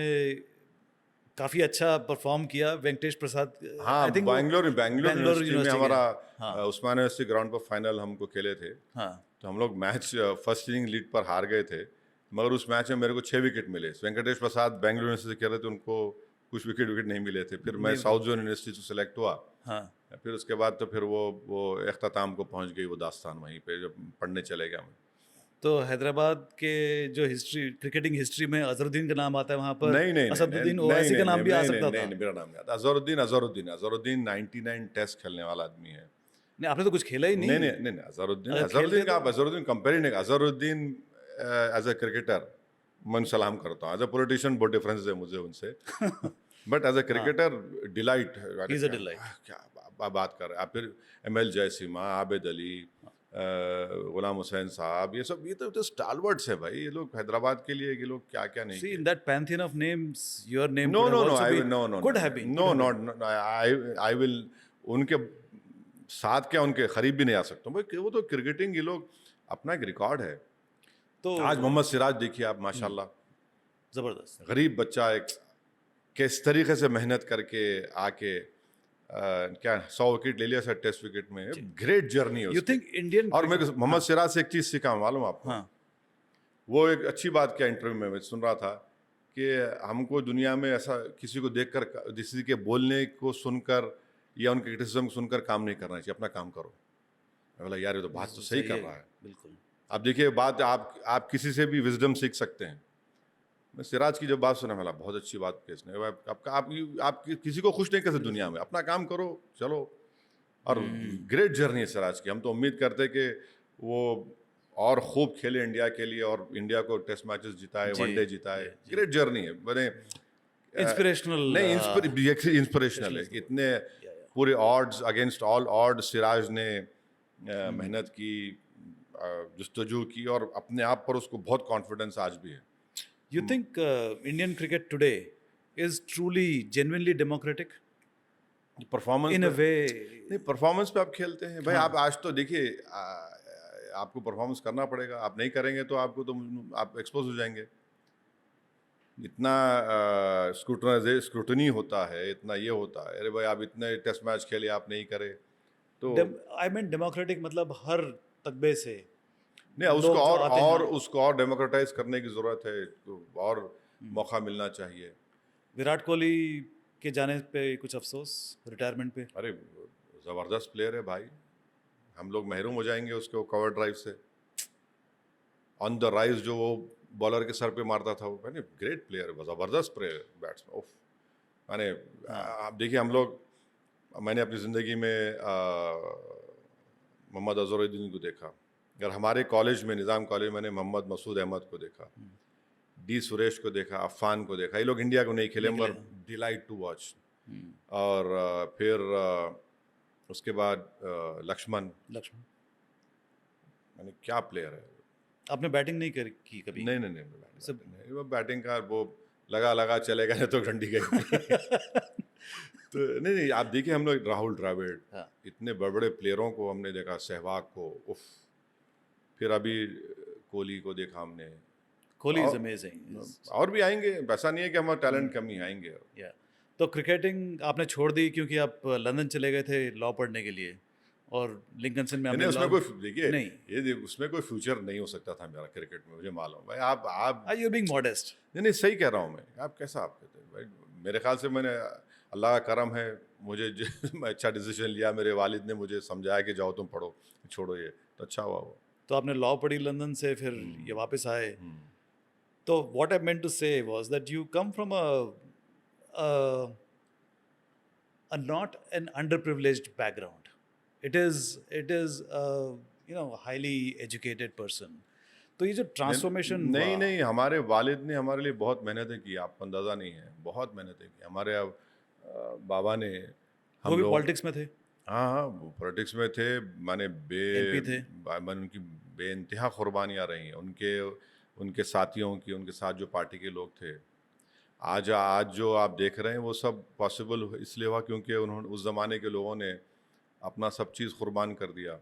काफी अच्छा परफॉर्म किया। वेंकटेश प्रसाद, हाँ, बैंगलोर यूनिवर्सिटी में हमारा हाँ। उस्मान यूनिवर्सिटी ग्राउंड पर फाइनल हमको खेले थे। हाँ। तो हम लोग मैच फर्स्ट इनिंग लीड पर हार गए थे, मगर उस मैच में मेरे को 6 विकेट मिले। वेंकटेश प्रसाद बैंगलोर यूनिवर्सिटी से खेल रहे थे, उनको कुछ विकेट नहीं मिले थे। फिर मैं साउथ जोन यूनिवर्सिटी से सिलेक्ट हुआ। हाँ। फिर उसके बाद तो फिर वो इख्तिताम को पहुंच गई वो दास्तान, वहीं पे जब पढ़ने चले गया मैं। तो हैदराबाद के जो हिस्ट्री, क्रिकेटिंग हिस्ट्री में अजहरुद्दीन का नाम आता है वहाँ पर। नहीं, असदुद्दीन ओवैसी का नाम भी आ सकता था। नहीं, मेरा नाम नहीं आता। अजहरुद्दीन 99 टेस्ट खेलने वाला आदमी है। नहीं, आपने तो कुछ खेला ही नहीं। नहीं, अजहरुद्दीन कंपेयर नहीं। अजहरुद्दीन एज ए क्रिकेटर मैं सलाम करता हूँ, एज ए पॉलिटिशियन बहुत डिफरेंस है मुझे उनसे। But as a cricketer delight, क्या बात कर रहे हैं आप। फिर ML जयसीमा, आबिद अली, गुलाम हुसैन साहब, ये तो स्टालवर्ड्स है भाई। ये लोग हैदराबाद के लिए, ये लोग क्या नहीं। See, in that pantheon of names, your name No, could have no, no, also I been- will, no, no, could no, have been, no, could have not, no, I will, उनके साथ क्या, उनके करीब भी नहीं आ सकता भाई। वो तो क्रिकेटिंग, ये लोग अपना एक रिकॉर्ड है। तो आज मोहम्मद सिराज देखिए आप, माशाल्लाह, जबरदस्त। गरीब बच्चा एक किस तरीके से मेहनत करके आके क्या 100 विकेट ले लिया सर टेस्ट विकेट में। ग्रेट जर्नी है You think Indian और मैं मोहम्मद सिराज से एक चीज़ सीखा, मालूम आपको? हाँ। वो एक अच्छी बात क्या, इंटरव्यू में मैं सुन रहा था कि हमको दुनिया में ऐसा किसी को देखकर, किसी के बोलने को सुनकर या उनके क्रिटिसिज्म को सुनकर काम नहीं करना चाहिए, अपना काम करो। मैं बोला यार ये तो बात तो सही कर रहा है। बिल्कुल। आप देखिए, बात आप किसी से भी विजडम सीख सकते हैं, मैं सिराज की जब बात सुना मैं बहुत अच्छी बात की इसने, आप किसी को खुश नहीं कर सकते दुनिया में, अपना काम करो चलो। और ग्रेट जर्नी है सिराज की। हम तो उम्मीद करते कि वो और खूब खेले इंडिया के लिए और इंडिया को टेस्ट मैचेस जिताए, जी, वनडे जिताए। जी। ग्रेट जर्नी है मैंने इंस्पिरेशनल नहीं इंस्पिरेशनल है। इतने पूरे odds against all odd Siraj ने मेहनत की, जस्तजू की और अपने आप पर उसको बहुत कॉन्फिडेंस आज भी है। You think Indian cricket today is truly genuinely democratic performance in a way? नहीं, परफॉर्मेंस पे आप खेलते हैं भाई। आप आज तो देखिए, आपको परफॉर्मेंस करना पड़ेगा। आप नहीं करेंगे तो आपको तो आप एक्सपोज हो जाएंगे। इतना स्क्रूटनी होता है, इतना ये होता है, अरे भाई आप इतने टेस्ट मैच खेले, आप नहीं करे तो आई मीन डेमोक्रेटिक मतलब हर तकबे से नहीं। लोग उसको जो आते हैं। उसको और डेमोक्रेटाइज करने की ज़रूरत है, तो और मौका मिलना चाहिए। विराट कोहली के जाने पे कुछ अफसोस रिटायरमेंट पे? अरे ज़बरदस्त प्लेयर है भाई, हम लोग महरूम हो जाएंगे उसके कवर ड्राइव से। ऑन द राइज जो वो बॉलर के सर पे मारता था, वो मैंने ग्रेट प्लेयर, ज़बरदस्त प्लेयर, बैट्समैन। उफ, मैंने आप देखिए, हम लोग, मैंने अपनी ज़िंदगी में मोहम्मद अजहरुद्दीन को देखा। अगर हमारे कॉलेज में, निज़ाम कॉलेज, मैंने मोहम्मद मसूद अहमद को देखा, डी सुरेश को देखा, अफ़ान को देखा। ये लोग इंडिया को नहीं खेले, मगर डिलाइट टू वॉच। और फिर उसके बाद लक्ष्मण, मैंने क्या प्लेयर है। आपने बैटिंग नहीं की कभी? नहीं, वो बैटिंग का वो लगा चलेगा, नहीं तो डंडी गई। तो नहीं, आप देखिए, हम लोग राहुल द्रविड़, इतने बड़े बड़े प्लेयरों को हमने देखा, सहवाग को, उफ। फिर अभी कोहली को देखा हमने। Kohli is amazing. और भी आएंगे, ऐसा नहीं है कि हमारा टैलेंट कमी, आएंगे। तो क्रिकेटिंग आपने छोड़ दी क्योंकि आप लंदन चले गए थे लॉ पढ़ने के लिए, और लिंकनसन में नहीं, उसमें कोई देखिए नहीं, उसमें कोई फ्यूचर नहीं हो सकता था मेरा क्रिकेट में, मुझे मालूम है। आप यू बीइंग मॉडेस्ट। नहीं, सही कह रहा हूँ मैं। आप कैसा आप कहते हैं भाई, मेरे ख्याल से मैंने, अल्लाह का करम है, मुझे मैं अच्छा डिसीजन लिया। मेरे वालिद ने मुझे समझाया कि जाओ तुम पढ़ो, छोड़ो ये, तो अच्छा हुआ वो। तो आपने लॉ पढ़ी लंदन से, फिर ये वापस आए। तो व्हाट आई मेंट टू से was that you come from a not an underprivileged background. It is highly educated person. तो ये जो ट्रांसफॉर्मेशन नहीं, हमारे वालिद ने हमारे लिए बहुत मेहनतें की, आपको अंदाज़ा नहीं है। बहुत मेहनतें की हमारे बाबा ने। वो भी पॉलिटिक्स में थे? हाँ, वो पॉलिटिक्स में थे। मैंने MP थे? उनकी बेइंतहा कुर्बानियाँ रही हैं, उनके साथियों की, उनके साथ जो पार्टी के लोग थे। आज जो आप देख रहे हैं वो सब पॉसिबल इसलिए हुआ क्योंकि उन्होंने, उस ज़माने के लोगों ने अपना सब चीज़ कुर्बान कर दिया।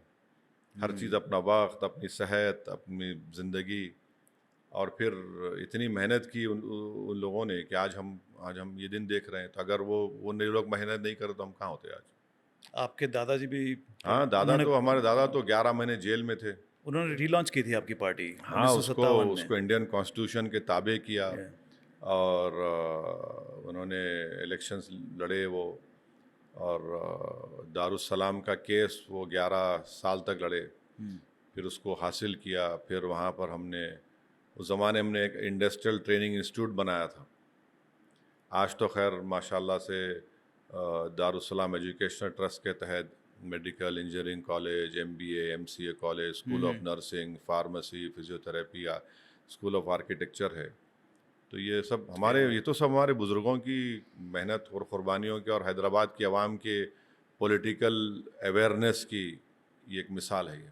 हर चीज़, अपना वक्त, अपनी सेहत, अपनी ज़िंदगी, और फिर इतनी मेहनत की उन लोगों ने कि आज हम ये दिन देख रहे हैं। तो अगर वो नए लोग मेहनत नहीं करे तो हम कहाँ होते आज। आपके दादाजी भी? हाँ, हमारे दादा तो 11 महीने जेल में थे। उन्होंने रीलॉन्च की थी आपकी पार्टी। हाँ, उसको इंडियन कॉन्स्टिट्यूशन के ताबे किया। और उन्होंने इलेक्शंस लड़े वो, और दारुस्सलाम का केस वो 11 साल तक लड़े, फिर उसको हासिल किया। फिर वहाँ पर हमने, उस ज़माने में एक इंडस्ट्रियल ट्रेनिंग इंस्टीट्यूट बनाया था। आज तो खैर माशाल्लाह से दारुस्सलाम एजुकेशनल ट्रस्ट के तहत medical, engineering college, MBA, MCA college, school of nursing, pharmacy, physiotherapy, school of architecture है। तो ये सब हमारे बुज़ुर्गों की मेहनत और क़ुरबानियों की, और हैदराबाद की आवाम के पॉलिटिकल अवेयरनेस की ये एक मिसाल है। ये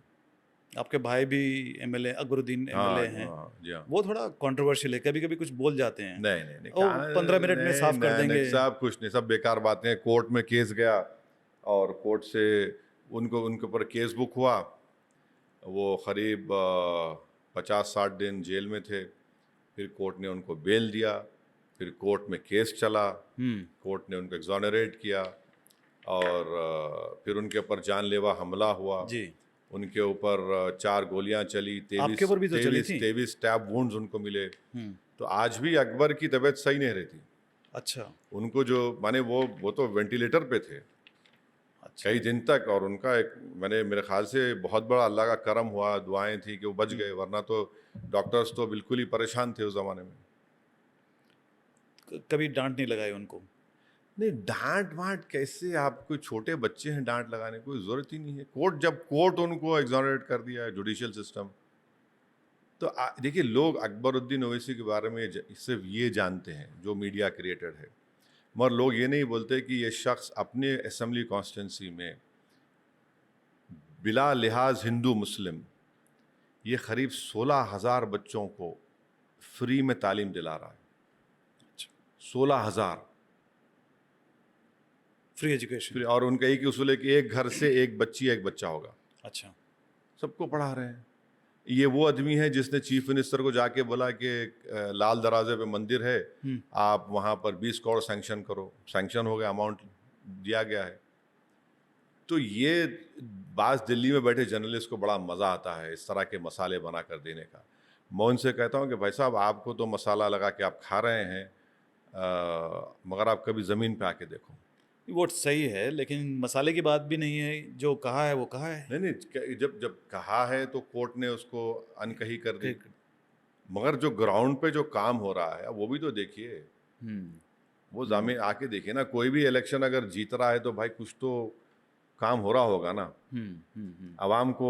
आपके भाई भी MLA, अकबरुद्दीन MLA हैं। जी हाँ। वो थोड़ा कंट्रोवर्शियल है, कभी कभी कुछ बोल जाते हैं। नहीं, 15 मिनट में साफ कर देंगे। सब कुछ नहीं, सब बेकार बातें। कोर्ट में केस गया और कोर्ट से उनके ऊपर केस बुक हुआ। वो करीब 50-60 दिन जेल में थे। फिर कोर्ट ने उनको बेल दिया। फिर कोर्ट में केस चला, कोर्ट ने उनको एग्जोनरेट किया, और फिर उनके ऊपर जानलेवा हमला हुआ जी। उनके ऊपर 4 गोलियां चली, 23 स्टैब वुंड्स उनको मिले। तो आज भी अकबर की तबीयत सही नहीं रहती। अच्छा। उनको जो माने वो तो वेंटिलेटर पे थे कई दिन तक, और उनका मेरे ख्याल से बहुत बड़ा अल्लाह का करम हुआ, दुआएं थी कि वो बच गए, वरना तो डॉक्टर्स तो बिल्कुल ही परेशान थे उस ज़माने में। कभी डांट नहीं लगाई उनको? नहीं, डांट वांट कैसे, आप कोई छोटे बच्चे हैं डांट लगाने, कोई ज़रूरत ही नहीं है। कोर्ट, जब कोर्ट उनको एग्जोनरेट कर दिया है, जुडिशियल सिस्टम, तो देखिए, लोग अकबरुद्दीन ओवैसी के बारे में सिर्फ ये जानते हैं जो मीडिया क्रिएटेड है, मगर लोग ये नहीं बोलते कि ये शख्स अपने असेंबली कॉन्स्टिट्यूंसी में बिला लिहाज हिंदू मुस्लिम ये करीब 16,000 बच्चों को फ्री में तालीम दिला रहा है। 16,000 फ्री एजुकेशन? और उनका एक ही उसूल है कि एक घर से एक बच्ची एक बच्चा होगा। अच्छा। सबको पढ़ा रहे हैं। ये वो आदमी है जिसने चीफ मिनिस्टर को जाके बोला कि लाल दरवाजे पे मंदिर है, आप वहाँ पर 20 करोड़ सैंक्शन करो। सैंक्शन हो गया, अमाउंट दिया गया है। तो ये बास दिल्ली में बैठे जर्नलिस्ट को बड़ा मज़ा आता है इस तरह के मसाले बना कर देने का। मैं उनसे कहता हूँ कि भाई साहब, आपको तो मसाला लगा के आप खा रहे हैं, मगर आप कभी ज़मीन पे आके देखो। वो सही है, लेकिन मसाले की बात भी नहीं है, जो कहा है वो कहा है। नहीं नहीं, जब जब कहा है तो कोर्ट ने उसको अनकही कर दी, मगर जो ग्राउंड पे जो काम हो रहा है वो भी तो देखिए। वो ज़मीन आके देखिए ना। कोई भी इलेक्शन अगर जीत रहा है तो भाई कुछ तो काम हो रहा होगा ना। आवाम को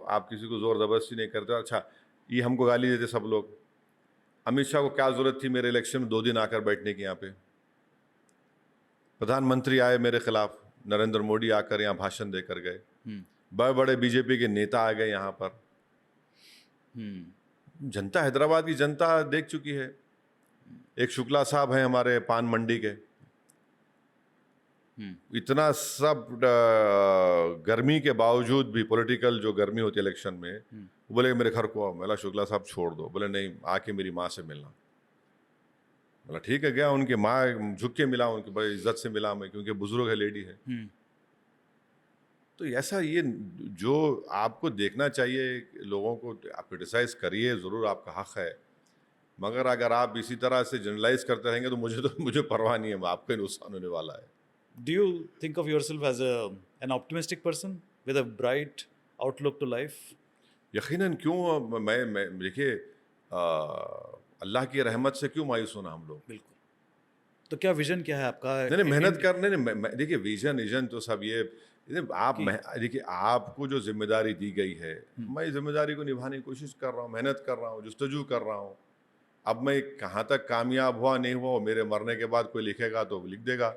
आप किसी को जोर जबरदस्ती नहीं करते। अच्छा, ये हमको गाली देते सब लोग, अमित शाह को क्या जरूरत थी मेरे इलेक्शन में 2 दिन आकर बैठने की? यहाँ पे प्रधानमंत्री आए मेरे खिलाफ, नरेंद्र मोदी आकर यहाँ भाषण देकर गए, बड़े बड़े बीजेपी के नेता आ गए यहाँ पर। जनता, हैदराबाद की जनता देख चुकी है। एक शुक्ला साहब हैं हमारे पान मंडी के, इतना सब गर्मी के बावजूद भी, पॉलिटिकल जो गर्मी होती है इलेक्शन में, वो बोले मेरे घर को आओ। बोला शुक्ला साहब छोड़ दो। बोले नहीं, आके मेरी माँ से मिलना। बोला ठीक है, गया। उनकी माँ झुक के मिला, उनकी बड़ी इज्जत से मिला मैं, क्योंकि बुजुर्ग है, लेडी है। तो ऐसा ये जो आपको देखना चाहिए, लोगों को आप क्रिटिसाइज करिए, ज़रूर आपका हक है, मगर अगर आप इसी तरह से जनरलाइज करते रहेंगे तो मुझे परवाह नहीं है, आपका नुकसान होने वाला है। Do you think of yourself as an optimistic person with a bright outlook to life? यकीनन, क्यों मैं देखिए, अल्लाह की रहमत से क्यों मायूस होना हम लोग। बिल्कुल। तो क्या विजन क्या है आपका? नहीं, मेहनत करने नहीं, देखिए विजन तो सब ये आप देखिए, आपको जो जिम्मेदारी दी गई है, मैं इस जिम्मेदारी को निभाने की कोशिश कर रहा हूँ, मेहनत कर रहा हूँ, जुस्तजू कर रहा हूँ। अब मैं कहाँ तक कामयाब हुआ नहीं हुआ, मेरे मरने के बाद कोई लिखेगा तो लिख देगा,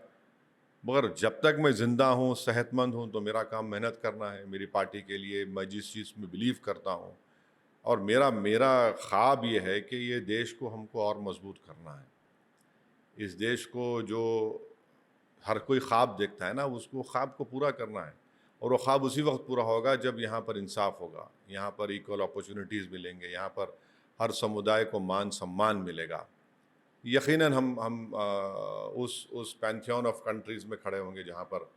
मगर जब तक मैं ज़िंदा हूँ, सेहतमंद हूँ, तो मेरा काम मेहनत करना है मेरी पार्टी के लिए। मैं जिस चीज़ में बिलीव करता हूँ, और मेरा ख्वाब ये है कि ये देश को हमको और मजबूत करना है। इस देश को जो हर कोई ख्वाब देखता है ना, उसको ख्वाब को पूरा करना है, और वो ख्वाब उसी वक्त पूरा होगा जब यहाँ पर इंसाफ होगा, यहाँ पर इक्वल अपॉर्चुनिटीज़ मिलेंगे, यहाँ पर हर समुदाय को मान सम्मान मिलेगा। यकीनन हम उस पैंथियन ऑफ कंट्रीज़ में खड़े होंगे जहाँ पर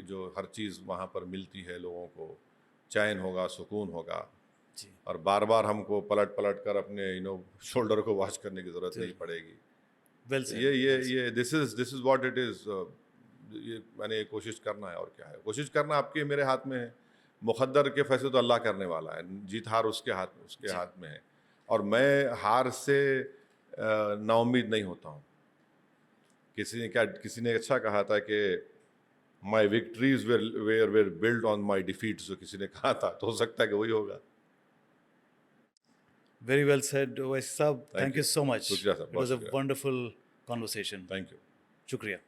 जो हर चीज़ वहाँ पर मिलती है, लोगों को चैन होगा, सुकून होगा, और बार बार हमको पलट कर अपने शोल्डर को वॉश करने की ज़रूरत नहीं पड़ेगी। ये this is what it is. ये मैंने कोशिश करना है, और क्या है, कोशिश करना आपके मेरे हाथ में है। मुक़द्दर के फैसले तो अल्लाह करने वाला है, जीत हार उसके हाथ में है, और मैं हार से नाउम्मीद नहीं होता हूँ। किसी ने अच्छा कहा था कि my victories were build on my defeats, जो किसी ने कहा था, तो हो सकता है कि वही होगा। Very well said, Owaisi साहब. Thank you so much. शुक्रिया साहब, It was a wonderful conversation. Thank you. शुक्रिया.